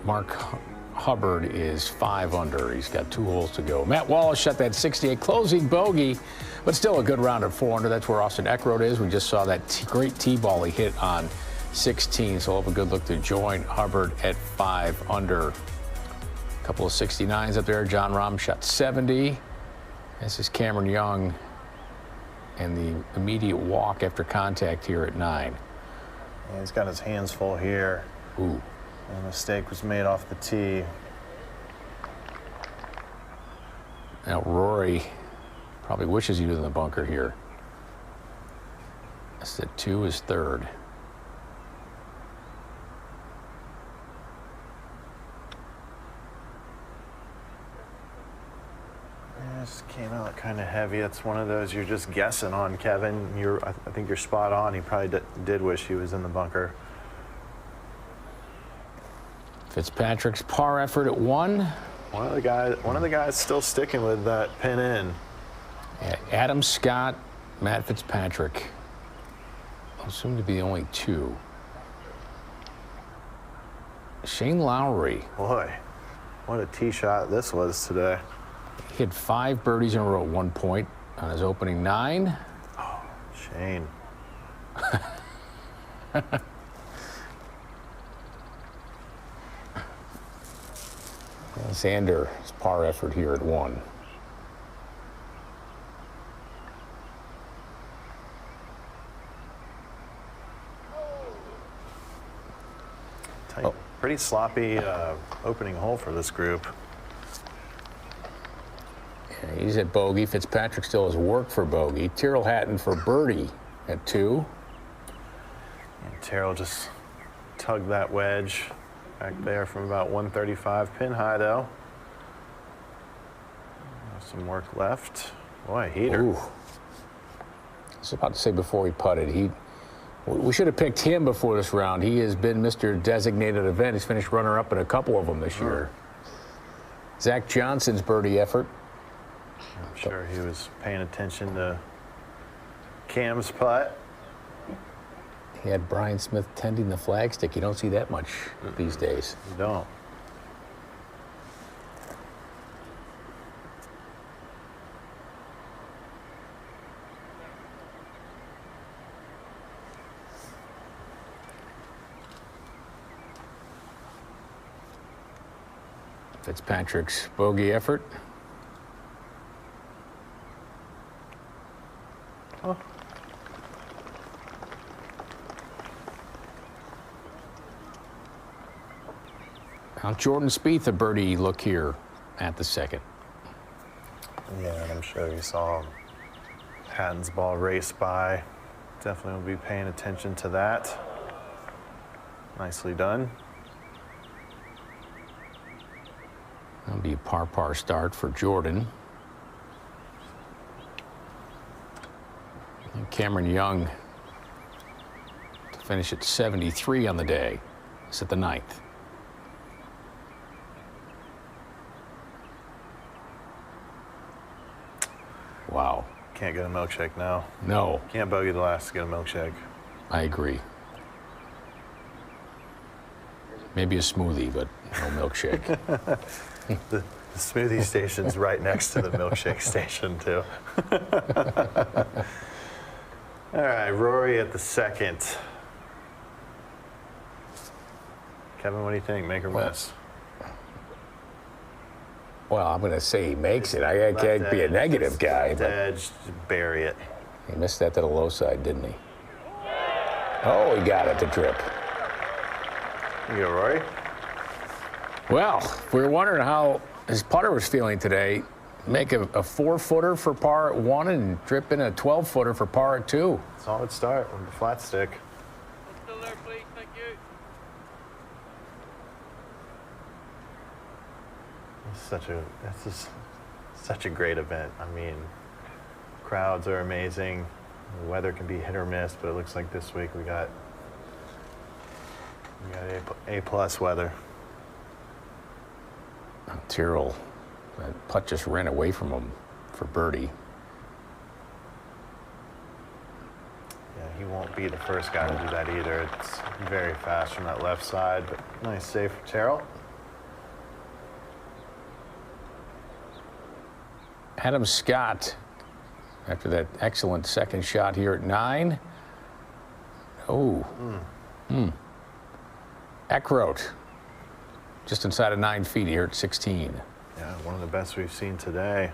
Mark Hubbard is 5 under. He's got 2 holes to go. Matt Wallace shot that 68 closing bogey, but still a good round at 4 under. That's where Austin Eckroat is. We just saw that great tee ball he hit on 16, so we'll have a good look to join Hubbard at 5 under. A couple of 69s up there. John Rahm shot 70. This is Cameron Young and the immediate walk after contact here at 9. Yeah, he's got his hands full here. Ooh. A mistake was made off the tee. Now Rory probably wishes he was in the bunker here. That's at 2 is 3rd. This came out kind of heavy. It's one of those you're just guessing on, Kevin. I think you're spot on. He probably did wish he was in the bunker. Fitzpatrick's par effort at 1. One of the guys still sticking with that pin in. Yeah, Adam Scott, Matt Fitzpatrick. Assumed to be only 2. Shane Lowry. Boy, what a tee shot this was today. He had 5 birdies in a row at 1 point on his opening 9. Oh, Shane. Xander's par effort here at 1. Pretty sloppy opening hole for this group. Yeah, he's at bogey. Fitzpatrick still has work for bogey. Tyrrell Hatton for birdie at 2. And Tyrrell just tugged that wedge back there from about 135. Pin high, though. Some work left. Boy, heater. Ooh. I was about to say before he putted, we should have picked him before this round. He has been Mr. Designated Event. He's finished runner-up in a couple of them this year. Zach Johnson's birdie effort. I'm sure he was paying attention to Cam's putt. He had Brian Smith tending the flagstick. You don't see that much these days. You don't. Fitzpatrick's bogey effort. Oh, Now Jordan Spieth a birdie look here at the second. Yeah, and I'm sure you saw Hatton's ball race by. Definitely will be paying attention to that. Nicely done. That'll be a par start for Jordan. And Cameron Young to finish at 73 on the day. It's at the 9th. Wow. Can't get a milkshake now. No. Can't bogey the last to get a milkshake. I agree. Maybe a smoothie, but no milkshake. The smoothie station's right next to the milkshake station, too. All right, Rory at the second. Kevin, what do you think? Make or miss? Well, I'm going to say he makes it. I can't be a negative guy. But edge, bury it. He missed that to the low side, didn't he? Oh, he got it to drip. You go, Rory. Well, we were wondering how his putter was feeling today. Make a 4-footer for par at 1 and drip in a 12-footer for par at 2. Solid start with the flat stick. Still there, please. Thank you. This is such a great event. I mean, crowds are amazing. The weather can be hit or miss, but it looks like this week we got A+ weather. Tyrrell, that putt just ran away from him for birdie. Yeah, he won't be the first guy to do that either. It's very fast from that left side, but nice save for Tyrrell. Adam Scott, after that excellent second shot here at 9. Oh. Eckroat, just inside of 9 feet here at 16. Yeah, one of the best we've seen today.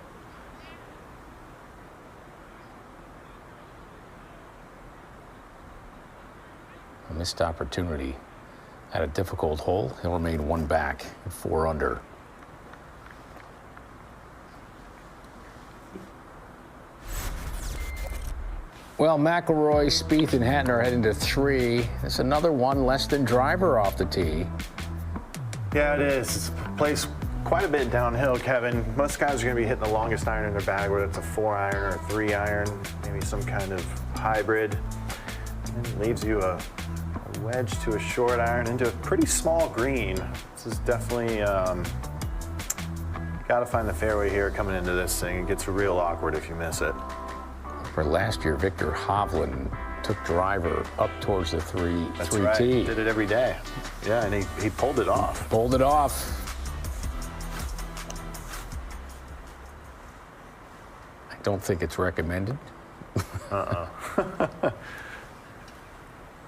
A missed opportunity at a difficult hole. He'll remain 1 back at 4 under. Well, McIlroy, Spieth, and Hatton are heading to 3. It's another one less than driver off the tee. Yeah, it is. It's placed quite a bit downhill, Kevin. Most guys are going to be hitting the longest iron in their bag, whether it's a 4-iron or a 3-iron, maybe some kind of hybrid. And it leaves you a wedge to a short iron into a pretty small green. This is definitely got to find the fairway here coming into this thing. It gets real awkward if you miss it. For last year, Victor Hovland took driver up towards the 3 right. tee. Did it every day. Yeah, and he pulled it off. Pulled it off. I don't think it's recommended. And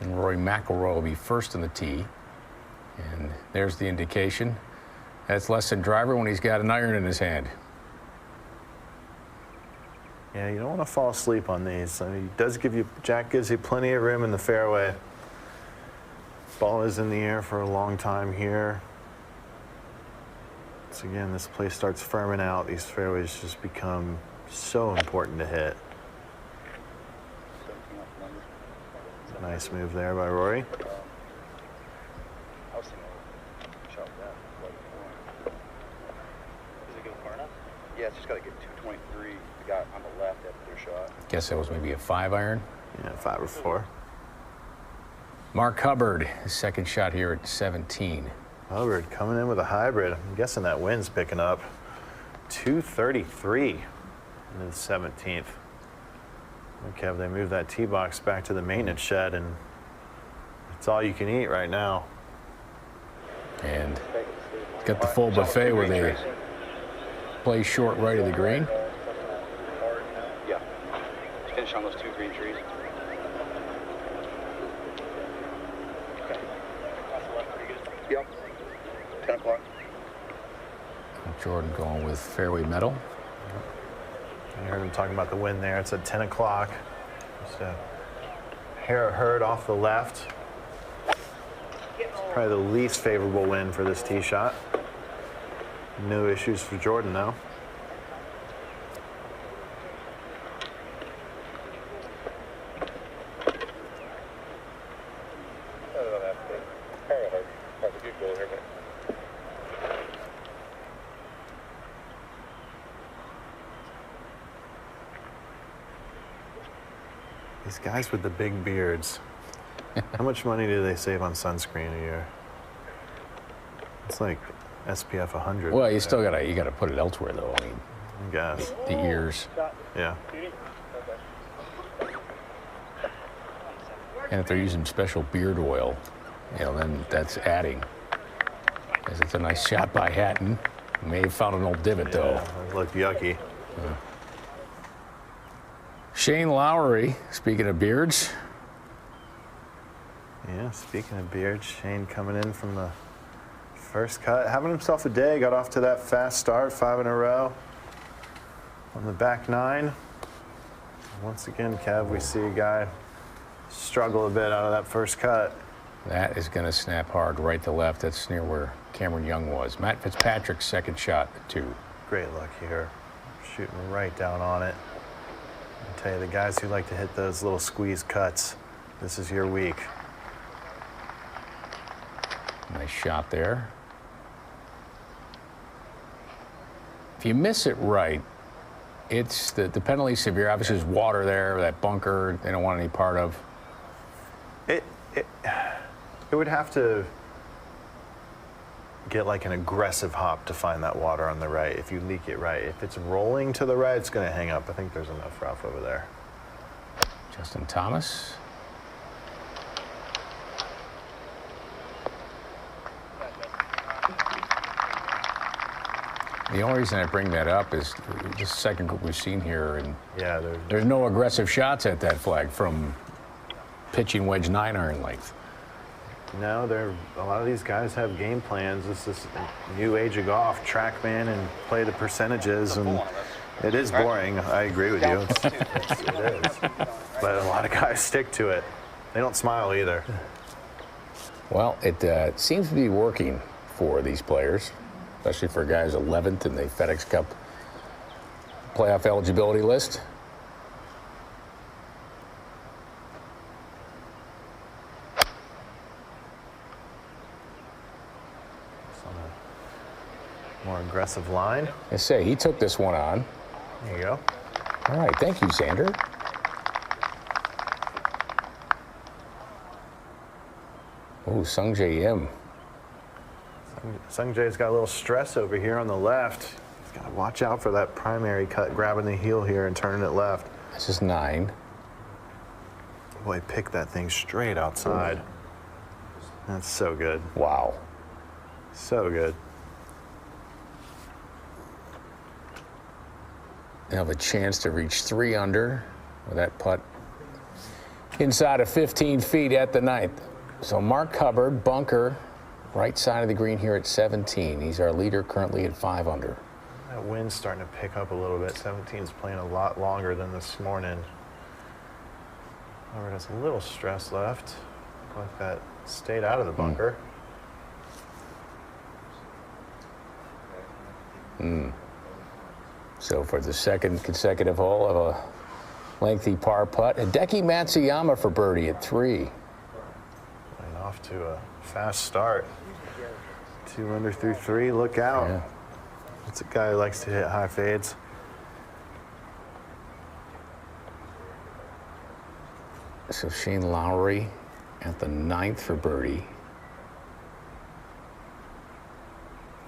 Rory McIlroy will be first in the tee. And there's the indication. That's less than driver when he's got an iron in his hand. Yeah, you don't want to fall asleep on these. I mean, Jack gives you plenty of room in the fairway. Ball is in the air for a long time here. So again, this place starts firming out. These fairways just become so important to hit. Nice move there by Rory. Yeah, it's just got to get 223. The guy on the left after their shot. Guess that was maybe a 5-iron. Yeah, 5 or 4. Mark Hubbard, his second shot here at 17. Hubbard coming in with a hybrid. I'm guessing that wind's picking up. 233 into the 17th. Okay, they moved that tee box back to the maintenance shed, and it's all you can eat right now. And got the full buffet where they play short right of the green. Yeah. Finish on those 2 green trees. Okay. Yep. 10 o'clock. Jordan going with fairway metal. I heard him talking about the wind there. It's at 10 o'clock. Just a hair herd off the left. Probably the least favorable wind for this tee shot. No issues for Jordan, though. These guys with the big beards, how much money do they save on sunscreen a year? It's like SPF 100. Well, you still gotta put it elsewhere, though. I mean, I guess. The ears. Yeah. And if they're using special beard oil, then that's adding. As it's a nice shot by Hatton. May have found an old divot, though. It looked yucky. Shane Lowry, speaking of beards. Yeah, speaking of beards, Shane coming in from the first cut, having himself a day, got off to that fast start, 5 in a row on the back 9. Once again, Kev, we see a guy struggle a bit out of that first cut. That is going to snap hard right to left. That's near where Cameron Young was. Matt Fitzpatrick's second shot at 2. Great luck here, shooting right down on it. I tell you, the guys who like to hit those little squeeze cuts, this is your week. Nice shot there. If you miss it right, it's the penalty severe. Obviously, there's water there, that bunker they don't want any part of. It would have to get like an aggressive hop to find that water on the right if you leak it right. If it's rolling to the right, it's going to hang up. I think there's enough rough over there. Justin Thomas. The only reason I bring that up is the second group we've seen here, and yeah, there's no aggressive shots at that flag from pitching wedge 9-iron length. No, a lot of these guys have game plans. This is a new age of golf, TrackMan and play the percentages, and it is boring. I agree with you. It is. But a lot of guys stick to it. They don't smile either. Well, it seems to be working for these players, especially for guys 11th in the FedEx Cup playoff eligibility list. More aggressive line. I say, he took this one on. There you go. All right, thank you, Xander. Oh, Sungjae Im. Sungjae's got a little stress over here on the left. He's got to watch out for that primary cut, grabbing the heel here and turning it left. This is 9. Boy, pick that thing straight outside. That's so good. Wow. So good. They'll have a chance to reach 3 under with that putt inside of 15 feet at the 9th. So Mark Hubbard, bunker, right side of the green here at 17. He's our leader currently at 5 under. That wind's starting to pick up a little bit. 17's playing a lot longer than this morning. Hubbard has a little stress left. Like that stayed out of the bunker. So for the second consecutive hole of a lengthy par putt, Hideki Matsuyama for birdie at 3. Going off to a fast start. 2 under through 3. Look out. Yeah. That's a guy who likes to hit high fades. So Shane Lowry at the 9th for birdie.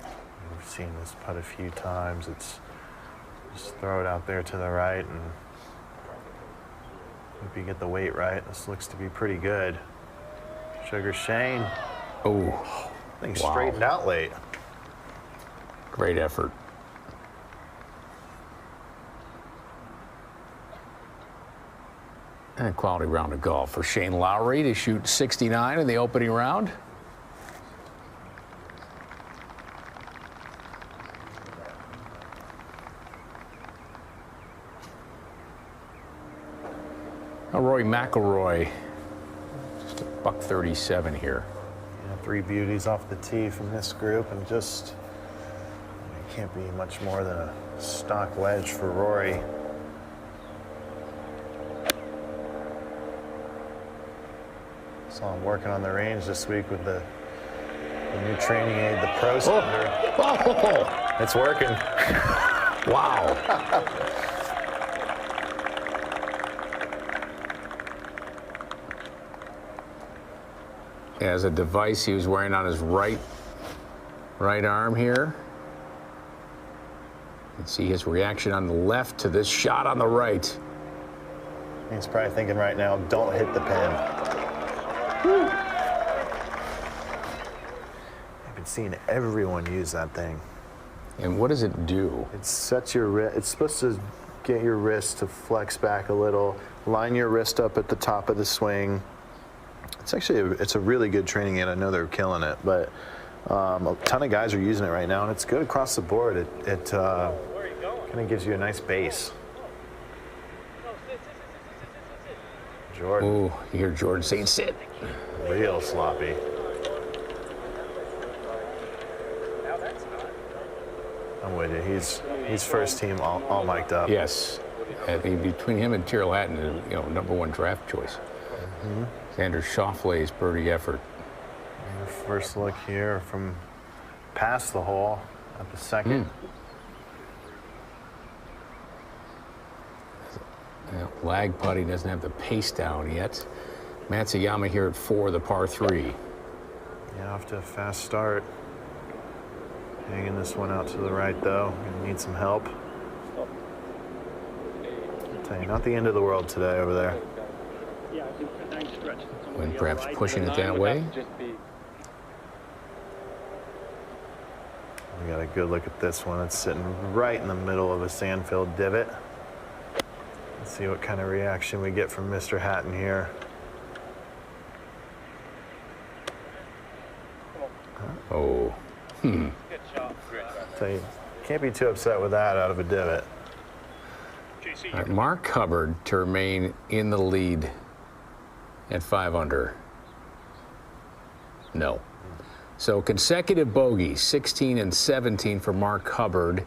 We've seen this putt a few times. It's just throw it out there to the right, and if you get the weight right, this looks to be pretty good. Sugar Shane. Oh, I think straightened out late. Great effort. And a quality round of golf for Shane Lowry to shoot 69 in the opening round. Now Rory McIlroy, just a $137 here. 3 beauties off the tee from this group, and just it can't be much more than a stock wedge for Rory. Saw him working on the range this week with the new training aid, the Pro Sender. Oh. It's working. Wow. As a device he was wearing on his right arm here. You can see his reaction on the left to this shot on the right. He's probably thinking right now, don't hit the pin. I've been seeing everyone use that thing. And what does it do? It sets your wrist. It's supposed to get your wrist to flex back a little, line your wrist up at the top of the swing. It's actually it's a really good training aid. I know they're killing it, but a ton of guys are using it right now, and it's good across the board. It kind of gives you a nice base. Jordan. Ooh, you hear Jordan saying sit. Real sloppy. I'm with you. He's first team all mic'd up. Yes. I think between him and Tyrrell Hatton, #1 draft choice. Mm-hmm. Xander Schauffele's birdie effort. First look here from past the hole at the second. Lag putting doesn't have the pace down yet. Matsuyama here at 4, the par 3. Yeah, off to a fast start. Hanging this one out to the right, though. Gonna need some help. I'll tell you, not the end of the world today over there. When perhaps pushing it that way. We got a good look at this one. It's sitting right in the middle of a sand-filled divot. Let's see what kind of reaction we get from Mr. Hatton here. Oh. Tell you, can't be too upset with that out of a divot. All right, Mark Hubbard to remain in the lead at 5 under. No. So consecutive bogeys, 16 and 17 for Mark Hubbard.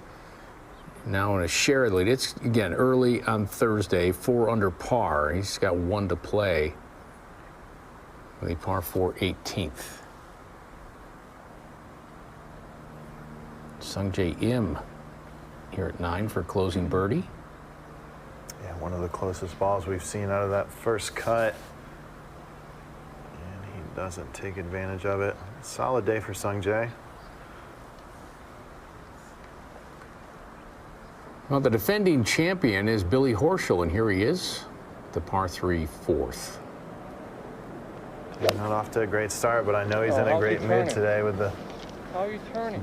Now in a shared lead. It's, again, early on Thursday, 4 under par. He's got 1 to play with a par 4 18th. Sungjae Im here at 9 for closing birdie. Yeah, one of the closest balls we've seen out of that first cut. And he doesn't take advantage of it. Solid day for Sungjae. Well, the defending champion is Billy Horschel, and here he is, the par 3 4th. Not off to a great start, but I know he's in a great mood today with the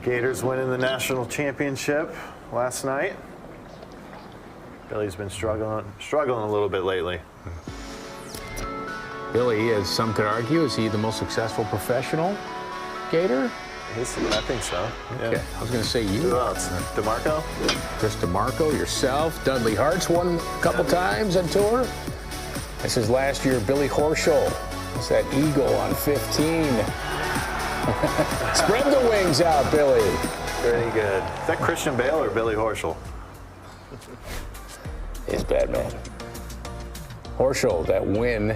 Gators winning the national championship last night. Billy's been struggling a little bit lately. Billy, as some could argue, is he the most successful professional Gator? I think so. Okay. Yeah. I was going to say you. Who else? DeMarco? Chris DeMarco, yourself. Dudley Hart's won a couple times on tour. This is last year, Billy Horschel. It's that eagle on 15. Spread the wings out, Billy. Pretty good. Is that Christian Bale or Billy Horschel? He's bad, man. Horschel, that win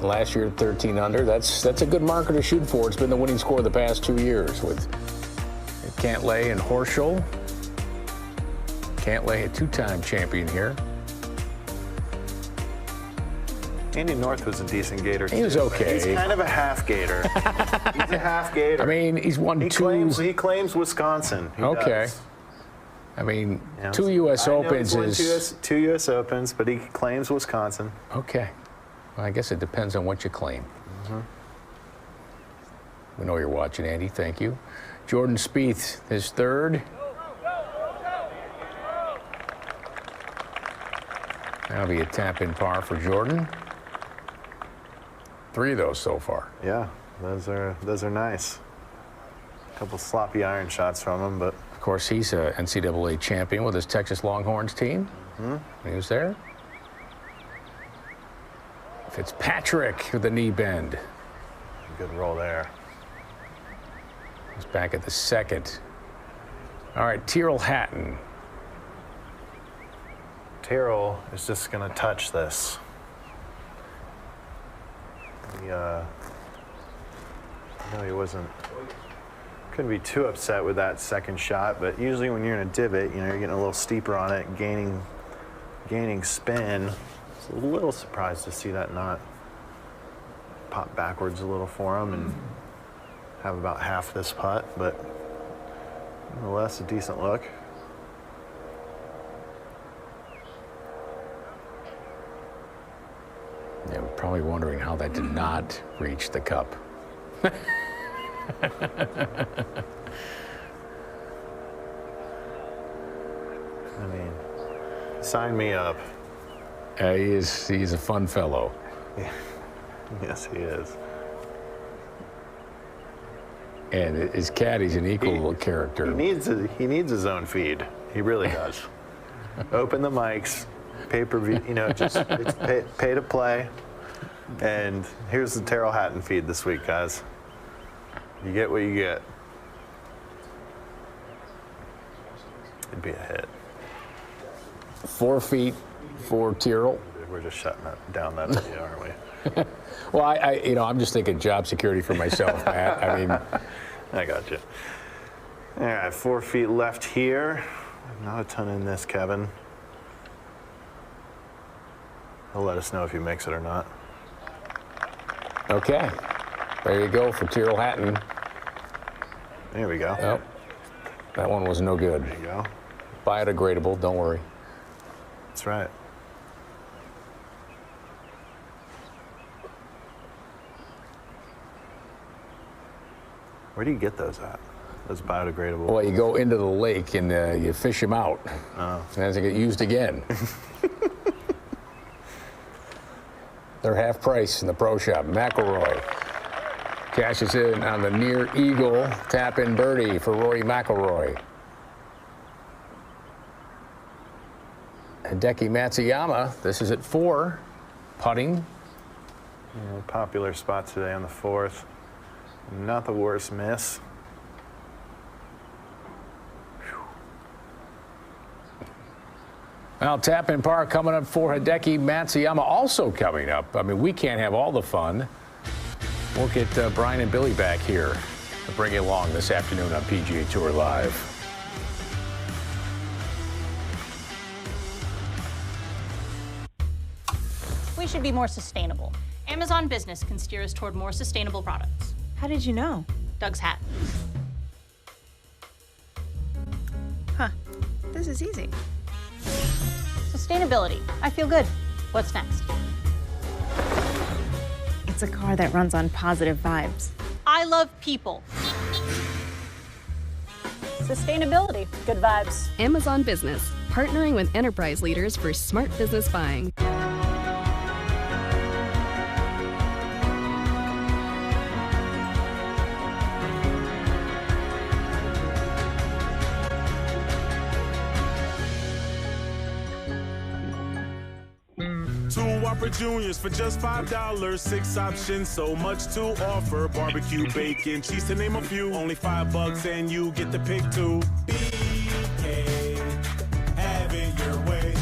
last year, 13 under. That's a good marker to shoot for. It's been the winning score the past 2 years with Cantlay and Horschel. Cantlay, a 2-time champion here. Andy North was a decent Gator. He was okay. He's kind of a half Gator. He's a half Gator. I mean, he's won two. He claims Wisconsin. He does. I mean, 2 U.S. Opens is... Two U.S. Opens, but he claims Wisconsin. Okay. Well, I guess it depends on what you claim. Mm-hmm. We know you're watching, Andy. Thank you. Jordan Spieth, his 3rd. That'll be a tap-in par for Jordan. 3 of those so far. Yeah, those are nice. A couple sloppy iron shots from him, but... Of course, he's a NCAA champion with his Texas Longhorns team. Mm-hmm. He was there. Fitzpatrick with the knee bend. good roll there. He's back at the second. All right, Tyrrell Hatton. Tyrrell is just going to touch this. He couldn't be too upset with that second shot, but usually when you're in a divot, you're getting a little steeper on it, gaining spin. It's a little surprised to see that not pop backwards a little for him and have about half this putt, but nonetheless a decent look. Yeah, I'm probably wondering how that did not reach the cup. I mean, sign me up. He's a fun fellow. Yeah. Yes, he is. And his caddy's an equal character. He needs his own feed. He really does. Open the mics, pay-per-view, just it's pay to play. And here's the Tyrrell Hatton feed this week, guys. You get what you get. It'd be a hit. 4 feet for Tyrrell. We're just shutting down that video, aren't we? Well, I'm just thinking job security for myself, Matt. I mean, I got you. All right, 4 feet left here. Not a ton in this, Kevin. He'll let us know if he makes it or not. Okay. There you go for Tyrrell Hatton. There we go. Yep. That one was no good. There you go. Biodegradable, don't worry. That's right. Where do you get those at? Those biodegradable? Well, you go into the lake and you fish them out. Oh. And they get used again. They're half price in the pro shop. McIlroy cashes in on the near eagle tap-in birdie for Rory McIlroy. Hideki Matsuyama, this is at 4, putting. Popular spot today on the 4th. Not the worst miss. Now, tap-in par coming up for Hideki Matsuyama, also coming up. I mean, we can't have all the fun. We'll get Brian and Billy back here to bring you along this afternoon on PGA Tour Live. We should be more sustainable. Amazon Business can steer us toward more sustainable products. How did you know? Doug's hat. Huh. This is easy. Sustainability. I feel good. What's next? It's a car that runs on positive vibes. I love people. Sustainability. Good vibes. Amazon Business, partnering with enterprise leaders for smart business buying. Whopper Juniors for just $5. 6 options, so much to offer. Barbecue, bacon, cheese to name a few. Only $5 and you get to pick 2. BK, have it your way.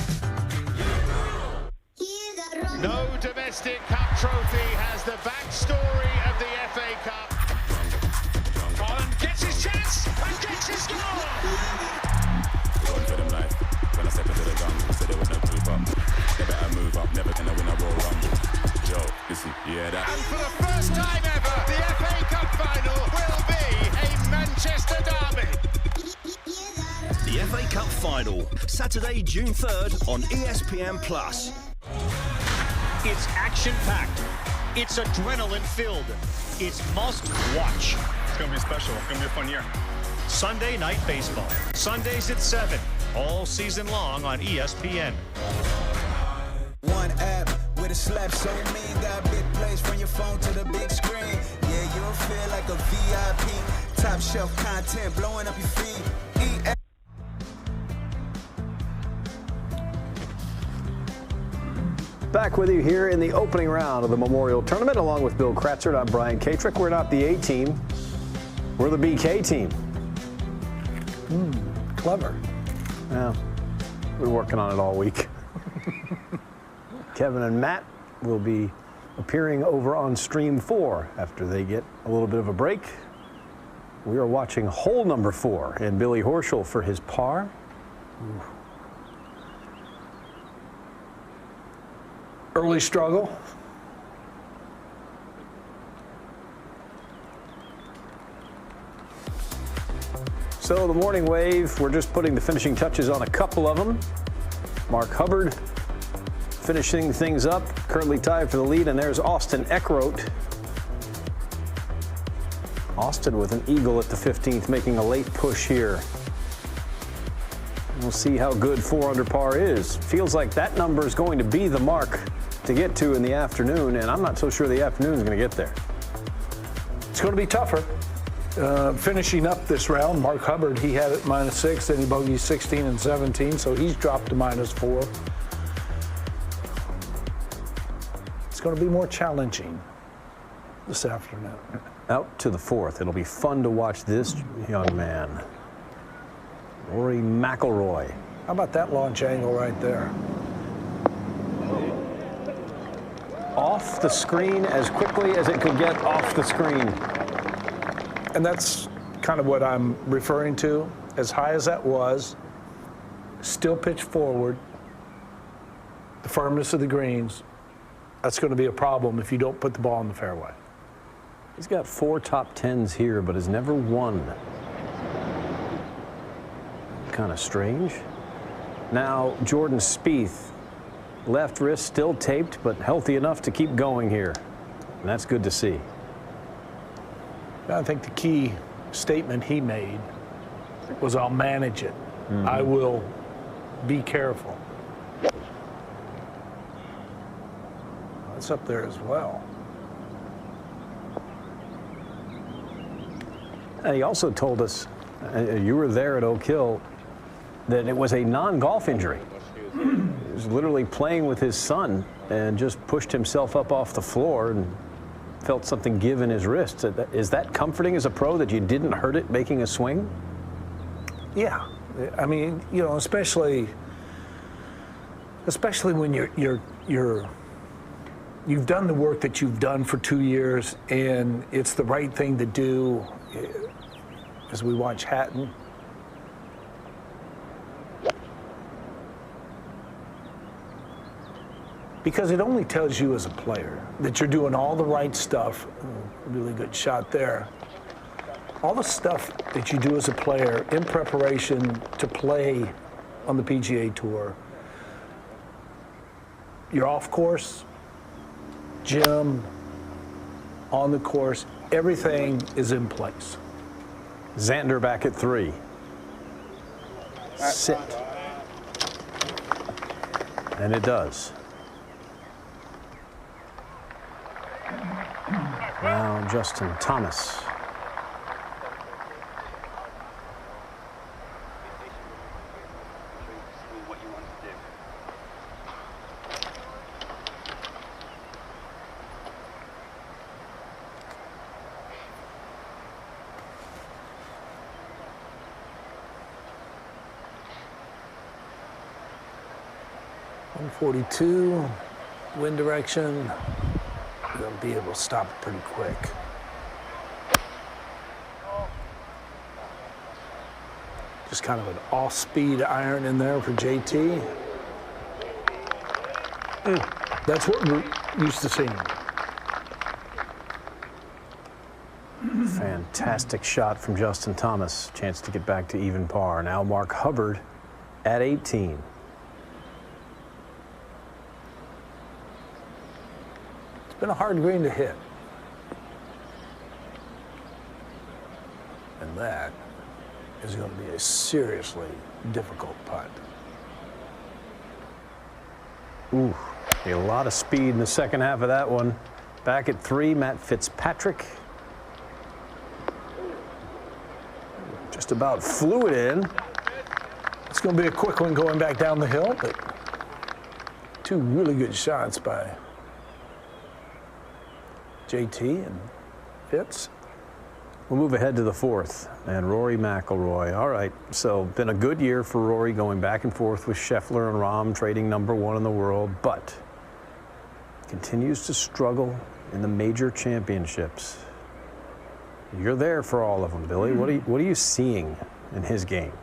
No domestic cup trophy has the backstory of the FA Cup. Holland gets his chance and gets his goal. Going for them life. When I step into the jungle, said there was no proof up. They better move up, never gonna win a Royal Rumble. Joe, listen, yeah that. And for the first time ever, the FA Cup final will be a Manchester derby. The FA Cup final, Saturday, June 3rd on ESPN+. It's action-packed. It's adrenaline-filled. It's must-watch. It's gonna be special. It's gonna be a fun year. Sunday Night Baseball. Sundays at 7. All season long on ESPN. One app with a slap so mean, got big plays from your phone to the big screen. Yeah, you'll feel like a VIP. Top shelf content blowing up your feed. Back with you here in the opening round of the Memorial Tournament, along with Bill Kratzert. I'm Brian Katrick. We're not the A team. We're the BK team. Clever. Yeah, we're working on it all week. Kevin and Matt will be appearing over on Stream 4 after they get a little bit of a break. We are watching hole number 4 and Billy Horschel for his par. Ooh. Early struggle. So the morning wave, we're just putting the finishing touches on a couple of them. Mark Hubbard finishing things up, currently tied for the lead, and there's Austin Eckroat. Austin with an eagle at the 15th, making a late push here. We'll see how good 4 under par is. Feels like that number is going to be the mark to get to in the afternoon, and I'm not so sure the afternoon is going to get there. It's going to be tougher. Finishing up this round, Mark Hubbard, he had it -6, then he bogeyed 16 and 17, so he's dropped to -4. It's going to be more challenging this afternoon. Out to the 4th. It'll be fun to watch this young man. Rory McIlroy. How about that launch angle right there? Off the screen as quickly as it could get off the screen. And that's kind of what I'm referring to. As high as that was, still pitch forward, the firmness of the greens, that's going to be a problem if you don't put the ball in the fairway. He's got 4 top 10s here, but has never won. Kind of strange. Now, Jordan Spieth, left wrist still taped, but healthy enough to keep going here. And that's good to see. I think the key statement he made was, I'll manage it. I will be careful. That's up there as well. And he also told us, you were there at Oak Hill, that it was a non-golf injury. He was literally playing with his son and just pushed himself up off the floor and felt something give in his wrist. Is that comforting as a pro that you didn't hurt it making a swing? Yeah, I mean, you know, especially when you've done the work that you've done for 2 years, and it's the right thing to do. As we watch Hatton, because it only tells you as a player that you're doing all the right stuff. Really good shot there. All the stuff that you do as a player in preparation to play on the PGA Tour. You're off course, gym, on the course, everything is in place. Xander back at 3. Sit. And it does. Now Justin Thomas. .142, wind direction. They'll be able to stop it pretty quick. Just kind of an off-speed iron in there for JT. That's what we're used to seeing. Fantastic shot from Justin Thomas. Chance to get back to even par. Now Mark Hubbard at 18. It's been a hard green to hit. And that is going to be a seriously difficult putt. Ooh, a lot of speed in the second half of that one. Back at 3, Matt Fitzpatrick. Just about flew it in. It's going to be a quick one going back down the hill, but two really good shots by JT and Fitz. We'll move ahead to the fourth, and Rory McIlroy. All right, so been a good year for Rory, going back and forth with Scheffler and Rahm, trading #1 in the world, but continues to struggle in the major championships. You're there for all of them, Billy. What are you seeing in his game?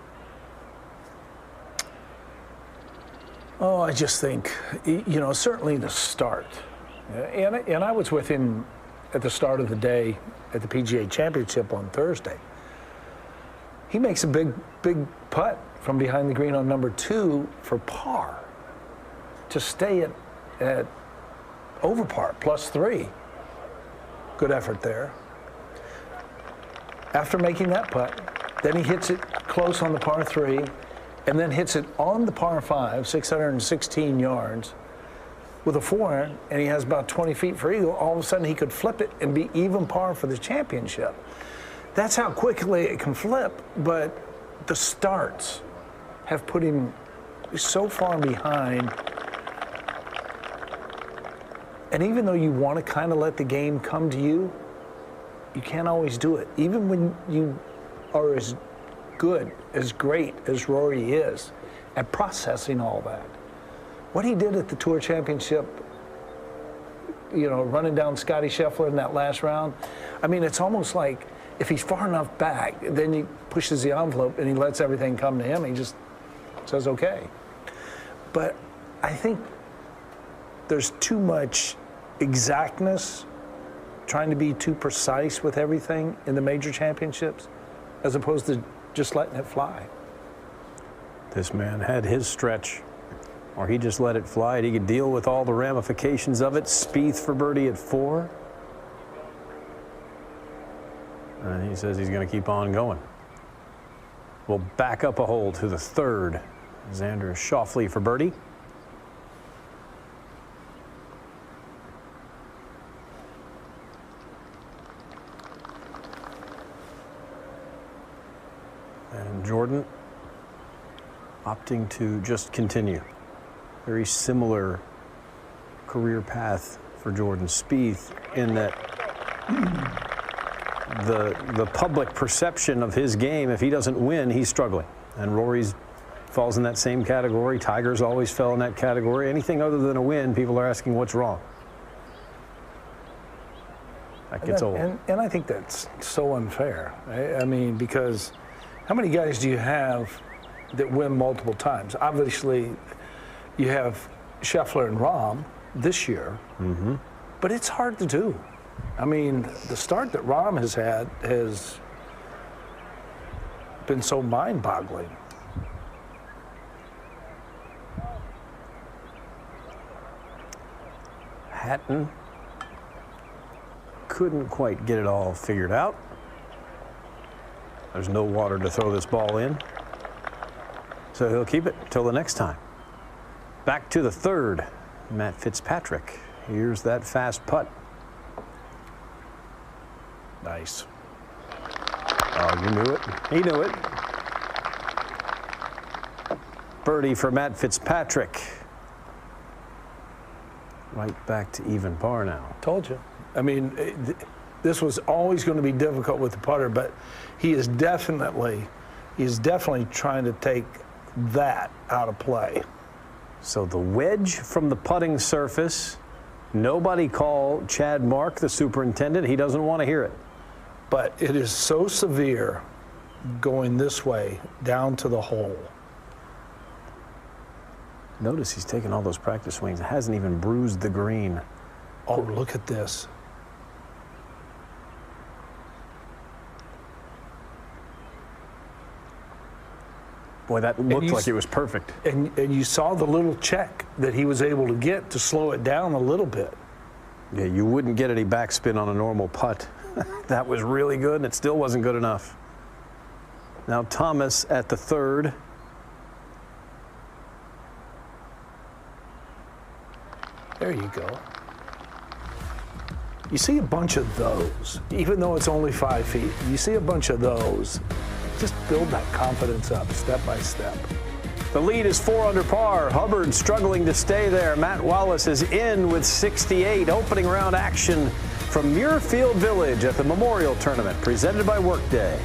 Oh, I just think, you know, certainly the start. And I was with him at the start of the day at the PGA Championship on Thursday. He makes a big putt from behind the green on #2 for par to stay at over par, +3. Good effort there. After making that putt, then he hits it close on the par 3, and then hits it on the par 5, 616 yards, with a 4, and he has about 20 feet for eagle. All of a sudden, he could flip it and be even par for the championship. That's how quickly it can flip, but the starts have put him so far behind. And even though you want to kind of let the game come to you, you can't always do it. Even when you are as good, as great as Rory is at processing all that. What he did at the Tour Championship, you know, running down Scottie Scheffler in that last round, I mean, it's almost like if he's far enough back, then he pushes the envelope and he lets everything come to him. He just says, okay. But I think there's too much exactness, trying to be too precise with everything in the major championships, as opposed to just letting it fly. This man had his stretch, or he just let it fly. He could deal with all the ramifications of it. Spieth for birdie at 4. And he says he's going to keep on going. We'll back up a hole to the 3rd. Xander Schauffele for birdie. And Jordan opting to just continue. Very similar career path for Jordan Spieth, in that the public perception of his game, if he doesn't win, he's struggling. And Rory's falls in that same category. Tiger's always fell in that category. Anything other than a win, people are asking what's wrong. That gets old. And I think that's so unfair. I mean, because how many guys do you have that win multiple times? Obviously, you have Scheffler and Rahm this year, but it's hard to do. I mean, the start that Rahm has had has been so mind-boggling. Hatton couldn't quite get it all figured out. There's no water to throw this ball in, so he'll keep it till the next time. Back to the 3rd, Matt Fitzpatrick. Here's that fast putt. Nice. Oh, you knew it. He knew it. Birdie for Matt Fitzpatrick. Right back to even par now. Told you. I mean, this was always going to be difficult with the putter, but he is definitely trying to take that out of play. So the wedge from the putting surface. Nobody call Chad Mark, the superintendent. He doesn't want to hear it. But it is so severe going this way down to the hole. Notice he's taking all those practice swings. It hasn't even bruised the green. Oh, look at this. Boy, that looked like it was perfect. And you saw the little check that he was able to get to slow it down a little bit. Yeah, you wouldn't get any backspin on a normal putt. That was really good, and it still wasn't good enough. Now Thomas at the 3rd. There you go. You see a bunch of those, even though it's only 5 feet. You see a bunch of those. Just build that confidence up step by step. The lead is 4 under par. Hubbard struggling to stay there. Matt Wallace is in with 68. Opening round action from Muirfield Village at the Memorial Tournament, presented by Workday.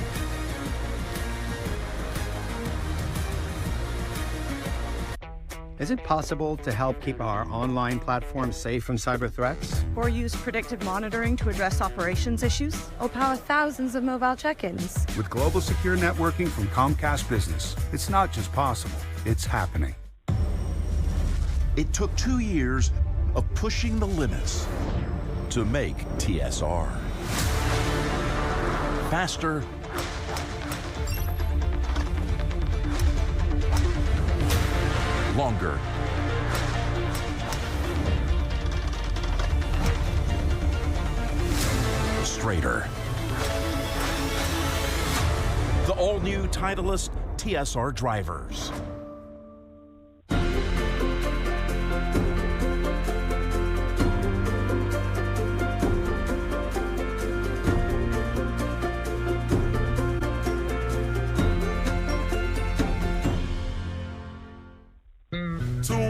Is it possible to help keep our online platform safe from cyber threats? Or use predictive monitoring to address operations issues? Or power thousands of mobile check-ins? With global secure networking from Comcast Business, it's not just possible, it's happening. It took 2 years of pushing the limits to make TSR. Faster, longer, straighter. The all-new Titleist TSR drivers.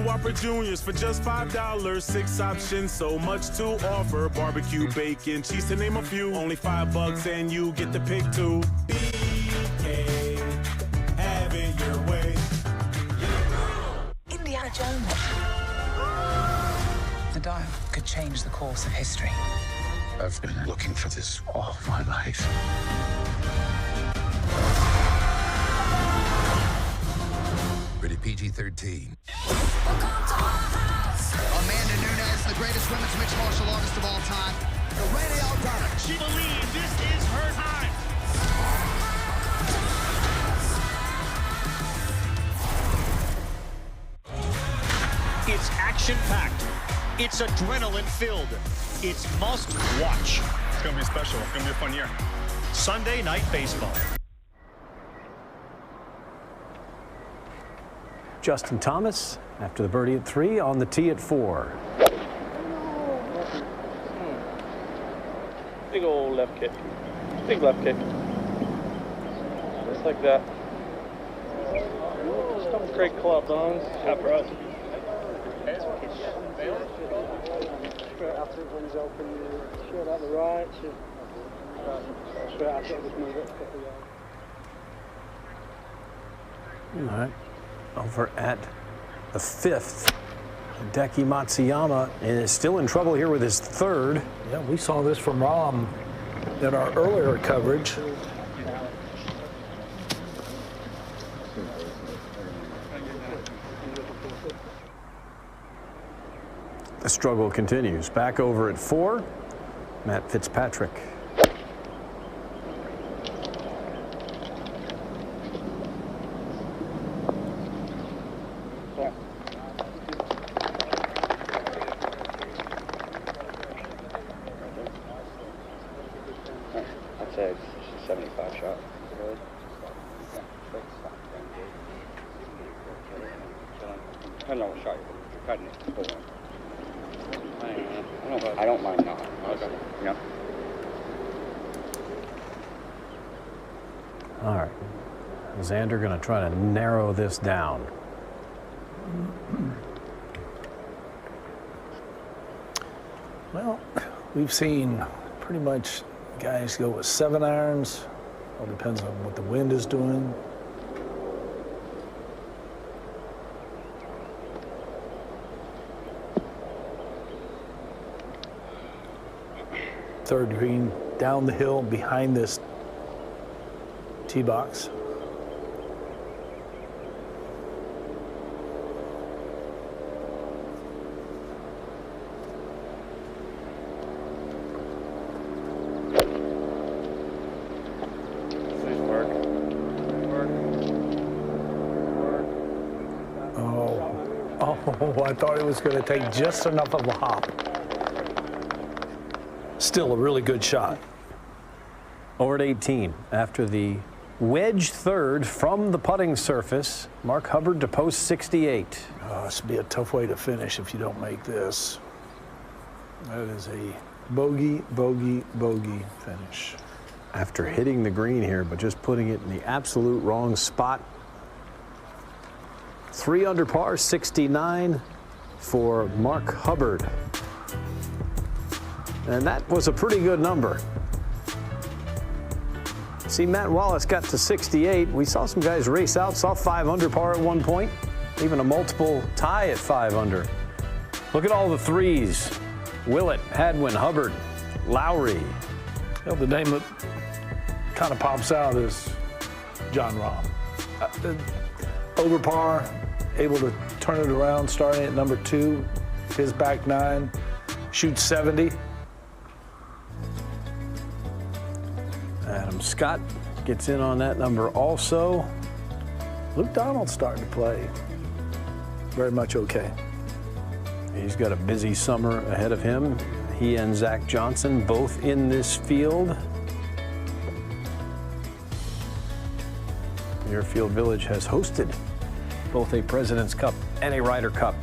Whopper Juniors for just $5. 6 options, so much to offer. Barbecue, bacon, cheese to name a few. Only $5 and you get to pick 2. BK, have it your way. Indiana Jones. The dial could change the course of history. I've been looking for this all my life. Rated PG-13. Amanda Nunes, the greatest women's mixed martial artist of all time. The radio product. She believes this is her time. It's action-packed. It's adrenaline-filled. It's must-watch. It's going to be special. It's going to be a fun year. Sunday Night Baseball. Justin Thomas, after the birdie at 3, on the tee at 4. Big old left kick. Big left kick. Just like that. Great club, Bones. Yeah, for us. Straight after it runs open, straight out the right. Straight after it, just move it a couple yards. All right. Over at the 5th, Hideki Matsuyama is still in trouble here with his 3rd. Yeah, we saw this from Rom in our earlier coverage. The struggle continues. Back over at 4, Matt Fitzpatrick. I'd say it's a 75 shot. I don't know what shot you're cutting it. I don't mind not. Okay. Yeah. All right. Xander going to try to narrow this down. Well, we've seen pretty much guys go with 7 irons. All depends on what the wind is doing. Third green down the hill behind this tee box. Oh, I thought it was going to take just enough of a hop. Still a really good shot. Over at 18, after the wedge 3rd from the putting surface, Mark Hubbard to post 68. Oh, this would be a tough way to finish if you don't make this. That is a bogey, bogey, bogey finish. After hitting the green here, but just putting it in the absolute wrong spot. 3 under par, 69 for Mark Hubbard. And that was a pretty good number. See, Matt Wallace got to 68. We saw some guys race out, saw 5 under par at one point, even a multiple tie at 5 under. Look at all the threes. Willett, Hadwin, Hubbard, Lowry. You know, the name that kind of pops out is John Rahm. Over par, able to turn it around, starting at number 2, his back 9, shoots 70. Adam Scott gets in on that number also. Luke Donald's starting to play very much okay. He's got a busy summer ahead of him. He and Zach Johnson both in this field. Muirfield Village has hosted both a President's Cup and a Ryder Cup.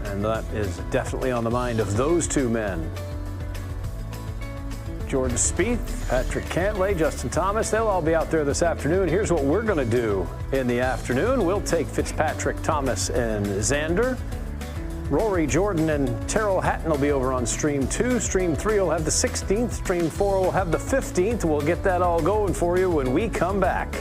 And that is definitely on the mind of those two men. Jordan Spieth, Patrick Cantlay, Justin Thomas, they'll all be out there this afternoon. Here's what we're going to do in the afternoon. We'll take Fitzpatrick, Thomas, and Xander. Rory, Jordan, and Terrell Hatton will be over on Stream 2. Stream 3 will have the 16th. Stream 4 will have the 15th. We'll get that all going for you when we come back.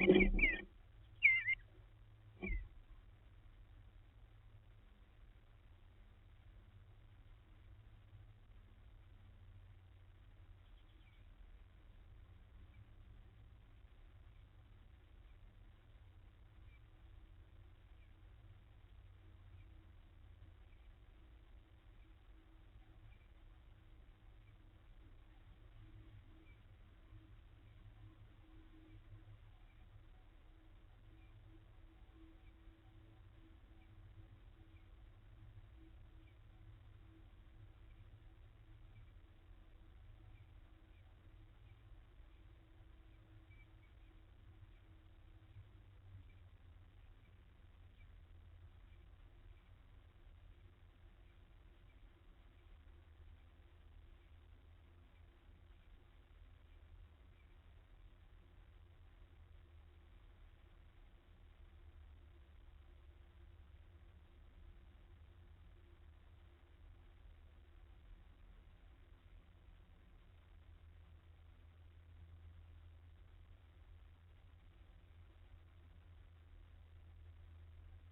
you.